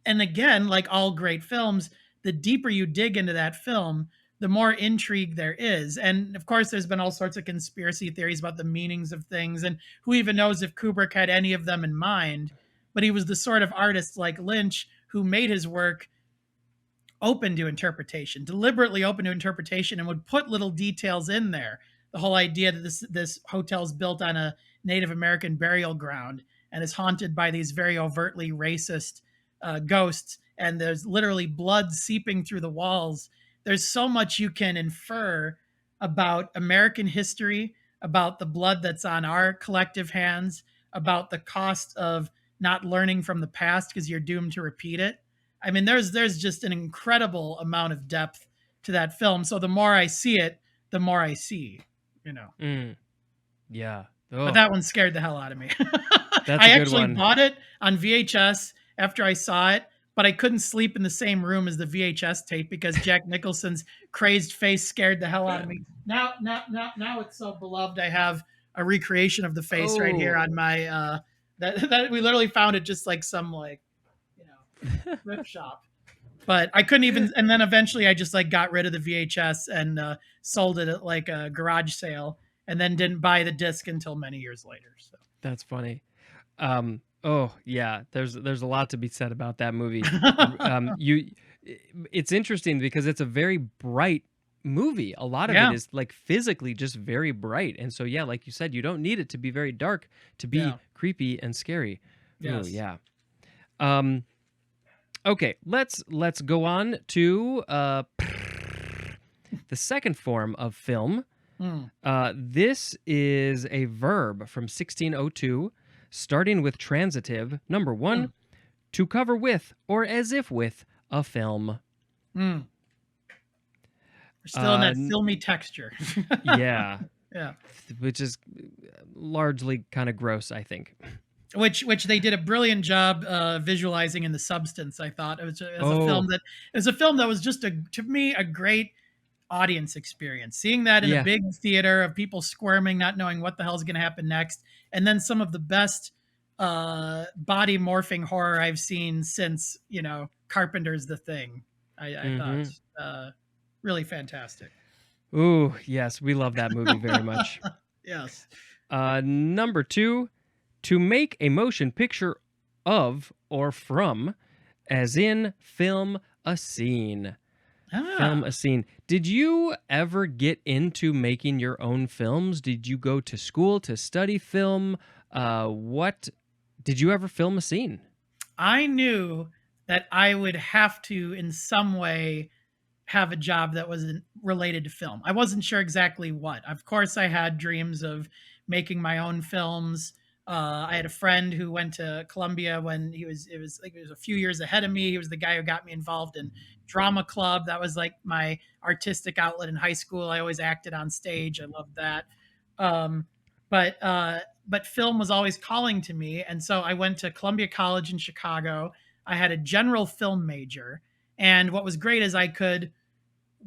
and again, like all great films, the deeper you dig into that film, the more intrigue there is. And of course, there's been all sorts of conspiracy theories about the meanings of things, and who even knows if Kubrick had any of them in mind. But he was the sort of artist like Lynch who made his work open to interpretation, deliberately open to interpretation, and would put little details in there. The whole idea that this hotel is built on a Native American burial ground and is haunted by these very overtly racist ghosts, and there's literally blood seeping through the walls. There's so much you can infer about American history, about the blood that's on our collective hands, about the cost of not learning from the past because you're doomed to repeat it. I mean, there's just an incredible amount of depth to that film. So the more I see it, the more I see, you know.
Mm, yeah.
But
Oh,
that one scared the hell out of me.
that's a
I
good
actually
one.
bought it on VHS after I saw it, but I couldn't sleep in the same room as the VHS tape because Jack Nicholson's crazed face scared the hell out of me. Now it's so beloved. I have a recreation of the face right here
Oh.
on my that we literally found it just like some like thrift shop. But I couldn't even, and then eventually I just like got rid of the VHS and sold it at like a garage sale, and then didn't buy the disc until many years later. So
That's funny. Oh yeah, there's a lot to be said about that movie. You, it's interesting because it's a very bright movie. A lot of it
yeah,
is like physically just very bright, and so yeah, like you said, you don't need it to be very dark to be
yeah,
creepy and scary. Oh
yes.
yeah. Um, okay, let's go on to the second form of film.
Mm,
This is a verb from 1602, starting with transitive. Number
mm,
one, to cover with or as if with a film.
mm. We're still in
Uh,
that
n-
filmy texture.
yeah,
Yeah,
which is largely kind of gross, I think.
which they did a brilliant job visualizing in The Substance. I thought it was a film
Oh,
that it was a film that was just to me a great audience experience. Seeing that in a
yeah.
big theater of people squirming, not knowing what the hell is going to happen next, and then some of the best body morphing horror I've seen since Carpenter's The Thing. I thought
Mm-hmm.
really fantastic.
Ooh, yes, we love that movie very much.
Yes.
Number two, to make a motion picture of or from, as in film a scene. Film
Ah,
a scene. Did you ever get into making your own films? Did you go to school to study film? What did you ever film a scene?
I knew that I would have to in some way have a job that wasn't related to film. I wasn't sure exactly what. Of course, I had dreams of making my own films. I had a friend who went to Columbia when it was a few years ahead of me. He was the guy who got me involved in drama club. That was like my artistic outlet in high school. I always acted on stage. I loved that. Um, but film was always calling to me, and so I went to Columbia College in Chicago. I had a general film major, and what was great is I could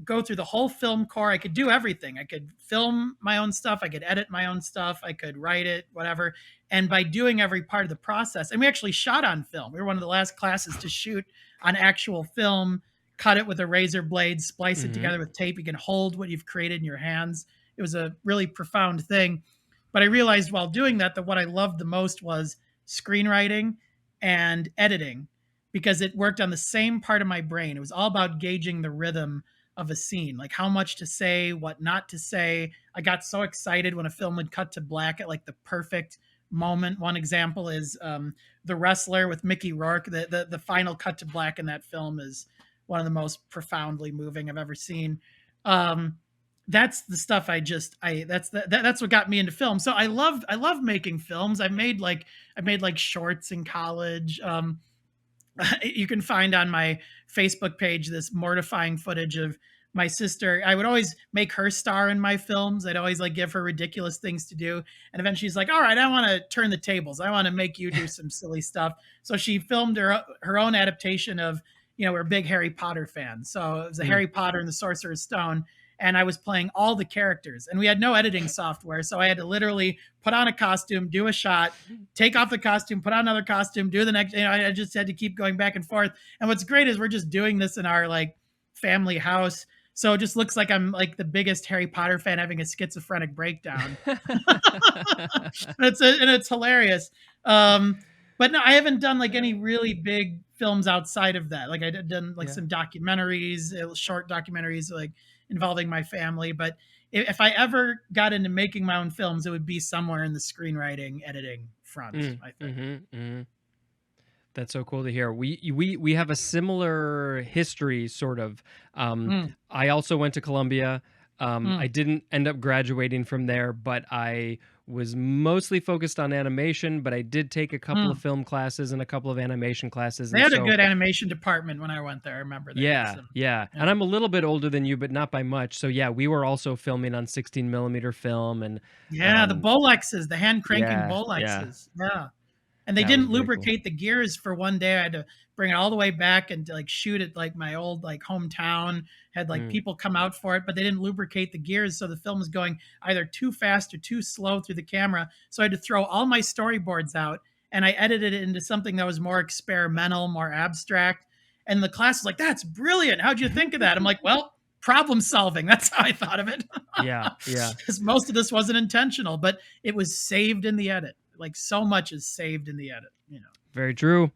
go through the whole film core. I could do everything. I could film my own stuff. I could edit my own stuff. I could write it, whatever. And by doing every part of the process, and we actually shot on film. We were one of the last classes to shoot on actual film, cut it with a razor blade, splice it
Mm-hmm.
together with tape. You can hold what you've created in your hands. It was a really profound thing. But I realized while doing that what I loved the most was screenwriting and editing, because it worked on the same part of my brain. It was all about gauging the rhythm of a scene, like how much to say, what not to say. I got so excited when a film would cut to black at like the perfect moment. One example is The Wrestler with Mickey Rourke. The final cut to black in that film is one of the most profoundly moving I've ever seen. That's the stuff that's what got me into film. So I love making films. I made like shorts in college. You can find on my Facebook page this mortifying footage of my sister. I would always make her star in my films. I'd always like give her ridiculous things to do. And eventually she's like, all right, I want to turn the tables. I want to make you do some silly stuff. So she filmed her own adaptation of, we're a big Harry Potter fans. So it was a Harry Potter and the Sorcerer's Stone. And I was playing all the characters, and we had no editing software. So I had to literally put on a costume, do a shot, take off the costume, put on another costume, do the next. I just had to keep going back and forth. And what's great is we're just doing this in our like family house. So it just looks like I'm like the biggest Harry Potter fan having a schizophrenic breakdown. It's hilarious. But no, I haven't done like any really big films outside of that. Like I done like some documentaries, short documentaries, like involving my family. But if I ever got into making my own films, it would be somewhere in the screenwriting, editing front, I think.
Mm-hmm, mm-hmm. That's so cool to hear. We have a similar history, sort of. I also went to Columbia. I didn't end up graduating from there, but I was mostly focused on animation, but I did take a couple of film classes and a couple of animation classes.
They had a good animation department when I went there. I remember that.
Yeah. And I'm a little bit older than you, but not by much. So yeah, we were also filming on 16 millimeter film, and
the Bolexes, the hand cranking Bolexes. Yeah. And they didn't lubricate the gears for one day. I had to bring it all the way back and like shoot it like my old like hometown. Had like people come out for it, but they didn't lubricate the gears, so the film was going either too fast or too slow through the camera. So I had to throw all my storyboards out, and I edited it into something that was more experimental, more abstract. And the class was like, "That's brilliant! How'd you think of that?" I'm like, "Well, problem solving. That's how I thought of it."
Yeah.
Because most of this wasn't intentional, but it was saved in the edit. Like so much is saved in the edit,
Very true.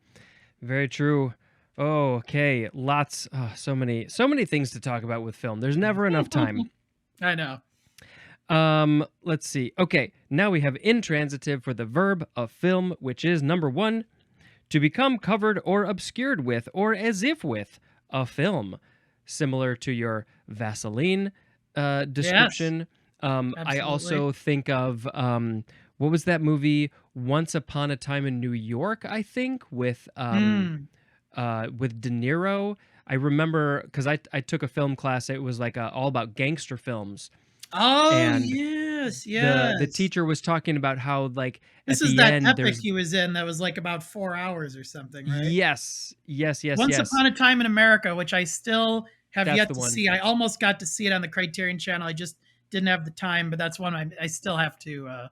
Very true. Oh, okay. Lots, so many things to talk about with film. There's never enough time.
I know.
Let's see. Okay, now we have intransitive for the verb of film, which is number 1, to become covered or obscured with, or as if with, a film. Similar to your Vaseline description.
Yes,
I also think of what was that movie, Once Upon a Time in New York, I think, with De Niro. I remember because I took a film class. It was like all about gangster films.
Oh,
and
yes.
The teacher was talking about how like
this
at
is
the
that
end,
epic he was in that was like about 4 hours or something, right?
Yes.
Once Upon a Time in America, which I still have yet to
one.
see. I almost got to see it on the Criterion Channel. I just didn't have the time, but that's one I still have to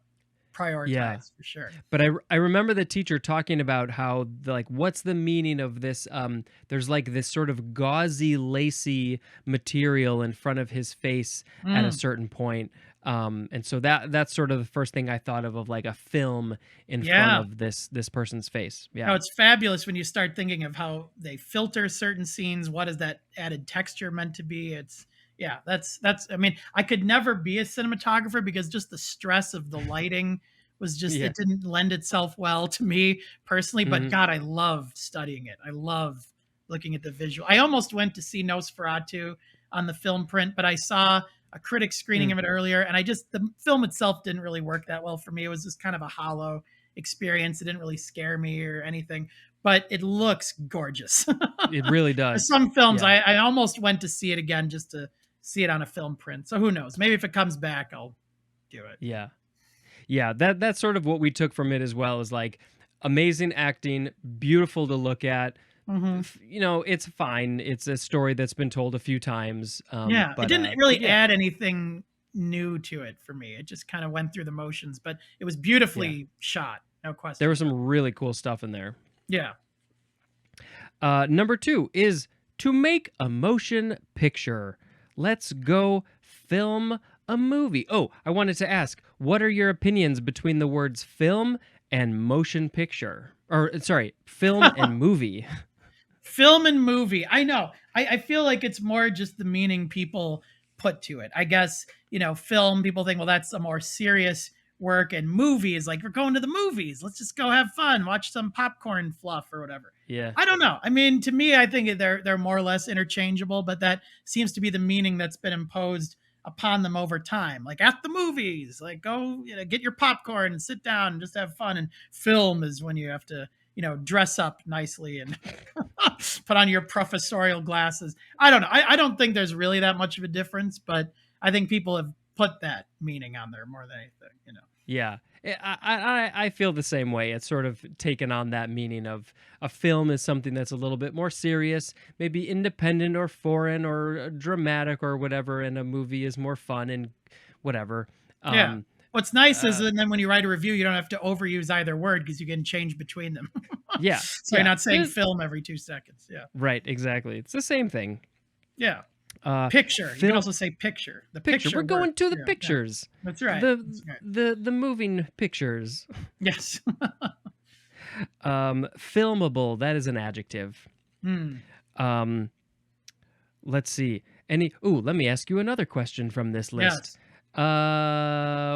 prioritize for sure.
But I remember the teacher talking about how like what's the meaning of this there's like this sort of gauzy lacy material in front of his face at a certain point, and so that's sort of the first thing I thought of like a film in front of this person's face.
No, it's fabulous when you start thinking of how they filter certain scenes. What is that added texture meant to be? That's I mean, I could never be a cinematographer because just the stress of the lighting was just it didn't lend itself well to me personally, but God, I love studying it. I love looking at the visual. I almost went to see Nosferatu on the film print, but I saw a critic screening
Mm.
of it earlier, and the film itself didn't really work that well for me. It was just kind of a hollow experience. It didn't really scare me or anything, but it looks gorgeous.
It really
For
does.
some films,
Yeah.
I almost went to see it again just to see it on a film print. So who knows? Maybe if it comes back, I'll do it.
Yeah. Yeah, that's sort of what we took from it as well, is like amazing acting, beautiful to look at.
Hmm.
It's fine. It's a story that's been told a few times.
Yeah, it
But
didn't
but
really
yeah,
add anything new to it for me. It just kind of went through the motions, but it was
yeah.
beautifully shot, no
There was
question.
some really cool stuff in there.
Yeah.
Number two is to make a motion picture. Let's go film a movie. Oh, I wanted to ask, what are your opinions between the words film and motion picture? Or, sorry, film and movie.
Film and movie. I know. I feel like it's more just the meaning people put to it. I guess, film, people think, well, that's a more serious work, and movie is like, we're going to the movies. Let's just go have fun, watch some popcorn fluff or whatever.
Yeah.
I don't know. I mean, to me, I think they're more or less interchangeable, but that seems to be the meaning that's been imposed upon them over time. Like at the movies, like go, get your popcorn and sit down and just have fun. And film is when you have to, dress up nicely and put on your professorial glasses. I don't know. I don't think there's really that much of a difference, but I think people have put that meaning on there more than anything.
Yeah. I feel the same way. It's sort of taken on that meaning of a film is something that's a little bit more serious, maybe independent or foreign or dramatic or whatever, and a movie is more fun and whatever.
Yeah.
Um,
What's nice is,
uh,
and then when you write a review, you don't have to overuse either word because you can change between them.
yeah,
So you're
yeah.
not saying film every 2 seconds. Yeah.
Right, exactly. It's the same thing.
Yeah.
Uh,
Picture. You can
film
also say picture. The
picture.
picture
We're going
works.
to the
Yeah. Yeah.
pictures.
That's right.
The
That's right.
the moving pictures.
Yes.
Filmable. That is an adjective.
Hmm.
Um, let's see. Let me ask you another question from this list.
Yes.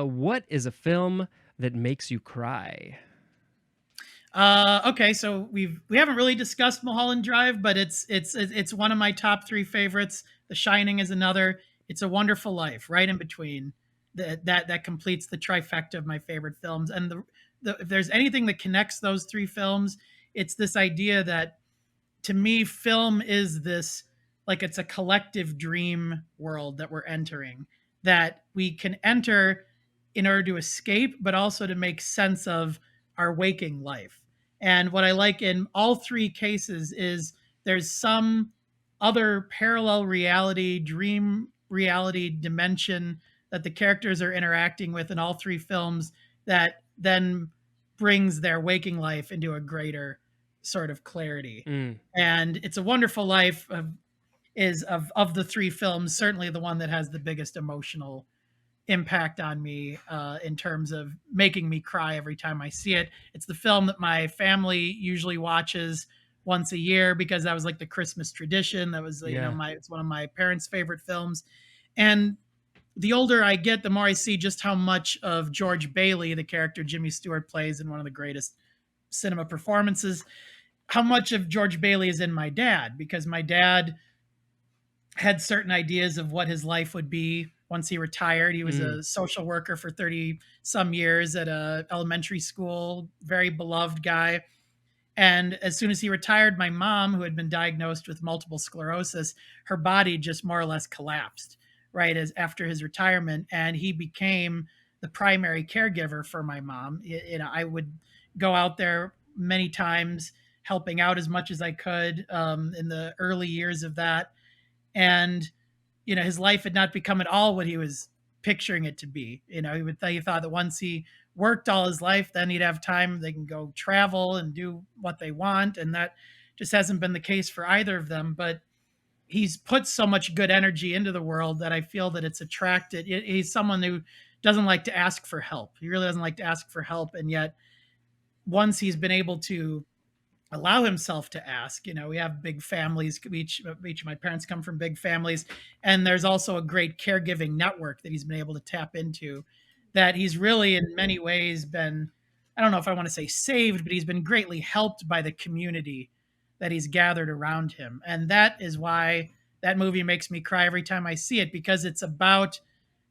What is a film that makes you cry?
Okay, so we haven't really discussed Mulholland Drive, but it's one of my top three favorites. The Shining is another. It's a Wonderful Life, right in between. That completes the trifecta of my favorite films. And if there's anything that connects those three films, it's this idea that, to me, film is this, like, it's a collective dream world that we're entering, that we can enter in order to escape, but also to make sense of our waking life. And what I like in all three cases is there's some other parallel reality, dream reality dimension that the characters are interacting with in all three films that then brings their waking life into a greater sort of clarity.
Mm,
And It's a Wonderful Life is of the three films certainly the one that has the biggest emotional impact on me, in terms of making me cry every time I see it. It's the film that my family usually watches once a year because that was like the Christmas tradition. That was,
yeah.
it's one of my parents' favorite films. And the older I get, the more I see just how much of George Bailey, the character Jimmy Stewart plays in one of the greatest cinema performances, how much of George Bailey is in my dad, because my dad had certain ideas of what his life would be once he retired. He was
Mm,
a social worker for 30 some years at a elementary school, very beloved guy. And as soon as he retired, my mom, who had been diagnosed with multiple sclerosis, her body just more or less collapsed right as after his retirement, and he became the primary caregiver for my mom. I would go out there many times, helping out as much as I could, in the early years of that. And his life had not become at all what he was picturing it to be. He thought that once he worked all his life, then he'd have time, they can go travel and do what they want, and that just hasn't been the case for either of them. But he's put so much good energy into the world that I feel that it's attracted. He's someone who doesn't like to ask for help. He really doesn't like to ask for help, and yet once he's been able to allow himself to ask. We have big families. Each of my parents come from big families, and there's also a great caregiving network that he's been able to tap into. That he's really, in many ways, been, I don't know if I want to say saved, but he's been greatly helped by the community that he's gathered around him, and that is why that movie makes me cry every time I see it, because it's about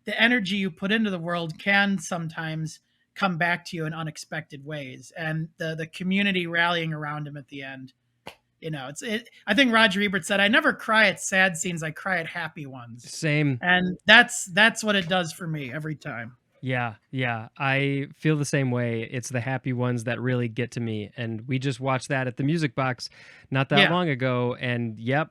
the energy you put into the world can sometimes come back to you in unexpected ways, and the community rallying around him at the end. I think Roger Ebert said, "I never cry at sad scenes; I cry at happy ones,"
Same.
and that's what it does for me every time.
Yeah, yeah. I feel the same way. It's the happy ones that really get to me. And we just watched that at the Music Box not that
Yeah,
long ago. And yep,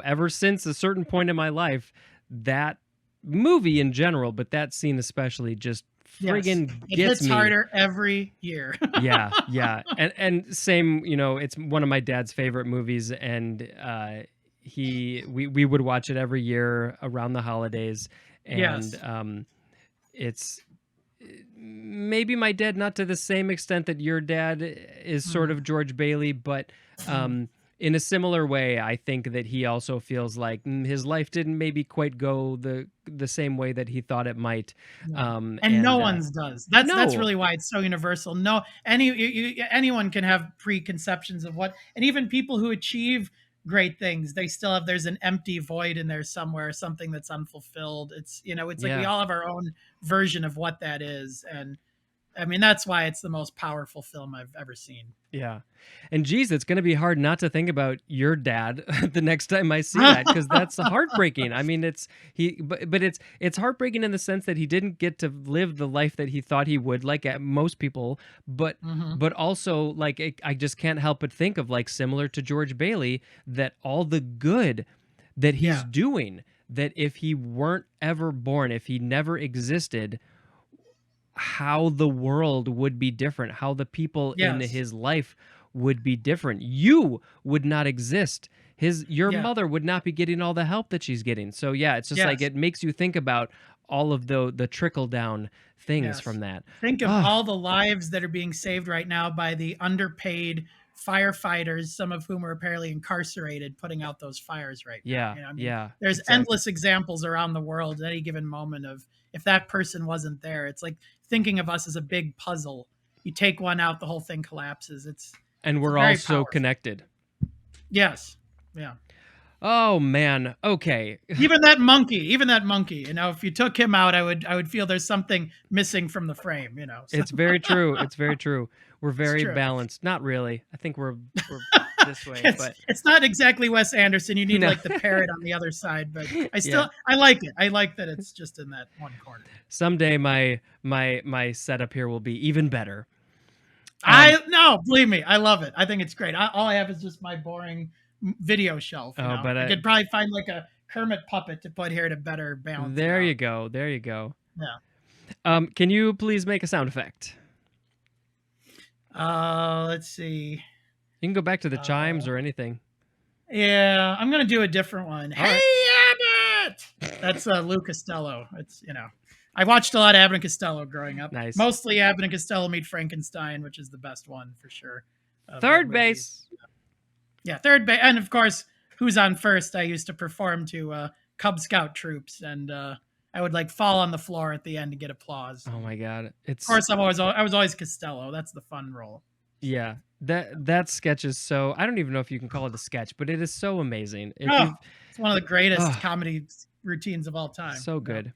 ever since a certain point in my life, that movie in general, but that scene especially, just
yes,
friggin'
it
gets
hits
me.
harder every year.
Yeah, yeah. And same, it's one of my dad's favorite movies, and we would watch it every year around the holidays. And
Yes.
it's maybe my dad, not to the same extent that your dad is sort
Mhm.
of George Bailey, but
Mhm.
in a similar way, I think that he also feels like his life didn't maybe quite go the same way that he thought it might.
No. And no
And
one's does. That's
no,
really why it's so universal. No, anyone can have preconceptions of what, and even people who achieve great things, they still have, there's an empty void in there somewhere, something that's unfulfilled. It's like we
yeah.
all have our own version of what that is, and I mean that's why it's the most powerful film I've ever seen.
Yeah. And geez, it's going to be hard not to think about your dad the next time I see that, because that's heartbreaking. I mean, but it's heartbreaking in the sense that he didn't get to live the life that he thought he would, like most people, but
Hmm.
but also like I just can't help but think of, like, similar to George Bailey, that all the good that he's
Yeah.
doing, that if he weren't ever born, if he never existed, how the world would be different, how the people in
Yes.
his life would be different. You would not exist. Your
Yeah.
mother would not be getting all the help that she's getting. So yeah, it's just like
Yes.
it makes you think about all of the trickle down things
Yes.
from that.
Think of
Ah,
all the lives that are being saved right now by the underpaid firefighters, some of whom are apparently incarcerated, putting out those fires right now.
yeah,
I mean,
yeah,
there's
exactly.
endless examples around the world at any given moment of, if that person wasn't there, it's like thinking of us as a big puzzle. You take one out, the whole thing collapses.
And
It's
we're all
very
so
powerful.
connected.
Yes. Yeah.
Oh man. Okay.
Even that monkey, if you took him out, I would feel there's something missing from the frame, So
It's very true. It's very true. We're
it's
very
true.
balanced. Not really. I think we're this way,
it's
but
it's not exactly Wes Anderson. You need
no.
like the parrot on the other side, but
Yeah.
I like it. I like that it's just in that one corner.
Someday my setup here will be even better. Um
I no, believe me, I love it. I think it's great. All I have is just my boring video shelf.
oh, but
I could probably find like a Kermit puppet to put here to better balance it
there you
out.
go. There you go.
Yeah.
Can you please make a sound effect?
Let's see.
You can go back to the chimes
Uh,
or anything.
yeah, I'm gonna do a different one.
All
Hey,
right.
Abbott! That's Lou Costello. I watched a lot of Abbott and Costello growing up.
Nice.
Mostly Abbott and Costello Meet Frankenstein, which is the best one for sure of their
Third
movies.
base.
Yeah, third base, and of course, Who's on First? I used to perform to Cub Scout troops, and I would like fall on the floor at the end to get applause.
Oh my god.
Of course, I was always Costello. That's the fun role.
Yeah. That sketch is so, I don't even know if you can call it a sketch, but it is so amazing. If
Oh,
you
it's one of the greatest
oh,
comedy routines of all time.
so
Yeah.
good.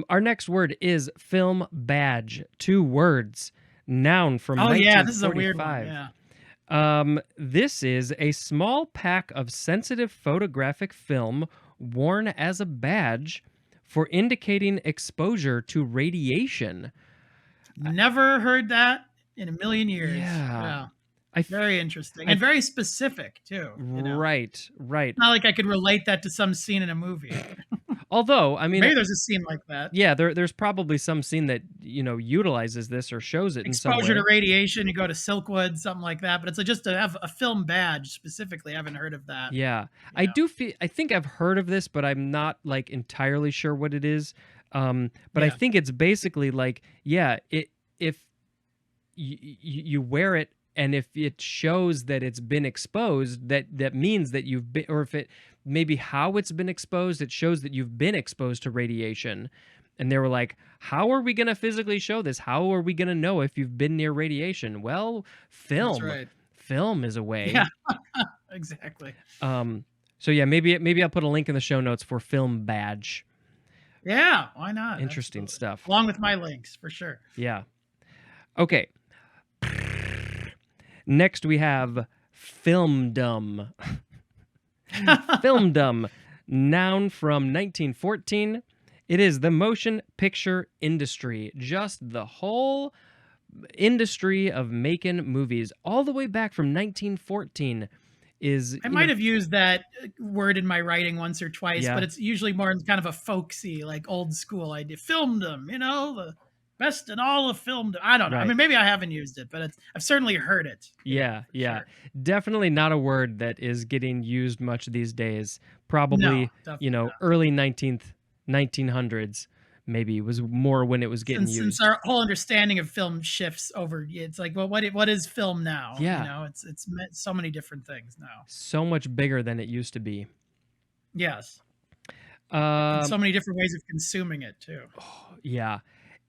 Our next word is film badge. 2 words. Noun from
Oh yeah, this is a weird one.
1945.
Yeah.
This is a small pack of sensitive photographic film worn as a badge for indicating exposure to radiation.
Never heard that in a million years.
Yeah.
Yeah.
I
Very interesting
I
and very specific too.
right, right.
Not like I could relate that to some scene in a movie.
Although, I mean,
Maybe there's a scene like that.
yeah, there's probably some scene that, utilizes this or shows it in some
Exposure
way.
to radiation, you go to Silkwood, something like that. But it's like just to have a film badge specifically. I haven't heard of that.
Yeah.
Yeah.
I think I've heard of this, but I'm not like entirely sure what it is. But I
Yeah.
think it's basically like, yeah, if you wear it, and if it shows that it's been exposed, that means that you've been, or if it maybe how it's been exposed, it shows that you've been exposed to radiation. And they were like, how are we going to physically show this? How are we going to know if you've been near radiation? Well,
That's
film.
right.
Film is a way.
Yeah. Exactly.
Um, So yeah, maybe I'll put a link in the show notes for Film Badge.
Yeah, why not?
Interesting
Absolutely.
stuff.
Along with my links, for sure.
Yeah. Okay. Next we have filmdom. Filmdom, noun from 1914. It is the motion picture industry, just the whole industry of making movies, all the way back from 1914. Is
I might have used that word in my writing once or twice, but
yeah,
it's usually more in kind of a folksy, like old school idea. Filmed them, the best in all of filmed. I don't know. I
right.
mean, maybe I haven't used it, but I've certainly heard it.
Yeah,
For
yeah.
sure.
Definitely not a word that is getting used much these days.
No,
Probably,
definitely not.
early 1900s maybe was more when it was getting
Since
used.
our whole understanding of film shifts over, it's like, well, what is film now?
Yeah,
It's meant so many different things now.
so much bigger than it used to be.
Yes, and
Um
so many different ways of consuming it too.
yeah.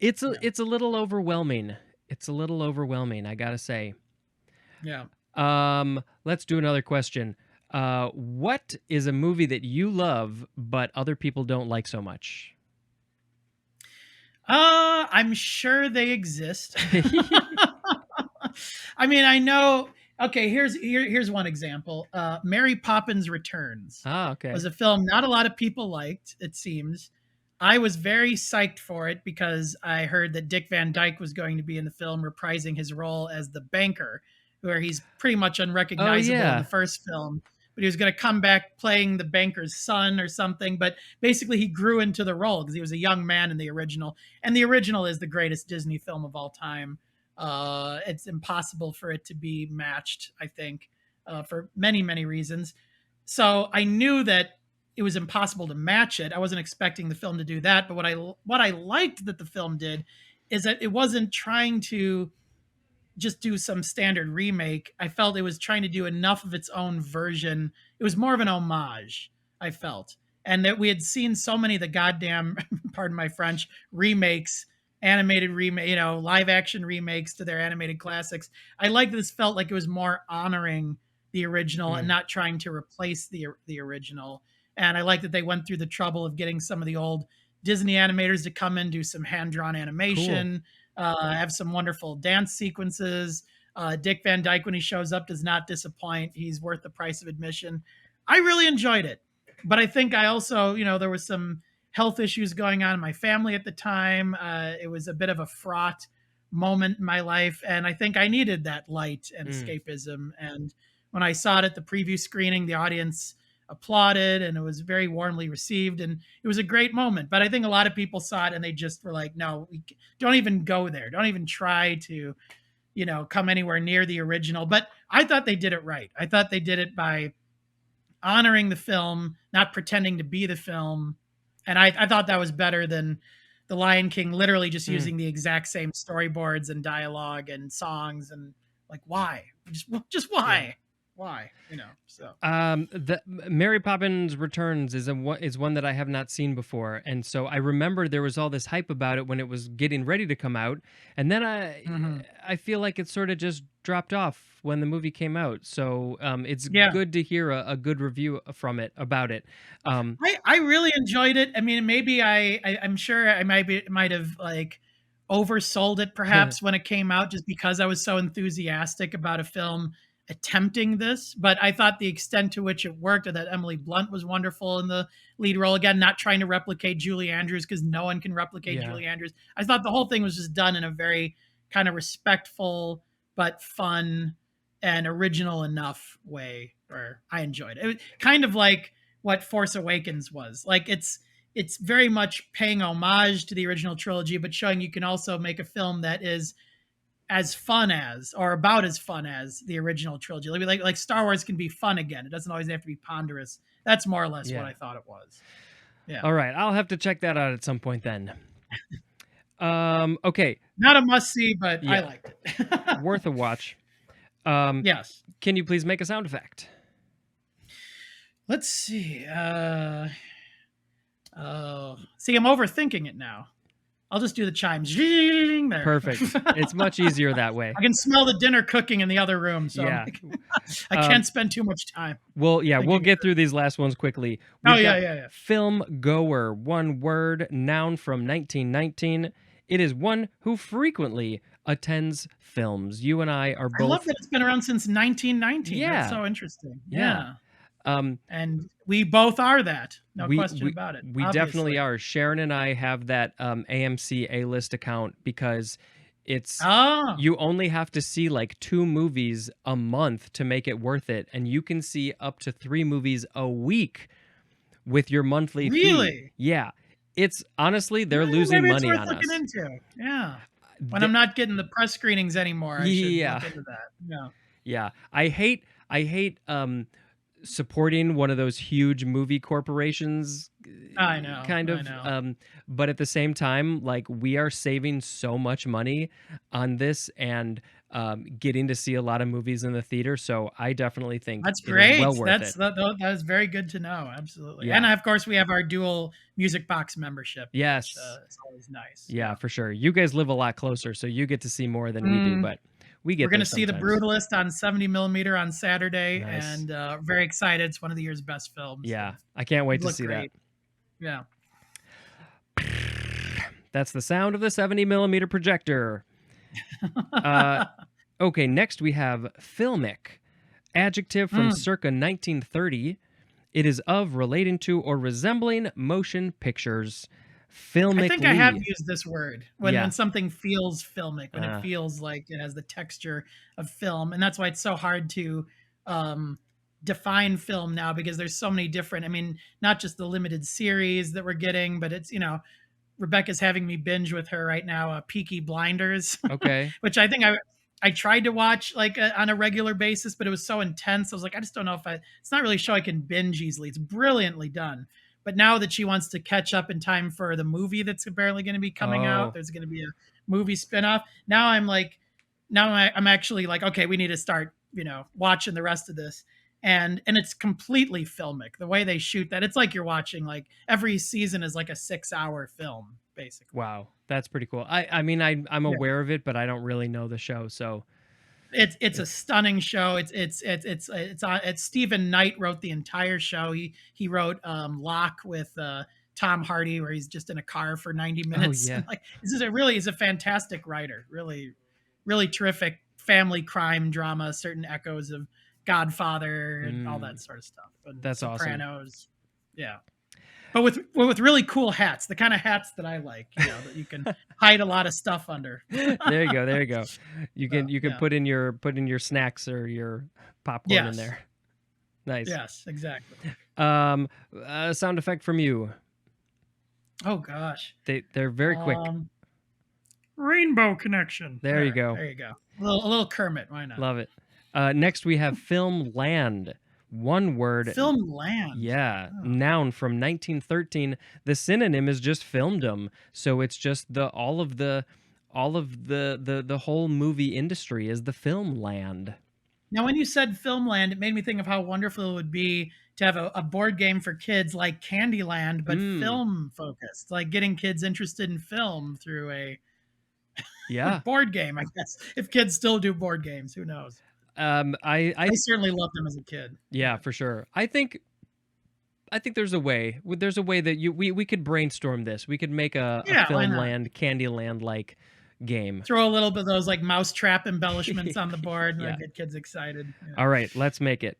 Yeah,
It's a little overwhelming. It's a little overwhelming, I got to say.
yeah.
Let's do another question. What is a movie that you love but other people don't like so much?
I'm sure they exist. I mean, I know. Okay, here's one example. Mary Poppins Returns
Ah, okay.
was a film not a lot of people liked. It seems. I was very psyched for it because I heard that Dick Van Dyke was going to be in the film, reprising his role as the banker, where he's pretty much
Oh
unrecognizable in the
yeah.
first film. But he was going to come back playing the banker's son or something. But basically, he grew into the role because he was a young man in the original, and the original is the greatest Disney film of all time. It's impossible for it to be matched, I think, for many, many reasons. So I knew that it was impossible to match it. I wasn't expecting the film to do that, but what I liked that the film did is that it wasn't trying to just do some standard remake. I felt it was trying to do enough of its own version. It was more of an homage, I felt. And that we had seen so many of the goddamn, pardon my French, remakes, animated remake, live action remakes to their animated classics. I like this felt like it was more honoring the original and
Mm,
not trying to replace the original. And I like that they went through the trouble of getting some of the old Disney animators to come in, do some hand drawn
cool.
animation, have some wonderful dance sequences. Dick Van Dyke, when he shows up, does not disappoint. He's worth the price of admission. I really enjoyed it. But I think I also, there was some health issues going on in my family at the time. It was a bit of a fraught moment in my life. And I think I needed that light and
Mm,
escapism. And when I saw it at the preview screening, the audience applauded and it was very warmly received. And it was a great moment. But I think a lot of people saw it and they just were like, no, don't even go there. Don't even try to, come anywhere near the original. But I thought they did it right. I thought they did it by honoring the film, not pretending to be the film. And I thought that was better than The Lion King literally just
mm.
using the exact same storyboards and dialogue and songs and like why? Just
Yeah.
why? Why? So
The Mary Poppins Returns is one that I have not seen before, and so I remember there was all this hype about it when it was getting ready to come out, and then
mhm.
I feel like it sort of just dropped off when the movie came out. So it's
Yeah.
good to hear a good review from it about it. Um,
I really enjoyed it. I mean, maybe I'm sure I might have like oversold it perhaps when it came out just because I was so enthusiastic about a film attempting this. But I thought the extent to which it worked and that Emily Blunt was wonderful in the lead role. Again, not trying to replicate Julie Andrews because no one can replicate
yeah,
Julie Andrews. I thought the whole thing was just done in a very kind of respectful but fun and original enough way where I enjoyed it. It was kind of like what Force Awakens was. Like it's very much paying homage to the original trilogy, but showing you can also make a film that is as fun as or about as fun as the original trilogy. Like Star Wars can be fun again. It doesn't always have to be ponderous. That's more or less what
yeah.
I thought it was. Yeah.
All right, I'll have to check that out at some point then. Okay,
Not a must see, but I
yeah,
liked it.
worth a watch. Um,
Yes.
can you please make a sound effect?
Let's see. Oh, see, I'm overthinking it now. I'll just do the chimes. Zing, there.
Perfect. It's much easier that way.
I can smell the dinner cooking in the other room, so
Yeah.
I can't spend too much time.
Well, yeah, we'll
thinking
get through these last ones quickly.
Oh,
We've
yeah,
got
yeah.
film goer, one word, noun from 1919. It is one who frequently attends films. You and I are
I love
both.
that it's been around since 1919.
Yeah.
That's so interesting.
Yeah.
And we both are that. No question about it.
We definitely are. Sharon and I have that AMC A-list account because it's you only have to see like 2 movies a month to make it worth it, and you can see up to 3 movies a week with your monthly fee.
Really?
Yeah. It's honestly, they're losing money on us.
Into. Yeah. When I'm not getting the press screenings anymore, I should look into that. Yeah.
Yeah. I hate supporting one of those huge movie corporations.
I know.
Kind of.
I know.
But at the same time, like, we are saving so much money on this and getting to see a lot of movies in the theater. So I definitely think
that's great.
Well worth it.
That is very good to know. Absolutely.
Yeah.
And of course, we have our dual music box membership.
Yes.
Which, it's always nice.
Yeah, for sure. You guys live a lot closer, so you get to see more than we do, but we're going
to see The Brutalist on 70mm on Saturday.
Nice.
And very excited. It's one of the year's best films.
Yeah. I can't wait to see
great.
that.
Yeah.
That's the sound of the 70mm projector. Okay, next we have filmic. Adjective from circa 1930. It is of, relating to, or resembling motion pictures. Filmically.
I think I have used this word when something feels filmic, when it feels like it has the texture of film. And that's why it's so hard to define film now, because there's so many different, I mean, not just the limited series that we're getting, but it's, Rebecca's having me binge with her right now, Peaky Blinders.
Okay.
Which I think I tried to watch like on a regular basis, but it was so intense. I was like, I just don't know if it's not really a show I can binge easily. It's brilliantly done. But now that she wants to catch up in time for the movie that's apparently going to be coming out, there's going to be a movie spinoff. Now I'm actually like, okay, we need to start, watching the rest of this. And it's completely filmic. The way they shoot that, it's like you're watching, like, every season is like a 6-hour film, basically.
Wow, that's pretty cool. I mean, I'm aware of it, but I don't really know the show, so
it's a stunning show. It's Stephen Knight wrote the entire show. He wrote Locke with Tom Hardy, where he's just in a car for 90 minutes.
Oh, yeah.
Like, he's a fantastic writer. Really, really terrific family crime drama. Certain echoes of Godfather and all that sort of stuff. And
that's
Sopranos.
awesome.
Yeah. But with really cool hats, the kind of hats that I like, that you can hide a lot of stuff under.
There you go. You can put in your snacks or your popcorn in there. Nice.
Yes, exactly.
Sound effect from you.
Oh gosh.
They're very quick.
Rainbow connection.
There you go.
There you go. A little Kermit. Why not?
Love it. Next we have film land. One word.
Film land.
Yeah. Oh. Noun from 1913. The synonym is just filmdom. So it's just all of the whole movie industry is the film land.
Now, when you said film land, it made me think of how wonderful it would be to have a board game for kids like Candyland, but film focused, like getting kids interested in film through a board game, I guess. If kids still do board games, who knows? I certainly loved them as a kid.
Yeah, for sure. I think there's a way. There's a way that we could brainstorm this. We could make a film land, Candyland like game.
Throw a little bit of those like mousetrap embellishments on the board and get kids excited. Yeah.
All right, let's make it.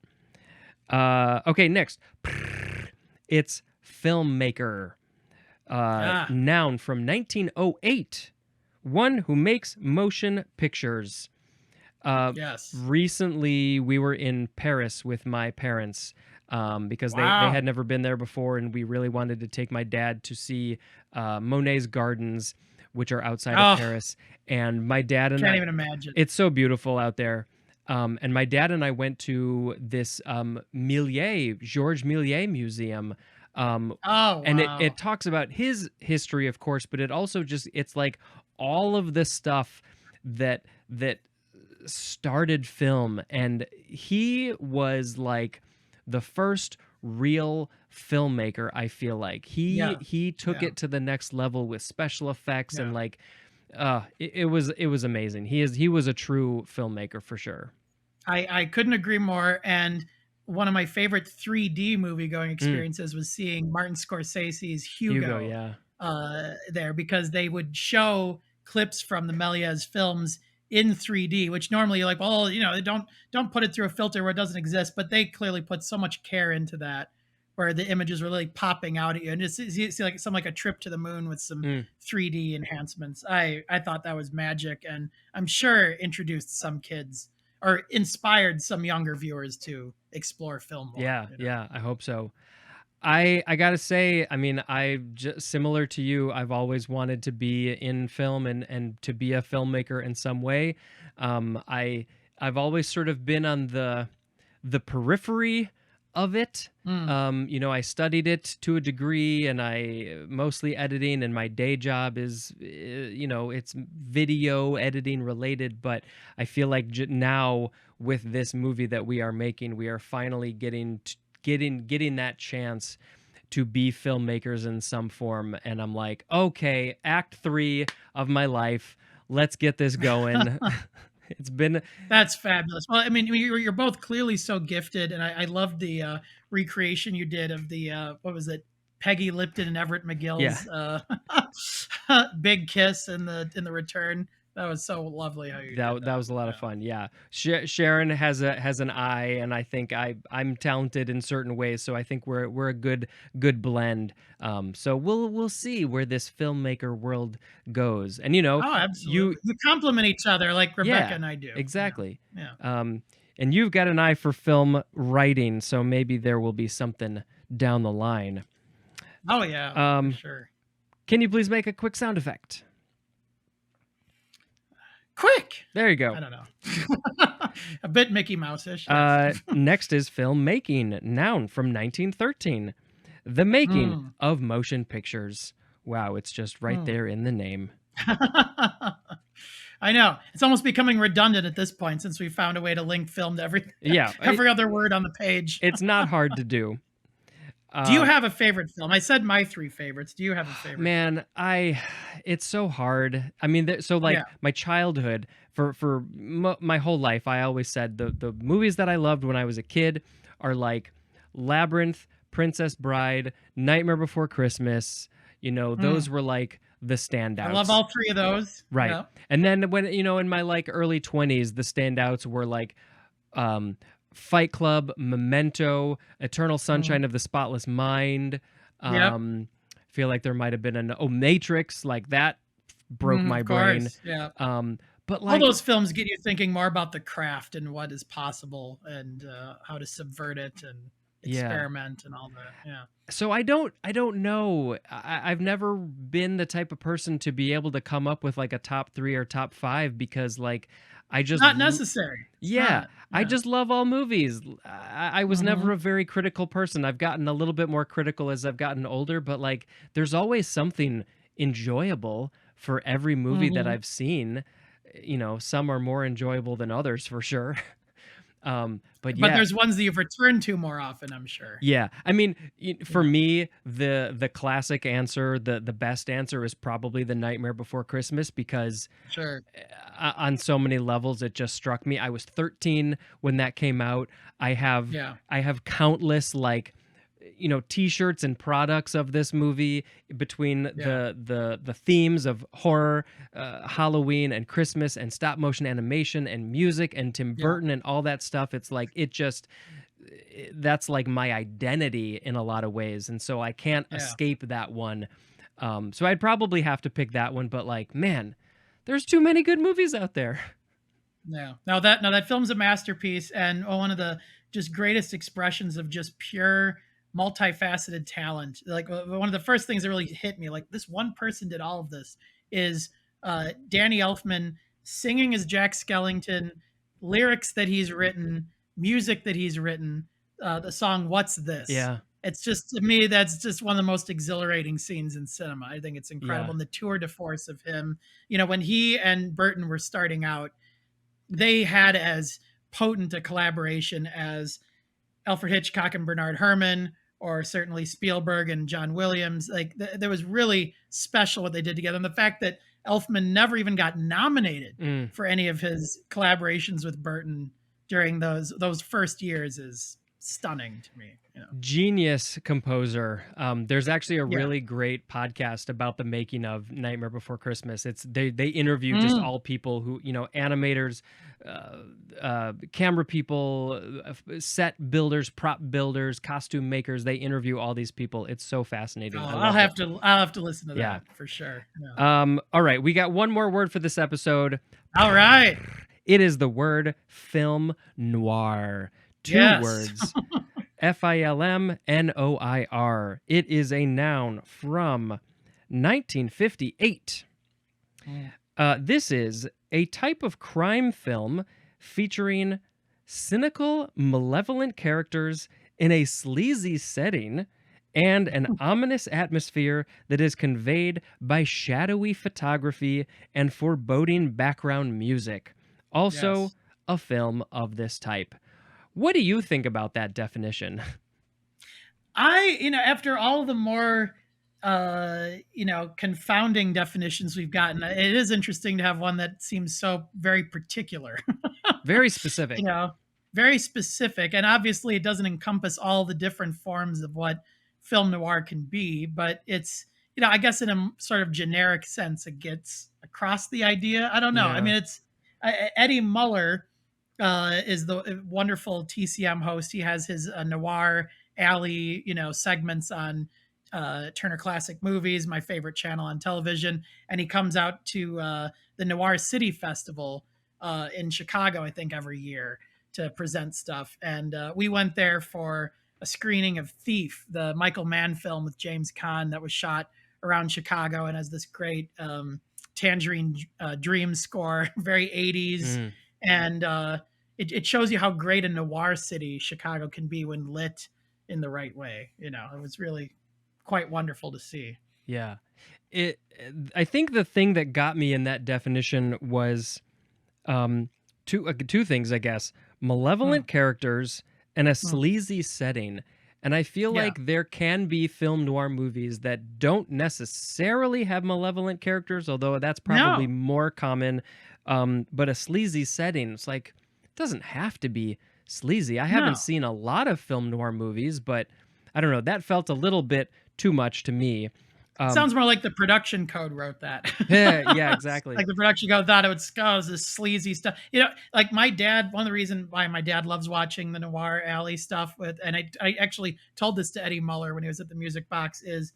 Okay, next. It's filmmaker. Noun from 1908. One who makes motion pictures.
Yes.
Recently, we were in Paris with my parents because they had never been there before, and we really wanted to take my dad to see Monet's Gardens, which are outside of Paris. And my dad and
can't even imagine.
It's so beautiful out there. And my dad and I went to this Georges Méliès Museum. And it talks about his history, of course, but it also it's like all of the stuff that started film, and he was like the first real filmmaker. I feel like
Yeah.
he took
Yeah.
it to the next level with special effects and
Yeah.
like it was amazing. He was a true filmmaker for sure.
I couldn't agree more. And one of my favorite 3D movie going
Mm,
experiences was seeing Martin Scorsese's
Hugo,
Hugo
yeah.
there, because they would show clips from the Méliès films in 3D, which normally you're like, well, don't put it through a filter where it doesn't exist, but they clearly put so much care into that, where the images were really popping out at you, and just you see like something like a trip to the moon with some
Mm,
3D enhancements. I thought that was magic, and I'm sure introduced some kids or inspired some younger viewers to explore film more.
yeah, yeah, I hope so. I gotta say, I mean, I just similar to you. I've always wanted to be in film and to be a filmmaker in some way. I've always sort of been on the periphery of it.
Mm,
You know, I studied it to a degree, and I mostly editing, and my day job is, you know, it's video editing related. But I feel like now with this movie that we are making, we are finally getting that chance to be filmmakers in some form. And I'm like, okay, act 3 of my life, let's get this going. It's been
that's fabulous. Well, I mean, you're both clearly so gifted, and I loved the recreation you did of the what was it, Peggy Lipton and Everett
yeah,
McGill's big kiss in the return. That was so lovely how you did
that
that.
was a lot of
Yeah.
fun. Yeah, Sharon has an eye, and I think I'm talented in certain ways, so I think we're a good blend. So we'll see where this filmmaker world goes. And you know,
Oh,
you
absolutely. You complement each other like Rebecca
yeah,
and I do.
exactly.
Yeah.
Um, and you've got an eye for film writing, so maybe there will be something down the line.
Oh yeah, for
Um,
sure.
can you please make a quick sound effect?
Quick.
There you go.
I don't know. A bit Mickey Mouse-ish. Yes.
Next is filmmaking, noun from 1913. The making
Mm.
of motion pictures. Wow, it's just right
Mm.
there in the name.
I know. It's almost becoming redundant at this point, since we found a way to link film to every
Yeah,
every other word on the page.
it's not hard to do.
Do you
Uh,
have a favorite film? I said my 3 favorites. Do you have a favorite film?
man, it's so hard. I mean, so like
Yeah.
my childhood for my whole life, I always said the movies that I loved when I was a kid are like Labyrinth, Princess Bride, Nightmare Before Christmas. You know, those
Mm.
were like the
I love
standouts.
all 3 of those.
Right.
Yeah.
And then when, you know, in my like early 20s, the standouts were like um Fight Club, Memento, Eternal
Mm.
Sunshine of the Spotless Mind.
Yep.
Feel like there might have been an Matrix, like that broke
Mm,
my
of
brain.
course. Yeah.
But
All
like
those films get you thinking more about the craft and what is possible, and how to subvert it and
yeah.
experiment and all that. Yeah.
So I don't know. I've never been the type of person to be able to come up with like a top 3 or top 5 because like I just
Not necessary. It's
yeah,
not.
I
Yeah.
just love all movies. I was never
Mhm.
a very critical person. I've gotten a little bit more critical as I've gotten older, but like there's always something enjoyable for every movie that
Mhm.
I've seen. You know, some are more enjoyable than others for sure. But
But
yeah,
there's ones that you've returned to more often, I'm sure.
yeah. I mean, for
Yeah.
me, the classic answer, the best answer is probably The Nightmare Before Christmas because
Sure.
on so many levels it just struck me. I was 13 when that came out.
Yeah.
I have countless like you know t-shirts and products of this movie between
Yeah.
the themes of horror, Halloween and Christmas and stop motion animation and music and Tim
Yeah.
Burton and all that stuff. It's like it just that's like my identity in a lot of ways, and so I can't
Yeah.
escape that one. So I'd probably have to pick that one, but like man, there's too many good movies out there.
Yeah. Now that film's a masterpiece, and one of the just greatest expressions of just pure multifaceted talent. Like one of the first things that really hit me, like this one person did all of this, is Danny Elfman singing as Jack Skellington, lyrics that he's written, music that he's written, the song "What's This."
Yeah,
It's just, to me, that's just one of the most exhilarating scenes in cinema. I think it's incredible,
yeah,
and the tour de force of him. When he and Burton were starting out, they had as potent a collaboration as Alfred Hitchcock and Bernard Herrmann, or certainly Spielberg and John Williams. Like there was really special what they did together, and the fact that Elfman never even got nominated
Mm.
for any of his collaborations with Burton during those first years is stunning to me. You know?
Genius composer. There's actually a
Yeah.
really great podcast about the making of Nightmare Before Christmas. It's they interview just
Mm.
all people who, animators, camera people, set builders, prop builders, costume makers. They interview all these people. It's so
Oh,
fascinating. I
I'll
loved it.
have to I'll have to listen to
Yeah.
that for sure. Yeah.
All right, we got one more word for this episode.
All right.
It is the word film noir. Two
Yes.
words. Filmnoir. It is a noun from 1958. This is a type of crime film featuring cynical, malevolent characters in a sleazy setting and an ominous atmosphere that is conveyed by shadowy photography and foreboding background music. Also,
Yes.
a film of this type. What do you think about that definition?
After all the more confounding definitions we've gotten, it is interesting to have one that seems so very particular.
Very specific.
Very specific, and obviously it doesn't encompass all the different forms of what film noir can be, but it's, I guess in a sort of generic sense it gets across the idea. I don't know. I
Yeah.
mean, it's Eddie Muller is the wonderful TCM host. He has his Noir Alley, segments on Turner Classic Movies, my favorite channel on television, and he comes out to the Noir City Festival in Chicago, I think, every year to present stuff. And we went there for a screening of Thief, the Michael Mann film with James Caan that was shot around Chicago and has this great Tangerine Dream score, very 80s.
Mm.
And it shows you how great a noir city Chicago can be when lit in the right way. It was really quite wonderful to see.
Yeah. I think the thing that got me in that definition was two things, I guess. Malevolent characters and a sleazy setting. And I feel
Yeah.
like there can be film noir movies that don't necessarily have malevolent characters, although that's probably
No.
more common. But a sleazy setting, it's like, it doesn't have to be sleazy. I haven't
No.
seen a lot of film noir movies, but I don't know. That felt a little bit too much to me.
Sounds more like the production code wrote that.
Yeah, exactly.
Like the production code thought it would scuzz this sleazy stuff. Like my dad, one of the reasons why my dad loves watching the Noir Alley stuff and I actually told this to Eddie Muller when he was at the Music Box is,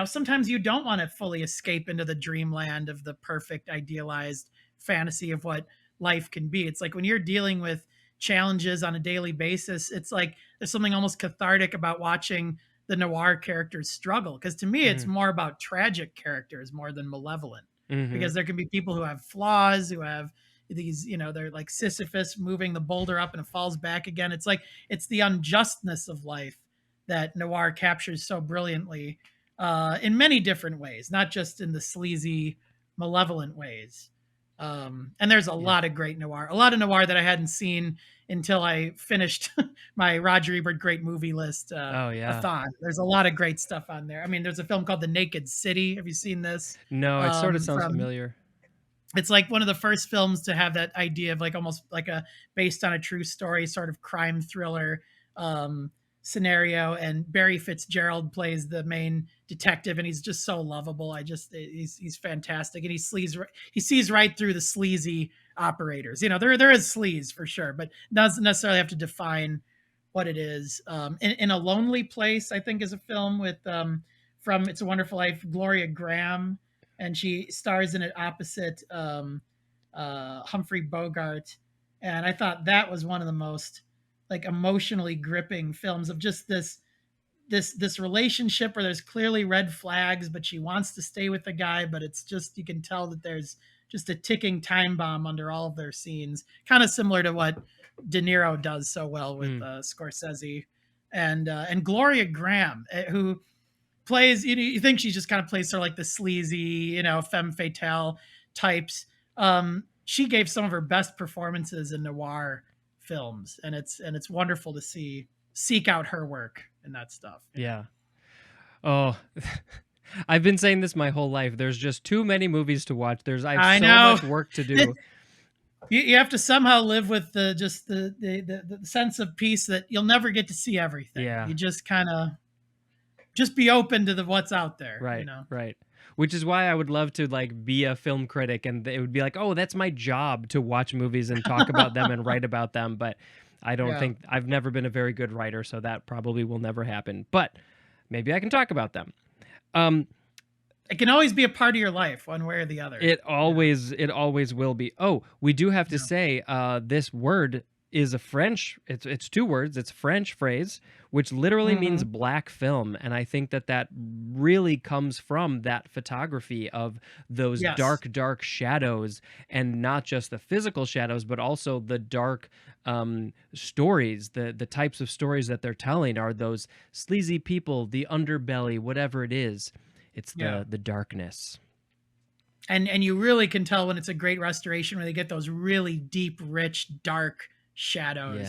sometimes you don't want to fully escape into the dreamland of the perfect idealized fantasy of what life can be. It's like when you're dealing with challenges on a daily basis, it's like there's something almost cathartic about watching the noir characters struggle. Because to me, it's more about tragic characters more than malevolent.
Mhm.
Because there can be people who have flaws, who have these, they're like Sisyphus moving the boulder up and it falls back again. It's like it's the unjustness of life that noir captures so brilliantly in many different ways, not just in the sleazy, malevolent ways. And there's a lot of great noir, a lot of noir that I hadn't seen until I finished my Roger Ebert great movie list.
Oh, yeah.
A thon. There's a lot of great stuff on there. I mean, there's a film called The Naked City. Have you seen this?
No, it sort of sounds
From-
familiar.
It's like one of the first films to have that idea of like almost like a based on a true story sort of crime thriller scenario. And Barry Fitzgerald plays the main detective, and he's just so lovable. He's fantastic, and he sees right through the sleazy operators. There is sleaze for sure, but doesn't necessarily have to define what it is. In a Lonely Place, I think, is a film with from It's a Wonderful Life, Gloria Graham, and she stars in it opposite Humphrey Bogart. And I thought that was one of the most like emotionally gripping films of just this relationship where there's clearly red flags, but she wants to stay with the guy, but it's just, you can tell that there's just a ticking time bomb under all of their scenes, kind of similar to what De Niro does so well with Scorsese. And Gloria Graham, who plays, you think she just kind of plays sort of like the sleazy, femme fatale types. She gave some of her best performances in noir films, and it's wonderful to see seek out her work and that stuff.
Yeah. Oh, I've been saying this my whole life. There's just too many movies to watch. I have
I
so
know.
much work to do.
You have to somehow live with the sense of peace that you'll never get to see everything.
Yeah.
You just kind of just be open to what's out there.
Right.
You know?
Right. Which is why I would love to like be a film critic, and it would be like, oh, that's my job to watch movies and talk about them and write about them. But I don't think I've never been a very good writer, so that probably will never happen. But maybe I can talk about them.
It can always be a part of your life, one way or the other.
It always will be. Oh, we do have to say this word is a French. It's two words. It's a French phrase, which literally means black film, and I think that really comes from that photography of those dark shadows, and not just the physical shadows, but also the dark stories. The types of stories that they're telling are those sleazy people, the underbelly, whatever it is. It's the darkness.
And you really can tell when it's a great restoration, when they get those really deep, rich, dark shadows.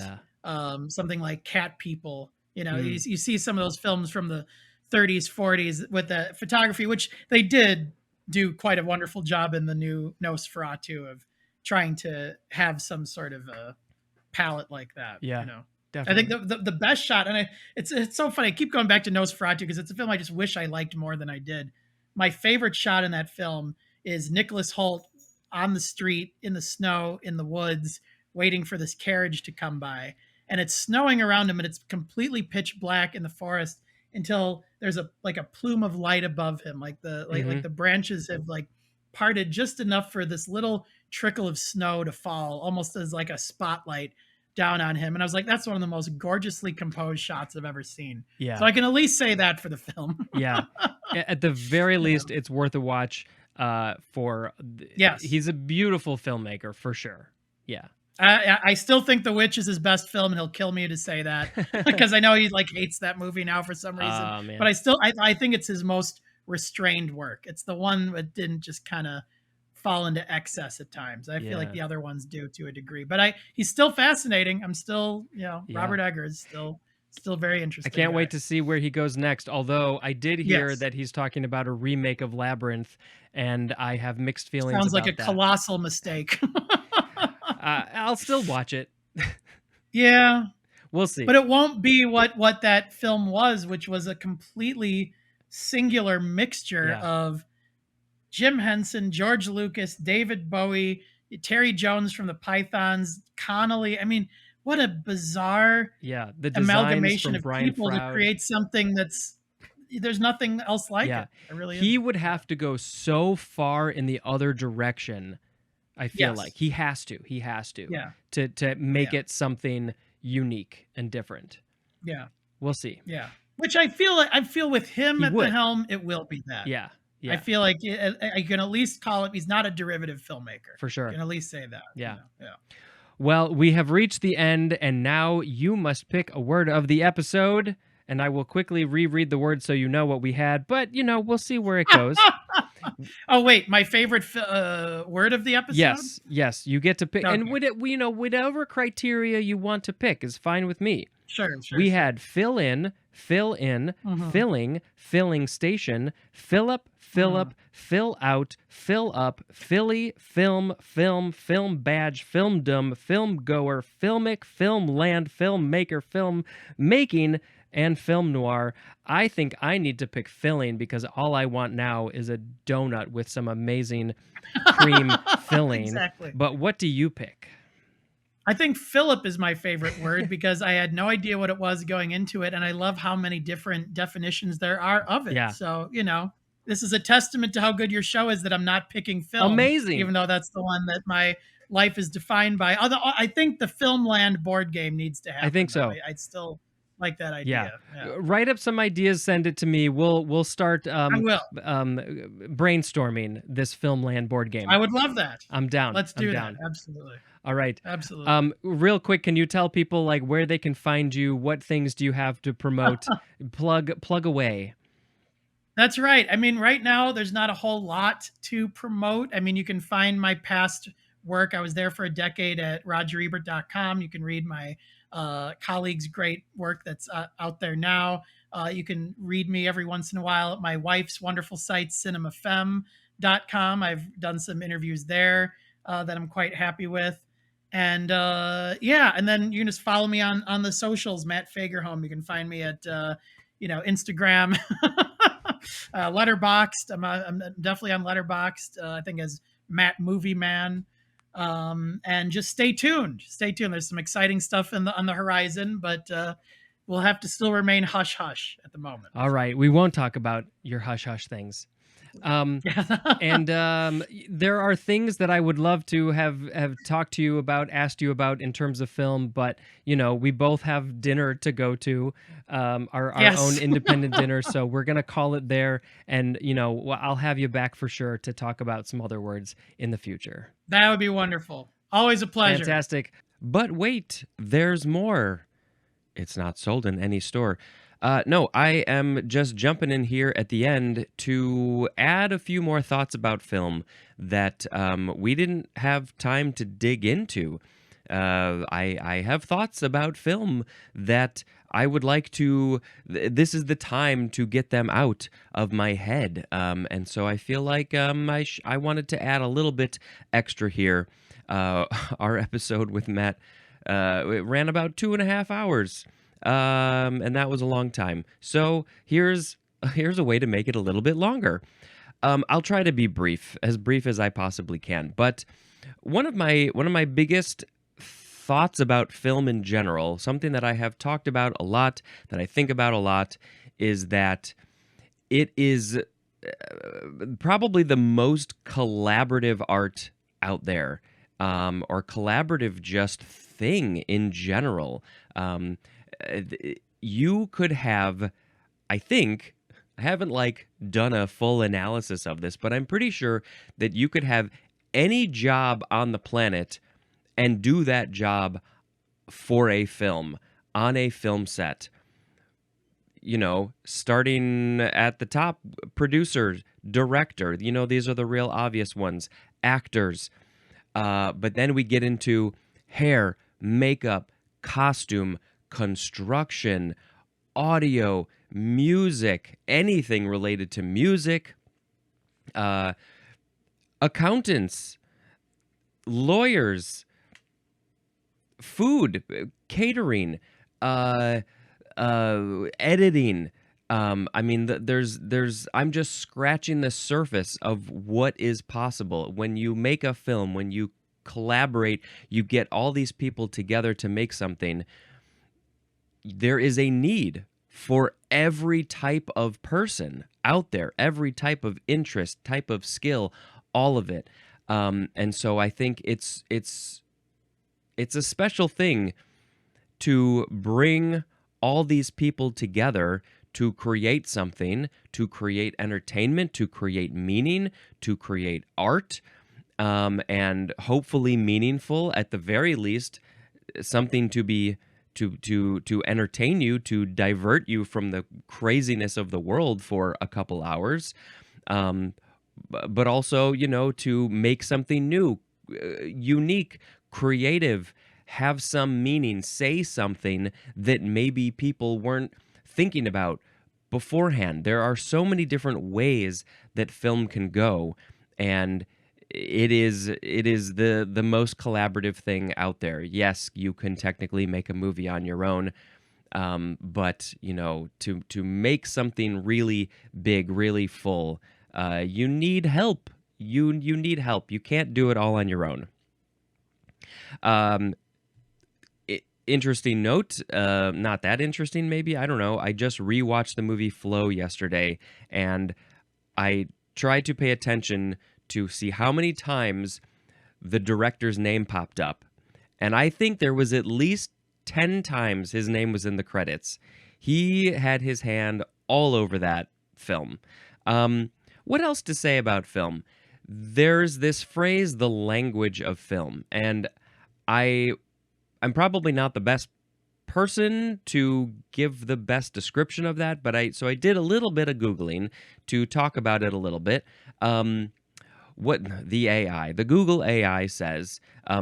Something like Cat People. You know, you see some of those films from the 30s, 40s with the photography, which they did do quite a wonderful job in the new Nosferatu of trying to have some sort of a palette like that.
Yeah.
You know.
Definitely.
I think the best shot, and it's so funny. I keep going back to Nosferatu because it's a film I just wish I liked more than I did. My favorite shot in that film is Nicholas Hoult on the street, in the snow, in the woods, waiting for this carriage to come by. And it's snowing around him, and it's completely pitch black in the forest until there's a plume of light above him. Like the branches have like parted just enough for this little trickle of snow to fall, almost as like a spotlight down on him. And I was like, that's one of the most gorgeously composed shots I've ever seen.
Yeah.
So I can at least say that for the film.
Yeah. At the very least, it's worth a watch he's a beautiful filmmaker for sure. Yeah.
I still think The Witch is his best film, and he'll kill me to say that because I know he like hates that movie now for some reason.
Man.
But I think it's his most restrained work. It's the one that didn't just kind of fall into excess at times. I feel like the other ones do to a degree, but he's still fascinating. I'm still, Robert Eggers still very interesting.
I can't wait to see where he goes next. Although I did hear that he's talking about a remake of Labyrinth, and I have mixed feelings.
Sounds
about
like a colossal mistake.
I'll still watch it.
Yeah,
we'll see.
But it won't be what that film was, which was a completely singular mixture of Jim Henson, George Lucas, David Bowie, Terry Jones from the Pythons, Connolly. I mean, what a bizarre
the
amalgamation of
Brian
people
Froud
to create something there's nothing else like it. It really
he would have to go so far in the other direction. I feel like he has to to make it something unique and different.
Yeah.
We'll see.
Yeah. Which I feel with him at the helm, it will be that.
Yeah.
I feel like I can at least call it, he's not a derivative filmmaker.
For sure.
I can at least say that.
Yeah.
Yeah.
Well, we have reached the end, and now you must pick a word of the episode, and I will quickly reread the word so you know what we had, but, we'll see where it goes.
Oh, wait, my favorite word of the episode?
Yes, you get to pick.
Okay.
And whatever criteria you want to pick is fine with me.
Sure.
We had fill in, filling, filling station, fillip, fill out, fill up, filly, film, film badge, filmdom, film goer, filmic, film land, filmmaker, film making, and film noir. I think I need to pick filling because all I want now is a donut with some amazing cream filling.
Exactly.
But what do you pick?
I think fillip is my favorite word because I had no idea what it was going into it, and I love how many different definitions there are of it.
Yeah.
So, this is a testament to how good your show is that I'm not picking film.
Amazing.
Even though that's the one that my life is defined by. Although I think the Filmland board game needs to happen.
I think so.
I'd still like that idea.
Yeah. Write up some ideas, send it to me. We'll start brainstorming this Filmland board game.
I would love that.
I'm down.
Let's do that.
Down.
Absolutely.
All right.
Absolutely.
Real quick, can you tell people like where they can find you? What things do you have to promote? plug away.
That's right. I mean, right now there's not a whole lot to promote. I mean, you can find my past work. I was there for a decade at rogerebert.com. You can read my colleagues' great work that's out there now. You can read me every once in a while at my wife's wonderful site, cinemafem.com. I've done some interviews there that I'm quite happy with. And yeah, and then you can just follow me on the socials, Matt Fagerholm. You can find me at Instagram, Letterboxd. I'm definitely on Letterboxd. I think as Matt Movie Man. And just stay tuned. Stay tuned. There's some exciting stuff on the horizon, but we'll have to still remain hush hush at the moment.
All right, we won't talk about your hush hush things. Um, and there are things that I would love to have talked to you about, asked you about in terms of film, but we both have dinner to go to, our
Yes.
own independent dinner, so we're gonna call it there. And I'll have you back for sure to talk about some other words in the future.
That would be wonderful. Always a pleasure.
Fantastic. But wait, there's more. It's not sold in any store. No, I am just jumping in here at the end to add a few more thoughts about film that we didn't have time to dig into. I have thoughts about film that I would like to. This is the time to get them out of my head, and so I feel like I wanted to add a little bit extra here. Our episode with Matt it ran about 2.5 hours. And that was a long time. So here's a way to make it a little bit longer. I'll try to be brief as I possibly can. But one of my biggest thoughts about film in general, something that I have talked about a lot, that I think about a lot, is that it is probably the most collaborative art out there, or collaborative just thing in general. You could have, I think, I haven't done a full analysis of this, but I'm pretty sure that you could have any job on the planet and do that job for a film, on a film set. Starting at the top, producer, director, these are the real obvious ones, actors. But then we get into hair, makeup, costume, construction, audio, music, anything related to music, accountants, lawyers, food, catering, editing. I mean, I'm just scratching the surface of what is possible when you make a film, when you collaborate, you get all these people together to make something. There is a need for every type of person out there, every type of interest, type of skill, all of it. And so I think it's a special thing to bring all these people together to create something, to create entertainment, to create meaning, to create art, and hopefully meaningful, at the very least, something to entertain you, to divert you from the craziness of the world for a couple hours, but also, to make something new, unique, creative, have some meaning, say something that maybe people weren't thinking about beforehand. There are so many different ways that film can go, and it is the most collaborative thing out there. Yes, you can technically make a movie on your own, but to make something really big, really full, you need help. You need help. You can't do it all on your own. Interesting note, not that interesting maybe, I don't know. I just rewatched the movie Flow yesterday, and I tried to pay attention to see how many times the director's name popped up. And I think there was at least 10 times his name was in the credits. He had his hand all over that film. What else to say about film? There's this phrase, the language of film, and I'm probably not the best person to give the best description of that, but I did a little bit of Googling to talk about it a little bit. What the Google AI says,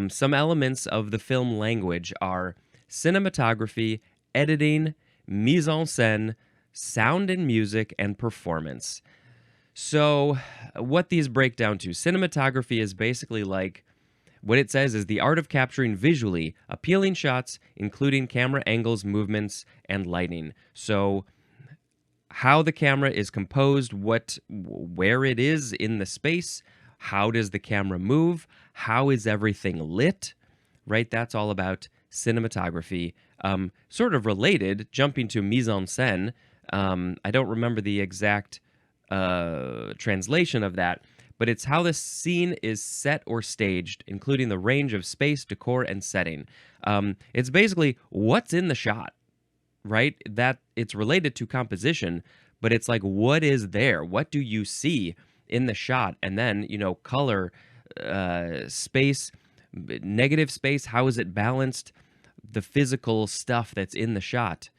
some elements of the film language are cinematography, editing, mise en scène, sound and music, and performance. So, what these break down to, cinematography is basically like what it says is the art of capturing visually appealing shots, including camera angles, movements, and lighting. So, how the camera is composed, where it is in the space, how does the camera move, how is everything lit, right? That's all about cinematography. Sort of related, jumping to mise en scène. I don't remember the exact translation of that, but it's how the scene is set or staged, including the range of space, decor, and setting. It's basically what's in the shot, right? That it's related to composition, but it's like what is there? What do you see in the shot? And then, color, space, negative space, how is it balanced? The physical stuff that's in the shot.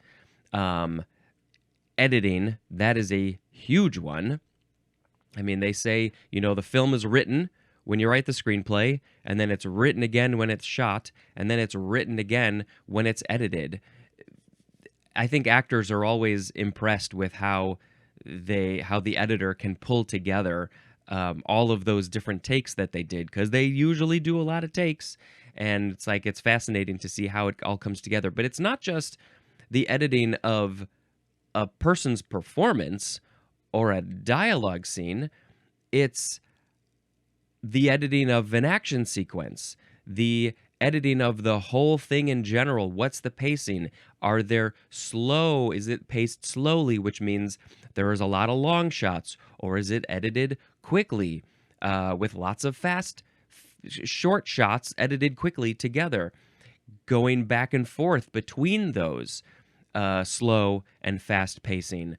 Editing, that is a huge one. I mean, they say, the film is written when you write the screenplay, and then it's written again when it's shot, and then it's written again when it's edited. I think actors are always impressed with how the editor can pull together all of those different takes that they did, because they usually do a lot of takes, and it's fascinating to see how it all comes together. But it's not just the editing of a person's performance or a dialogue scene, it's the editing of an action sequence, the editing of the whole thing in general. What's the pacing? Are there slow? Is it paced slowly, which means there is a lot of long shots, or is it edited quickly with lots of short shots edited quickly together, going back and forth between those slow and fast pacing?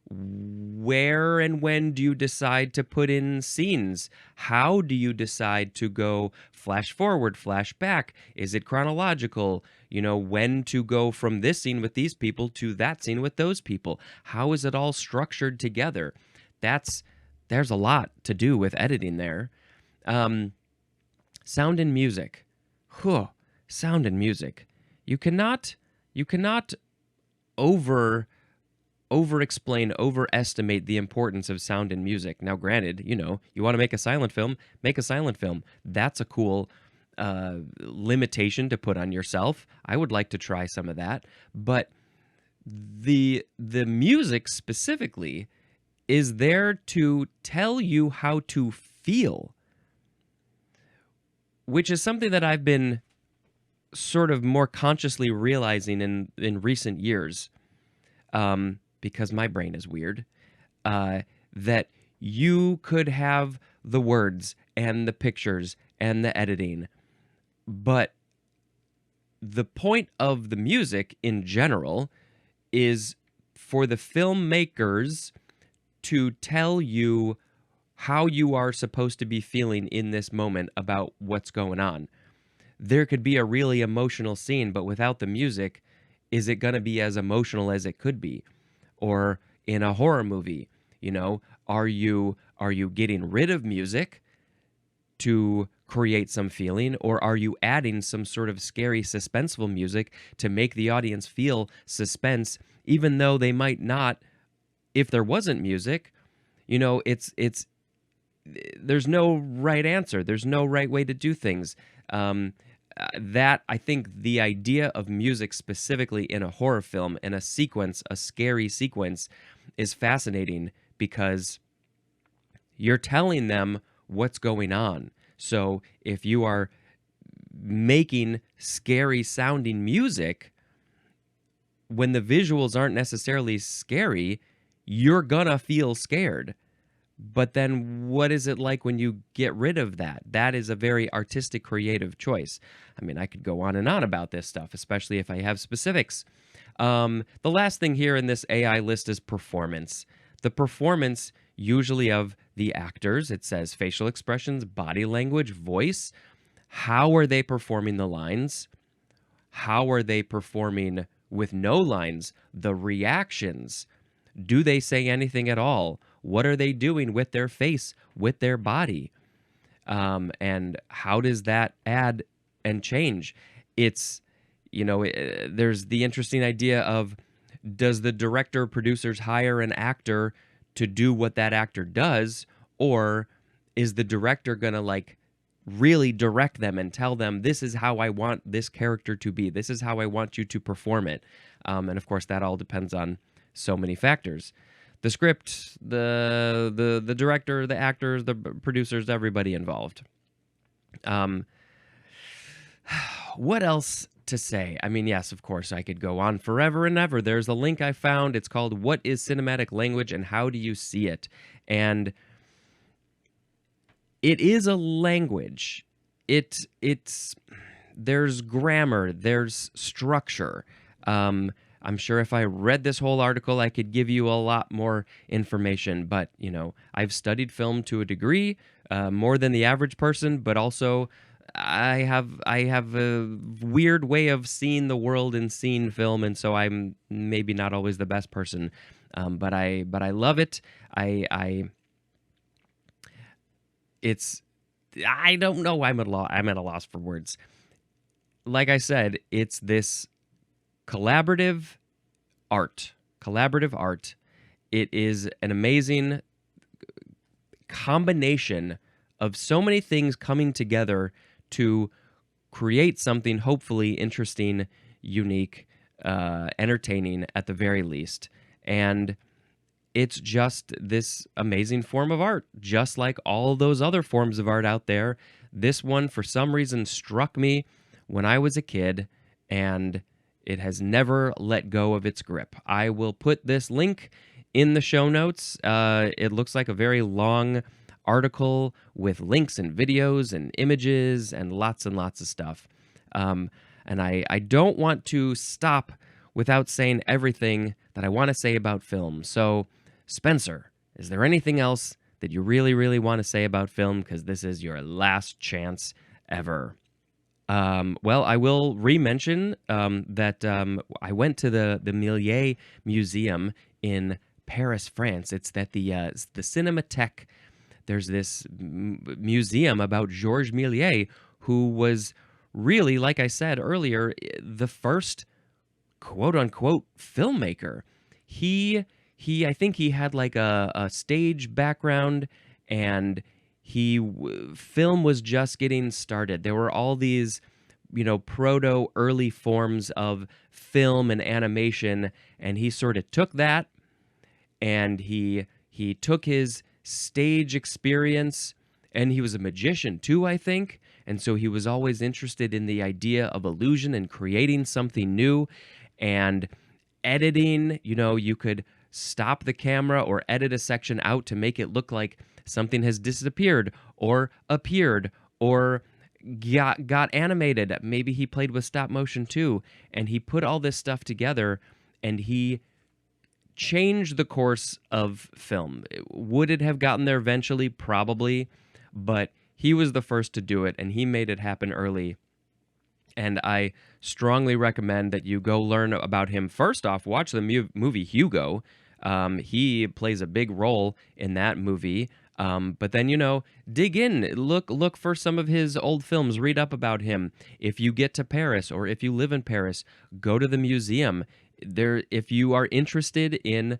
Where and when do you decide to put in scenes? How do you decide to go flash forward, flash back? Is it chronological? When to go from this scene with these people to that scene with those people? How is it all structured together? There's a lot to do with editing there. Sound and music. Sound and music. You cannot over-explain, overestimate the importance of sound and music. Now, granted, you want to make a silent film, make a silent film. That's a cool limitation to put on yourself. I would like to try some of that. But the music specifically is there to tell you how to feel, which is something that I've been sort of more consciously realizing in recent years. Because my brain is weird, that you could have the words and the pictures and the editing, but the point of the music in general is for the filmmakers to tell you how you are supposed to be feeling in this moment about what's going on. There could be a really emotional scene, but without the music, is it going to be as emotional as it could be? Or in a horror movie, are you getting rid of music to create some feeling, or are you adding some sort of scary, suspenseful music to make the audience feel suspense, even though they might not if there wasn't music? It's there's no right answer. There's no right way to do things. That I think the idea of music specifically in a horror film, in a sequence, a scary sequence, is fascinating because you're telling them what's going on. So if you are making scary sounding music, when the visuals aren't necessarily scary, you're gonna feel scared. But then what is it like when you get rid of that? That is a very artistic, creative choice. I mean, I could go on and on about this stuff, especially if I have specifics. The last thing here in this AI list is performance. The performance usually of the actors. It says facial expressions, body language, voice. How are they performing the lines? How are they performing with no lines? The reactions. Do they say anything at all? What are they doing with their face, with their body? And how does that add and change? It's, there's the interesting idea of, does the director producers hire an actor to do what that actor does, or is the director gonna like really direct them and tell them, this is how I want this character to be, this is how I want you to perform it? And of course that all depends on so many factors: the script, the director, the actors, the producers, everybody involved. um what else to say? I mean, yes, of course, I could go on forever and ever. There's a link I found. It's called "What is Cinematic Language and How Do You See It?" And it is a language. It's there's grammar, there's structure. I'm sure if I read this whole article, I could give you a lot more information. But I've studied film to a degree, more than the average person. But also, I have a weird way of seeing the world and seeing film, and so I'm maybe not always the best person. But I love it. I it's I don't know. I'm at a loss for words. Like I said, it's this collaborative art. Collaborative art. It is an amazing combination of so many things coming together to create something hopefully interesting, unique, entertaining at the very least. And it's just this amazing form of art, just like all those other forms of art out there. This one, for some reason, struck me when I was a kid, and it has never let go of its grip. I will put this link in the show notes. It looks like a very long article with links and videos and images and lots of stuff. And I don't want to stop without saying everything that I want to say about film. So, Spencer, is there anything else that you really, really want to say about film? Because this is your last chance ever. Well, I will re-mention that I went to the Méliès Museum in Paris, France. It's the Cinémathèque. There's this museum about Georges Méliès, who was really, like I said earlier, the first quote-unquote filmmaker. I think he had like a stage background, and film was just getting started. There were all these, proto early forms of film and animation, and he sort of took that, and he took his stage experience, and he was a magician too, I think. And so he was always interested in the idea of illusion and creating something new, and editing. You could stop the camera or edit a section out to make it look like something has disappeared or appeared or got animated. Maybe he played with stop motion too, and he put all this stuff together, and he changed the course of film. Would it have gotten there eventually? Probably, but he was the first to do it, and he made it happen early. And I strongly recommend that you go learn about him. First off, watch the movie Hugo. He plays a big role in that movie. But then, dig in, look for some of his old films, read up about him. If you get to Paris, or if you live in Paris, go to the museum. If you are interested in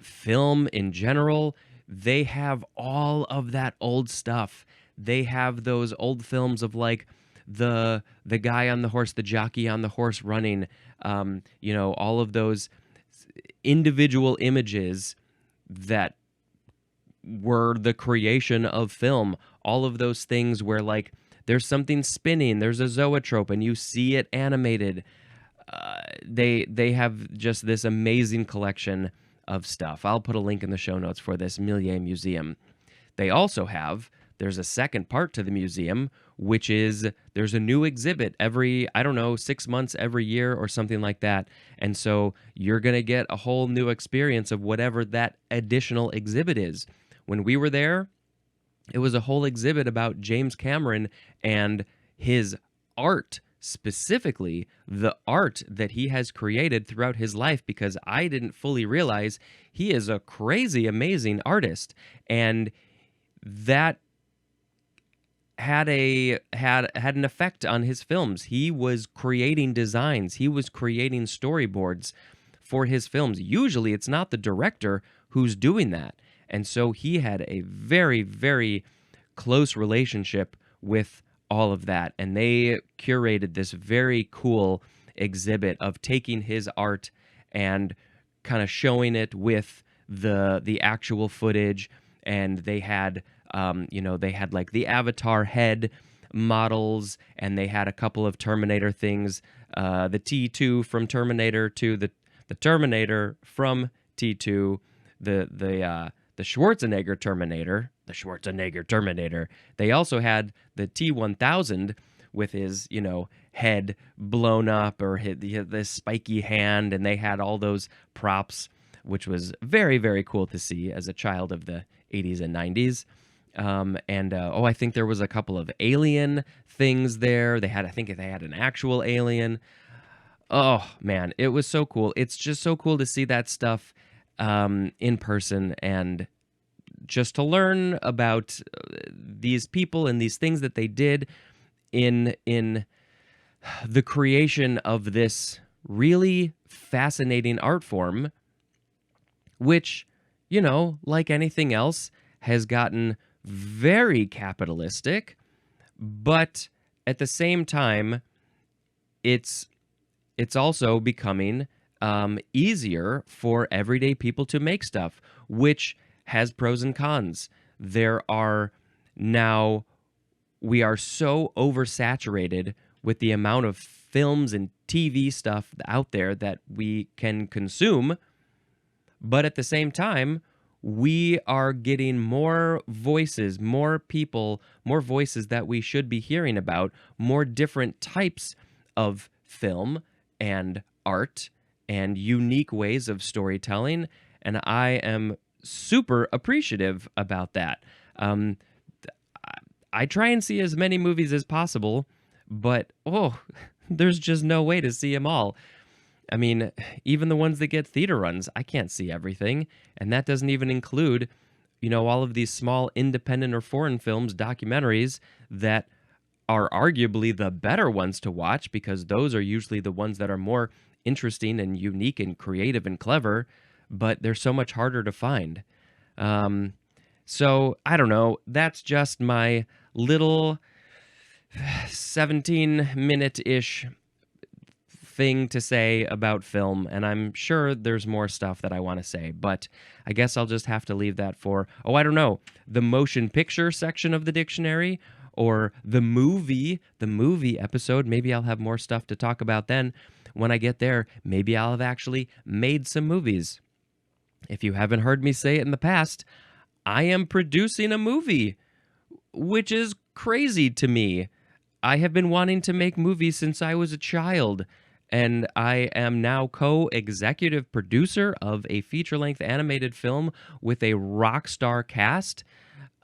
film in general, they have all of that old stuff. They have those old films of like the guy on the horse, the jockey on the horse running, all of those individual images that were the creation of film. All of those things where like there's something spinning, there's a zoetrope, and you see it animated. They have just this amazing collection of stuff. I'll put a link in the show notes for this Méliès Museum. They also have, there's a second part to the museum, which is there's a new exhibit every, 6 months, every year or something like that. And so you're going to get a whole new experience of whatever that additional exhibit is. When we were there, it was a whole exhibit about James Cameron and his art, specifically the art that he has created throughout his life, because I didn't fully realize he is a crazy, amazing artist. And that had an effect on his films. He was creating designs, he was creating storyboards for his films. Usually it's not the director who's doing that. And so he had a very, very close relationship with all of that. And they curated this very cool exhibit of taking his art and kind of showing it with the actual footage. And they had they had like the Avatar head models, and they had a couple of Terminator things, the T2 from Terminator 2, the Terminator from T2, the Schwarzenegger Terminator. They also had the T1000 with his, head blown up, or this spiky hand, and they had all those props, which was very, very cool to see as a child of the 80s and 90s. I think there was a couple of alien things there. I think they had an actual alien. Oh man, it was so cool. It's just so cool to see that stuff in person, and just to learn about these people and these things that they did in the creation of this really fascinating art form, which, like anything else, has gotten very capitalistic, but at the same time, it's also becoming easier for everyday people to make stuff, which has pros and cons. We are so oversaturated with the amount of films and TV stuff out there that we can consume, but at the same time, we are getting more voices, more people, more voices that we should be hearing about, more different types of film and art and unique ways of storytelling. And I am super appreciative about that. I try and see as many movies as possible, but there's just no way to see them all. I mean, even the ones that get theater runs, I can't see everything. And that doesn't even include, all of these small independent or foreign films, documentaries that are arguably the better ones to watch, because those are usually the ones that are more interesting and unique and creative and clever, but they're so much harder to find. So I don't know. That's just my little 17-minute-ish thing to say about film, and I'm sure there's more stuff that I want to say, but I guess I'll just have to leave that for, I don't know, the motion picture section of the dictionary, or the movie episode. Maybe I'll have more stuff to talk about then. When I get there, maybe I'll have actually made some movies. If you haven't heard me say it in the past, I am producing a movie, which is crazy to me. I have been wanting to make movies since I was a child, and I am now co-executive producer of a feature-length animated film with a rock star cast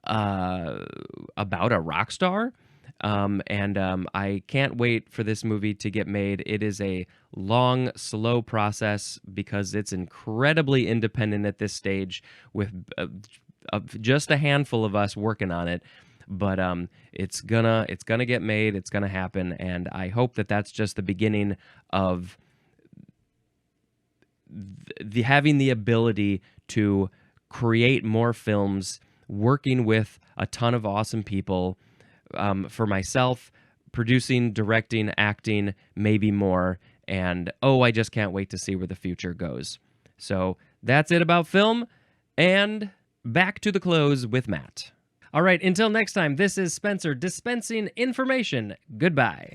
about a rock star. I can't wait for this movie to get made. It is a long, slow process because it's incredibly independent at this stage, with just a handful of us working on it. But it's gonna get made. It's gonna happen, and I hope that that's just the beginning of having the ability to create more films, working with a ton of awesome people. For myself, producing, directing, acting, maybe more, and I just can't wait to see where the future goes. So that's it about film, and back to the close with Matt. All right, until next time, this is Spencer dispensing information. Goodbye.